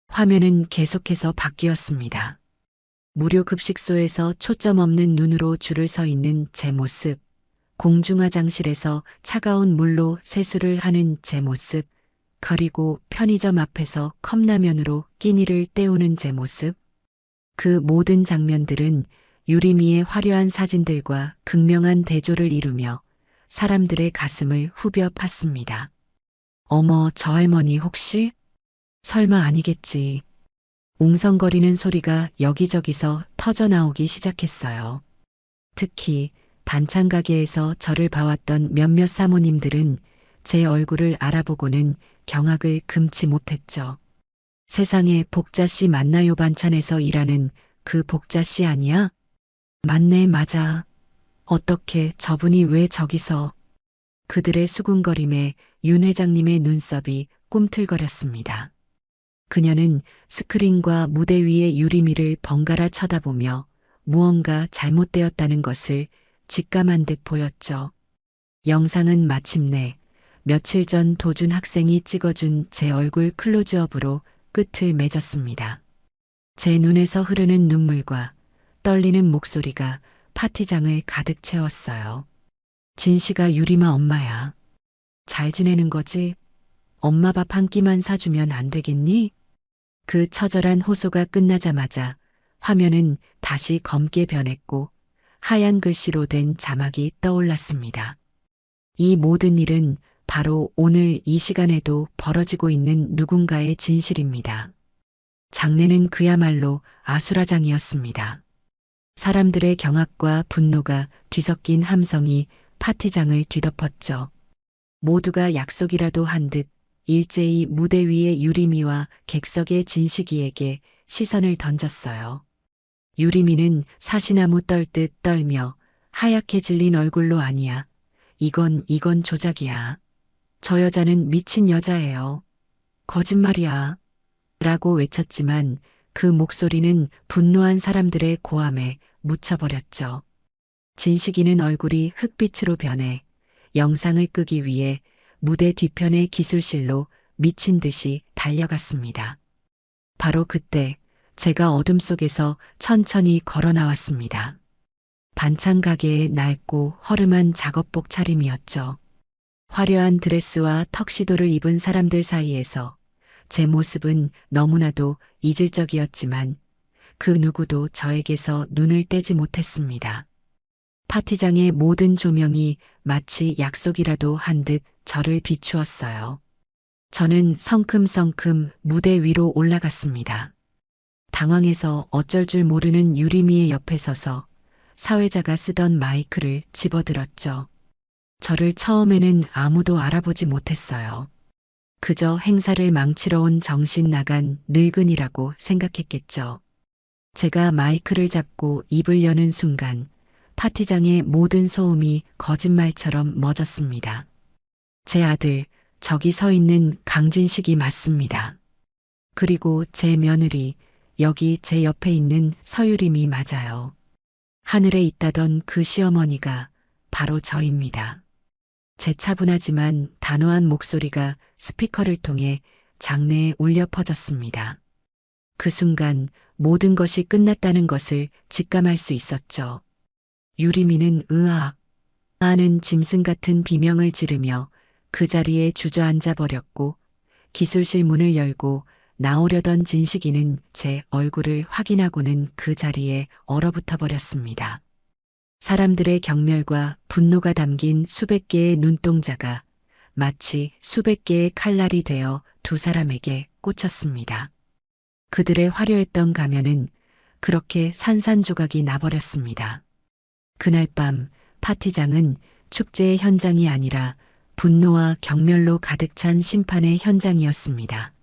화면은 계속해서 바뀌었습니다. 무료 급식소에서 초점 없는 눈으로 줄을 서 있는 제 모습, 공중화장실에서 차가운 물로 세수를 하는 제 모습, 그리고 편의점 앞에서 컵라면으로 끼니를 때우는 제 모습. 그 모든 장면들은 유리미의 화려한 사진들과 극명한 대조를 이루며 사람들의 가슴을 후벼 팠습니다. 어머, 저 할머니 혹시? 설마 아니겠지. 웅성거리는 소리가 여기저기서 터져나오기 시작했어요. 특히 반찬 가게에서 저를 봐왔던 몇몇 사모님들은 제 얼굴을 알아보고는 경악을 금치 못했죠. 세상에 복자씨 맞나요? 반찬에서 일하는 그 복자씨 아니야? 맞네, 맞아. 어떻게 저분이 왜 저기서? 그들의 수군거림에 윤 회장님의 눈썹이 꿈틀거렸습니다. 그녀는 스크린과 무대 위의 유리미를 번갈아 쳐다보며 무언가 잘못되었다는 것을 직감한 듯 보였죠. 영상은 마침내 며칠 전 도준 학생이 찍어준 제 얼굴 클로즈업으로 끝을 맺었습니다. 제 눈에서 흐르는 눈물과 떨리는 목소리가 파티장을 가득 채웠어요. 진씨가 유리마 엄마야. 잘 지내는 거지? 엄마 밥 한 끼만 사주면 안 되겠니? 그 처절한 호소가 끝나자마자 화면은 다시 검게 변했고 하얀 글씨로 된 자막이 떠올랐습니다. 이 모든 일은 바로 오늘 이 시간에도 벌어지고 있는 누군가의 진실입니다. 장례는 그야말로 아수라장이었습니다. 사람들의 경악과 분노가 뒤섞인 함성이 파티장을 뒤덮었죠. 모두가 약속이라도 한 듯 일제히 무대 위의 유리미와 객석의 진식이에게 시선을 던졌어요. 유리미는 사시나무 떨듯 떨며 하얗게 질린 얼굴로 아니야. 이건 조작이야. 저 여자는 미친 여자예요. 거짓말이야. 라고 외쳤지만 그 목소리는 분노한 사람들의 고함에 묻혀버렸죠. 진식이는 얼굴이 흑빛으로 변해 영상을 끄기 위해 무대 뒤편의 기술실로 미친 듯이 달려갔습니다. 바로 그때 제가 어둠 속에서 천천히 걸어 나왔습니다. 반찬 가게의 낡고 허름한 작업복 차림이었죠. 화려한 드레스와 턱시도를 입은 사람들 사이에서 제 모습은 너무나도 이질적이었지만 그 누구도 저에게서 눈을 떼지 못했습니다. 파티장의 모든 조명이 마치 약속이라도 한 듯 저를 비추었어요. 저는 성큼성큼 무대 위로 올라갔습니다. 당황해서 어쩔 줄 모르는 유리미의 옆에 서서 사회자가 쓰던 마이크를 집어들었죠. 저를 처음에는 아무도 알아보지 못했어요. 그저 행사를 망치러 온 정신 나간 늙은이라고 생각했겠죠. 제가 마이크를 잡고 입을 여는 순간 파티장의 모든 소음이 거짓말처럼 멎었습니다. 제 아들, 저기 서 있는 강진식이 맞습니다. 그리고 제 며느리, 여기 제 옆에 있는 서유림이 맞아요. 하늘에 있다던 그 시어머니가 바로 저입니다. 제 차분하지만 단호한 목소리가 스피커를 통해 장내에 울려 퍼졌습니다. 그 순간 모든 것이 끝났다는 것을 직감할 수 있었죠. 유리미는 으악 하는 짐승 같은 비명을 지르며 그 자리에 주저앉아 버렸고 기술실 문을 열고 나오려던 진식이는 제 얼굴을 확인하고는 그 자리에 얼어붙어 버렸습니다. 사람들의 경멸과 분노가 담긴 수백 개의 눈동자가 마치 수백 개의 칼날이 되어 두 사람에게 꽂혔습니다. 그들의 화려했던 가면은 그렇게 산산조각이 나버렸습니다. 그날 밤 파티장은 축제의 현장이 아니라 분노와 경멸로 가득 찬 심판의 현장이었습니다.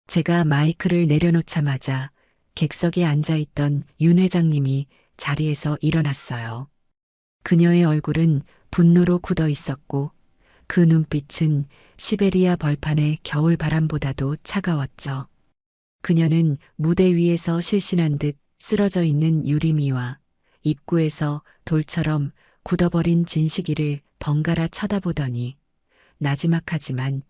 제가 마이크를 내려놓자마자 객석에 앉아있던 윤 회장님이 자리에서 일어났어요. 그녀의 얼굴은 분노로 굳어 있었고 그 눈빛은 시베리아 벌판의 겨울 바람보다도 차가웠죠. 그녀는 무대 위에서 실신한 듯 쓰러져 있는 유리미와 입구에서 돌처럼 굳어버린 진식이를 번갈아 쳐다보더니 나지막하지만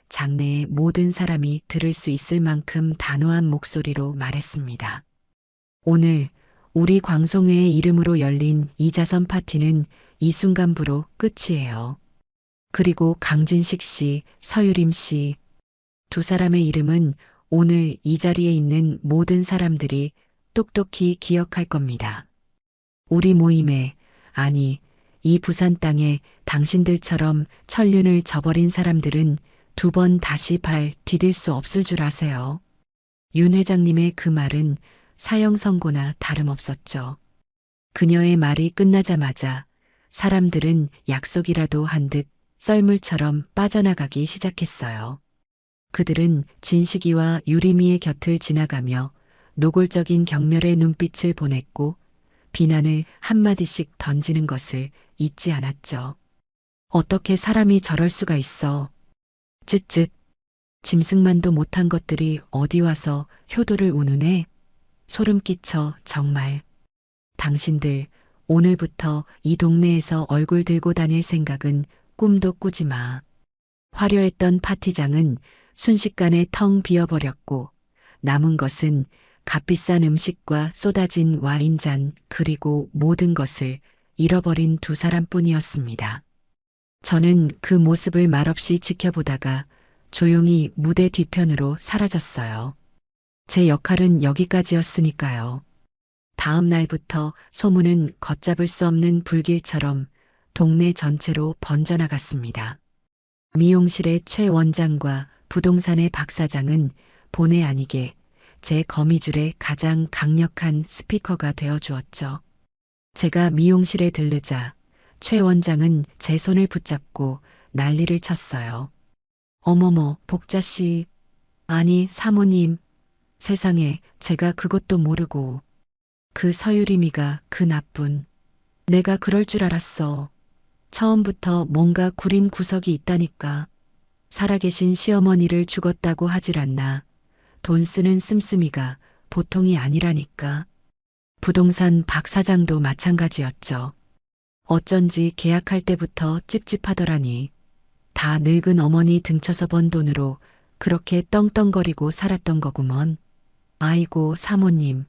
장내의 모든 사람이 들을 수 있을 만큼 단호한 목소리로 말했습니다. 오늘 우리 광송회의 이름으로 열린 이자선 파티는 이 순간부로 끝이에요. 그리고 강진식 씨, 서유림 씨, 두 사람의 이름은 오늘 이 자리에 있는 모든 사람들이 똑똑히 기억할 겁니다. 우리 모임에, 아니, 이 부산 땅에 당신들처럼 천륜을 저버린 사람들은 두 번 다시 발 디딜 수 없을 줄 아세요. 윤 회장님의 그 말은 사형 선고나 다름없었죠. 그녀의 말이 끝나자마자 사람들은 약속이라도 한 듯 썰물처럼 빠져나가기 시작했어요. 그들은 진식이와 유리미의 곁을 지나가며 노골적인 경멸의 눈빛을 보냈고 비난을 한마디씩 던지는 것을 잊지 않았죠. 어떻게 사람이 저럴 수가 있어. 쯧쯧. 짐승만도 못한 것들이 어디 와서 효도를 우누네. 소름 끼쳐 정말. 당신들 오늘부터 이 동네에서 얼굴 들고 다닐 생각은 꿈도 꾸지 마. 화려했던 파티장은 순식간에 텅 비어버렸고 남은 것은 값비싼 음식과 쏟아진 와인잔 그리고 모든 것을 잃어버린 두 사람뿐이었습니다. 저는 그 모습을 말없이 지켜보다가 조용히 무대 뒤편으로 사라졌어요. 제 역할은 여기까지였으니까요. 다음 날부터 소문은 걷잡을 수 없는 불길처럼 동네 전체로 번져나갔습니다. 미용실의 최 원장과 부동산의 박 사장은 본의 아니게 제 거미줄의 가장 강력한 스피커가 되어 주었죠. 제가 미용실에 들르자 최 원장은 제 손을 붙잡고 난리를 쳤어요. 어머머, 복자씨. 아니, 사모님. 세상에, 제가 그것도 모르고. 그 서유리미가 그 나쁜. 내가 그럴 줄 알았어. 처음부터 뭔가 구린 구석이 있다니까. 살아계신 시어머니를 죽었다고 하질 않나. 돈 쓰는 씀씀이가 보통이 아니라니까. 부동산 박 사장도 마찬가지였죠. 어쩐지 계약할 때부터 찝찝하더라니. 다 늙은 어머니 등쳐서 번 돈으로 그렇게 떵떵거리고 살았던 거구먼. 아이고 사모님.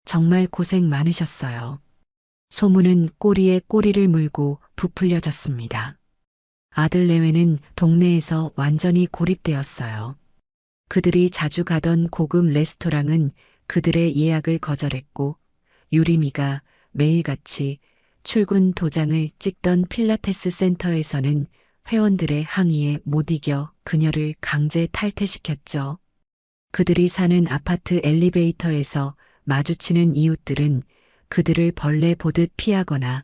정말 고생 많으셨어요. 소문은 꼬리에 꼬리를 물고 부풀려졌습니다. 아들 내외는 동네에서 완전히 고립되었어요. 그들이 자주 가던 고급 레스토랑은 그들의 예약을 거절했고 유리미가 매일같이 출근 도장을 찍던 필라테스 센터에서는 회원들의 항의에 못 이겨 그녀를 강제 탈퇴시켰죠. 그들이 사는 아파트 엘리베이터에서 마주치는 이웃들은 그들을 벌레 보듯 피하거나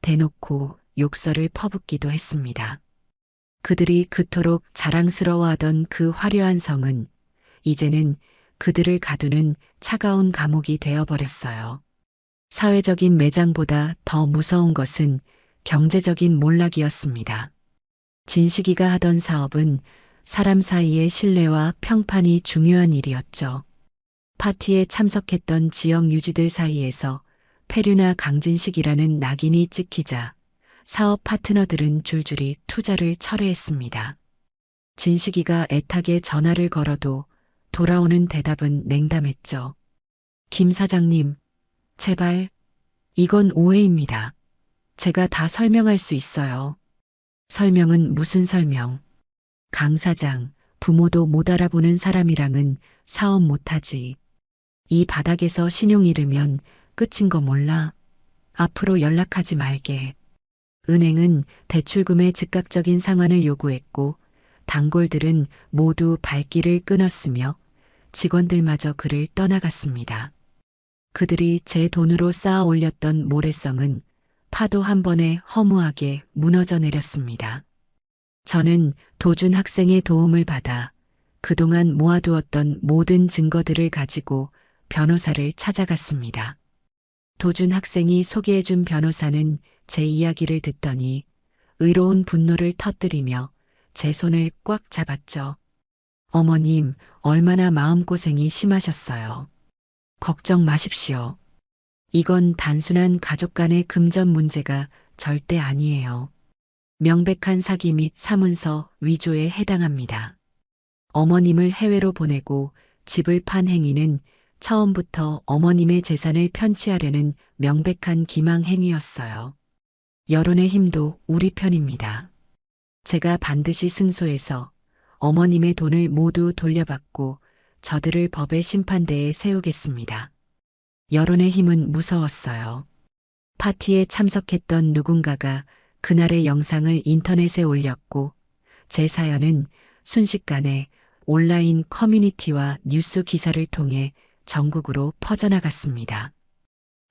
대놓고 욕설을 퍼붓기도 했습니다. 그들이 그토록 자랑스러워하던 그 화려한 성은 이제는 그들을 가두는 차가운 감옥이 되어버렸어요. 사회적인 매장보다 더 무서운 것은 경제적인 몰락이었습니다. 진식이가 하던 사업은 사람 사이의 신뢰와 평판이 중요한 일이었죠. 파티에 참석했던 지역 유지들 사이에서 페류나 강진식이라는 낙인이 찍히자 사업 파트너들은 줄줄이 투자를 철회했습니다. 진식이가 애타게 전화를 걸어도 돌아오는 대답은 냉담했죠. 김 사장님, 제발, 이건 오해입니다. 제가 다 설명할 수 있어요. 설명은 무슨 설명? 강 사장, 부모도 못 알아보는 사람이랑은 사업 못하지. 이 바닥에서 신용 잃으면 끝인 거 몰라. 앞으로 연락하지 말게. 은행은 대출금의 즉각적인 상환을 요구했고 단골들은 모두 발길을 끊었으며 직원들마저 그를 떠나갔습니다. 그들이 제 돈으로 쌓아 올렸던 모래성은 파도 한 번에 허무하게 무너져 내렸습니다. 저는 도준 학생의 도움을 받아 그동안 모아두었던 모든 증거들을 가지고 변호사를 찾아갔습니다. 도준 학생이 소개해준 변호사는 제 이야기를 듣더니 의로운 분노를 터뜨리며 제 손을 꽉 잡았죠. 어머님, 얼마나 마음고생이 심하셨어요. 걱정 마십시오. 이건 단순한 가족 간의 금전 문제가 절대 아니에요. 명백한 사기 및 사문서 위조에 해당합니다. 어머님을 해외로 보내고 집을 판 행위는 처음부터 어머님의 재산을 편취하려는 명백한 기망 행위였어요. 여론의 힘도 우리 편입니다. 제가 반드시 승소해서 어머님의 돈을 모두 돌려받고 저들을 법의 심판대에 세우겠습니다. 여론의 힘은 무서웠어요. 파티에 참석했던 누군가가 그날의 영상을 인터넷에 올렸고 제 사연은 순식간에 온라인 커뮤니티와 뉴스 기사를 통해 전국으로 퍼져나갔습니다.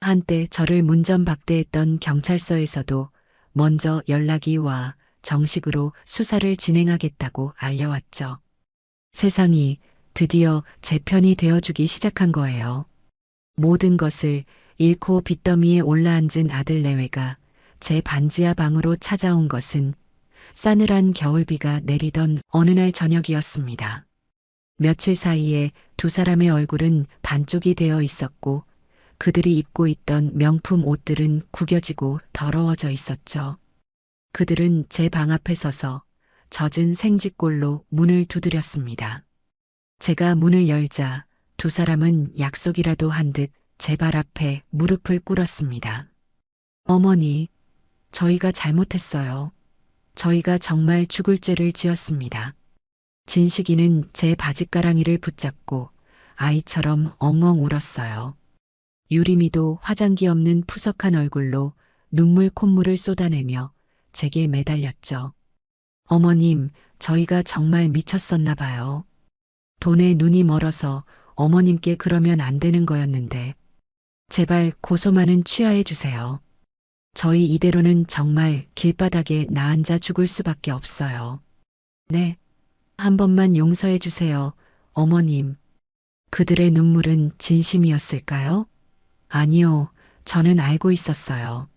한때 저를 문전박대했던 경찰서에서도 먼저 연락이 와 정식으로 수사를 진행하겠다고 알려왔죠. 세상이 드디어 제 편이 되어주기 시작한 거예요. 모든 것을 잃고 빚더미에 올라앉은 아들 내외가 제 반지하 방으로 찾아온 것은 싸늘한 겨울비가 내리던 어느 날 저녁이었습니다. 며칠 사이에 두 사람의 얼굴은 반쪽이 되어 있었고 그들이 입고 있던 명품 옷들은 구겨지고 더러워져 있었죠. 그들은 제 방 앞에 서서 젖은 생쥐꼴로 문을 두드렸습니다. 제가 문을 열자 두 사람은 약속이라도 한 듯 제 발 앞에 무릎을 꿇었습니다. 어머니, 저희가 잘못했어요. 저희가 정말 죽을 죄를 지었습니다. 진식이는 제 바짓가랑이를 붙잡고 아이처럼 엉엉 울었어요. 유리미도 화장기 없는 푸석한 얼굴로 눈물 콧물을 쏟아내며 제게 매달렸죠. 어머님, 저희가 정말 미쳤었나 봐요. 돈에 눈이 멀어서 어머님께 그러면 안 되는 거였는데 제발 고소만은 취하해 주세요. 저희 이대로는 정말 길바닥에 나앉아 죽을 수밖에 없어요. 네, 한 번만 용서해 주세요, 어머님. 그들의 눈물은 진심이었을까요? 아니요, 저는 알고 있었어요.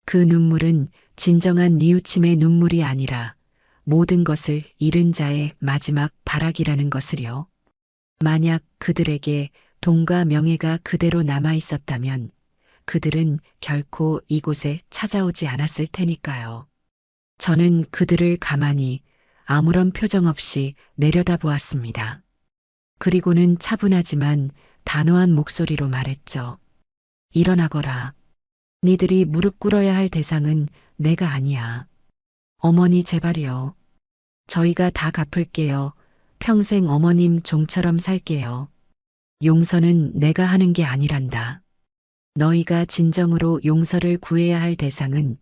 그 눈물은 진정한 뉘우침의 눈물이 아니라 모든 것을 잃은 자의 마지막 발악이라는 것을요. 만약 그들에게 돈과 명예가 그대로 남아 있었다면 그들은 결코 이곳에 찾아오지 않았을 테니까요. 저는 그들을 가만히 아무런 표정 없이 내려다보았습니다. 그리고는 차분하지만 단호한 목소리로 말했죠. 일어나거라. 니들이 무릎 꿇어야 할 대상은 내가 아니야. 어머니 제발이요. 저희가 다 갚을게요. 평생 어머님 종처럼 살게요. 용서는 내가 하는 게 아니란다. 너희가 진정으로 용서를 구해야 할 대상은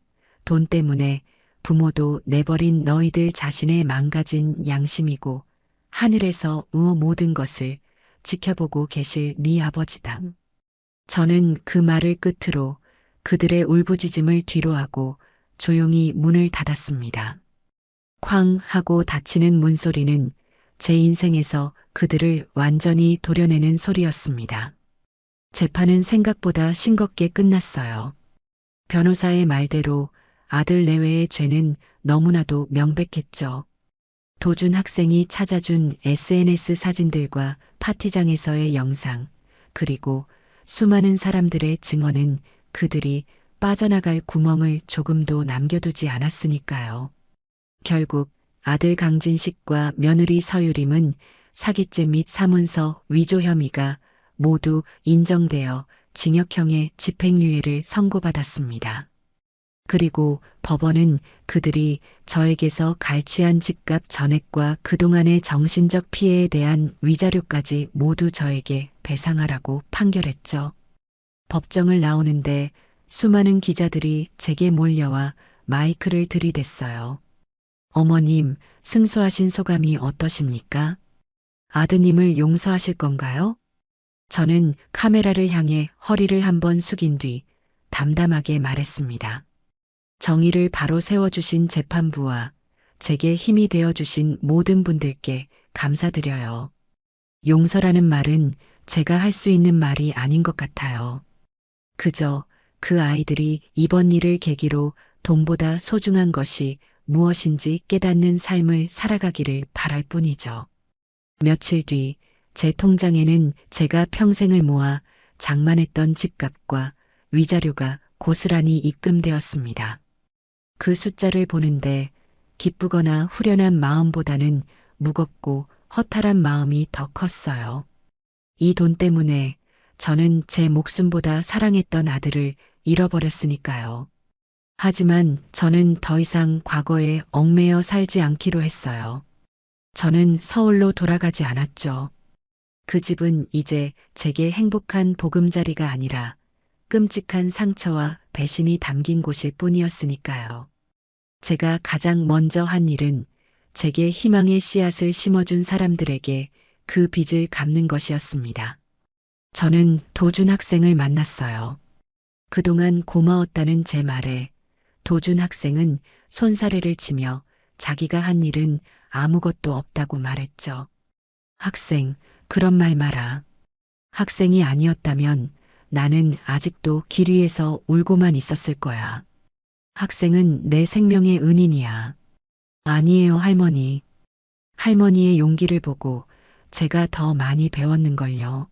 돈 때문에 부모도 내버린 너희들 자신의 망가진 양심이고 하늘에서 모든 것을 지켜보고 계실 네 아버지다. 저는 그 말을 끝으로 그들의 울부짖음을 뒤로하고 조용히 문을 닫았습니다. 쾅 하고 닫히는 문소리는 제 인생에서 그들을 완전히 도려내는 소리였습니다. 재판은 생각보다 싱겁게 끝났어요. 변호사의 말대로 아들 내외의 죄는 너무나도 명백했죠. 도준 학생이 찾아준 SNS 사진들과 파티장에서의 영상, 그리고 수많은 사람들의 증언은 그들이 빠져나갈 구멍을 조금도 남겨두지 않았으니까요. 결국 아들 강진식과 며느리 서유림은 사기죄 및 사문서 위조 혐의가 모두 인정되어 징역형의 집행유예를 선고받았습니다. 그리고 법원은 그들이 저에게서 갈취한 집값 전액과 그동안의 정신적 피해에 대한 위자료까지 모두 저에게 배상하라고 판결했죠. 법정을 나오는데 수많은 기자들이 제게 몰려와 마이크를 들이댔어요. 어머님, 승소하신 소감이 어떠십니까? 아드님을 용서하실 건가요? 저는 카메라를 향해 허리를 한번 숙인 뒤 담담하게 말했습니다. 정의를 바로 세워주신 재판부와 제게 힘이 되어주신 모든 분들께 감사드려요. 용서라는 말은 제가 할 수 있는 말이 아닌 것 같아요. 그저 그 아이들이 이번 일을 계기로 돈보다 소중한 것이 무엇인지 깨닫는 삶을 살아가기를 바랄 뿐이죠. 며칠 뒤 제 통장에는 제가 평생을 모아 장만했던 집값과 위자료가 고스란히 입금되었습니다. 그 숫자를 보는데 기쁘거나 후련한 마음보다는 무겁고 허탈한 마음이 더 컸어요. 이 돈 때문에 저는 제 목숨보다 사랑했던 아들을 잃어버렸으니까요. 하지만 저는 더 이상 과거에 얽매여 살지 않기로 했어요. 저는 서울로 돌아가지 않았죠. 그 집은 이제 제게 행복한 보금자리가 아니라 끔찍한 상처와 배신이 담긴 곳일 뿐이었으니까요. 제가 가장 먼저 한 일은 제게 희망의 씨앗을 심어준 사람들에게 그 빚을 갚는 것이었습니다. 저는 도준 학생을 만났어요. 그동안 고마웠다는 제 말에 도준 학생은 손사래를 치며 자기가 한 일은 아무것도 없다고 말했죠. 학생, 그런 말 마라. 학생이 아니었다면 나는 아직도 길 위에서 울고만 있었을 거야. 학생은 내 생명의 은인이야. 아니에요, 할머니. 할머니의 용기를 보고 제가 더 많이 배웠는걸요.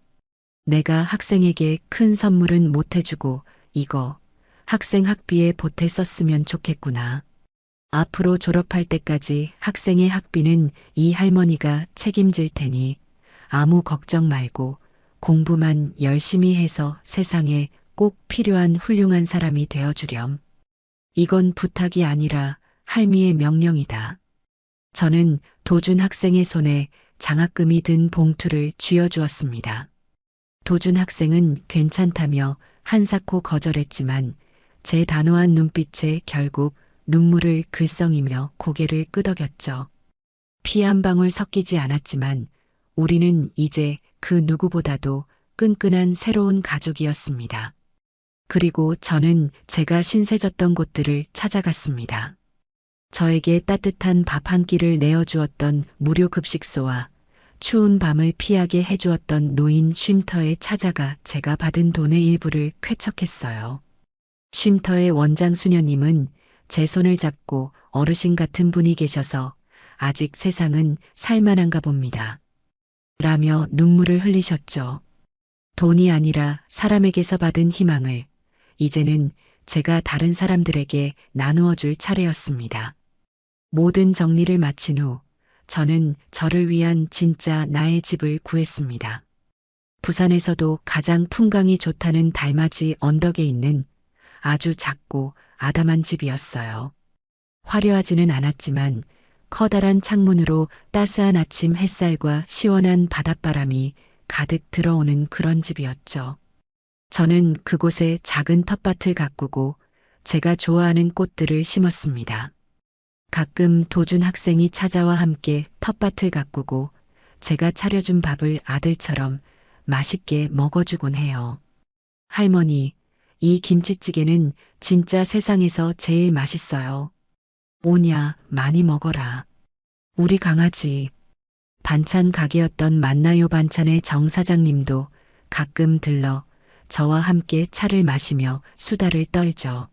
내가 학생에게 큰 선물은 못 해주고 이거 학생 학비에 보태 썼으면 좋겠구나. 앞으로 졸업할 때까지 학생의 학비는 이 할머니가 책임질 테니 아무 걱정 말고 공부만 열심히 해서 세상에 꼭 필요한 훌륭한 사람이 되어주렴. 이건 부탁이 아니라 할미의 명령이다. 저는 도준 학생의 손에 장학금이 든 봉투를 쥐어주었습니다. 도준 학생은 괜찮다며 한사코 거절했지만 제 단호한 눈빛에 결국 눈물을 글썽이며 고개를 끄덕였죠. 피 한 방울 섞이지 않았지만 우리는 이제 그 누구보다도 끈끈한 새로운 가족이었습니다. 그리고 저는 제가 신세졌던 곳들을 찾아갔습니다. 저에게 따뜻한 밥 한 끼를 내어주었던 무료 급식소와 추운 밤을 피하게 해주었던 노인 쉼터에 찾아가 제가 받은 돈의 일부를 쾌척했어요. 쉼터의 원장 수녀님은 제 손을 잡고 어르신 같은 분이 계셔서 아직 세상은 살만한가 봅니다. 라며 눈물을 흘리셨죠. 돈이 아니라 사람에게서 받은 희망을 이제는 제가 다른 사람들에게 나누어 줄 차례였습니다. 모든 정리를 마친 후 저는 저를 위한 진짜 나의 집을 구했습니다. 부산에서도 가장 풍광이 좋다는 달맞이 언덕에 있는 아주 작고 아담한 집이었어요. 화려하지는 않았지만 커다란 창문으로 따스한 아침 햇살과 시원한 바닷바람이 가득 들어오는 그런 집이었죠. 저는 그곳에 작은 텃밭을 가꾸고 제가 좋아하는 꽃들을 심었습니다. 가끔 도준 학생이 찾아와 함께 텃밭을 가꾸고 제가 차려준 밥을 아들처럼 맛있게 먹어주곤 해요. 할머니, 이 김치찌개는 진짜 세상에서 제일 맛있어요. 오냐, 많이 먹어라. 우리 강아지. 반찬 가게였던 만나요 반찬의 정 사장님도 가끔 들러 저와 함께 차를 마시며 수다를 떨죠.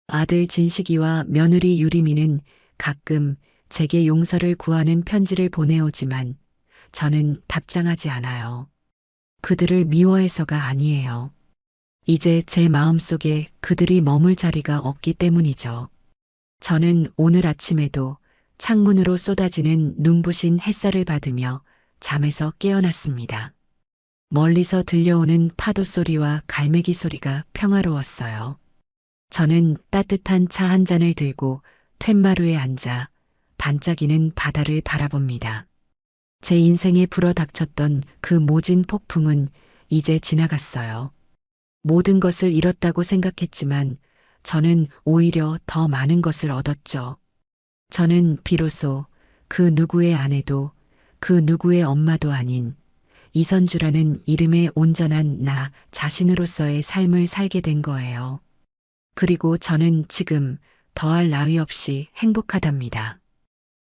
아들 진식이와 며느리 유리미는 가끔 제게 용서를 구하는 편지를 보내오지만 저는 답장하지 않아요. 그들을 미워해서가 아니에요. 이제 제 마음속에 그들이 머물 자리가 없기 때문이죠. 저는 오늘 아침에도 창문으로 쏟아지는 눈부신 햇살을 받으며 잠에서 깨어났습니다. 멀리서 들려오는 파도 소리와 갈매기 소리가 평화로웠어요. 저는 따뜻한 차 한 잔을 들고 툇마루에 앉아 반짝이는 바다를 바라봅니다. 제 인생에 불어닥쳤던 그 모진 폭풍은 이제 지나갔어요. 모든 것을 잃었다고 생각했지만 저는 오히려 더 많은 것을 얻었죠. 저는 비로소 그 누구의 아내도 그 누구의 엄마도 아닌 이선주라는 이름의 온전한 나 자신으로서의 삶을 살게 된 거예요. 그리고 저는 지금 더할 나위 없이 행복하답니다.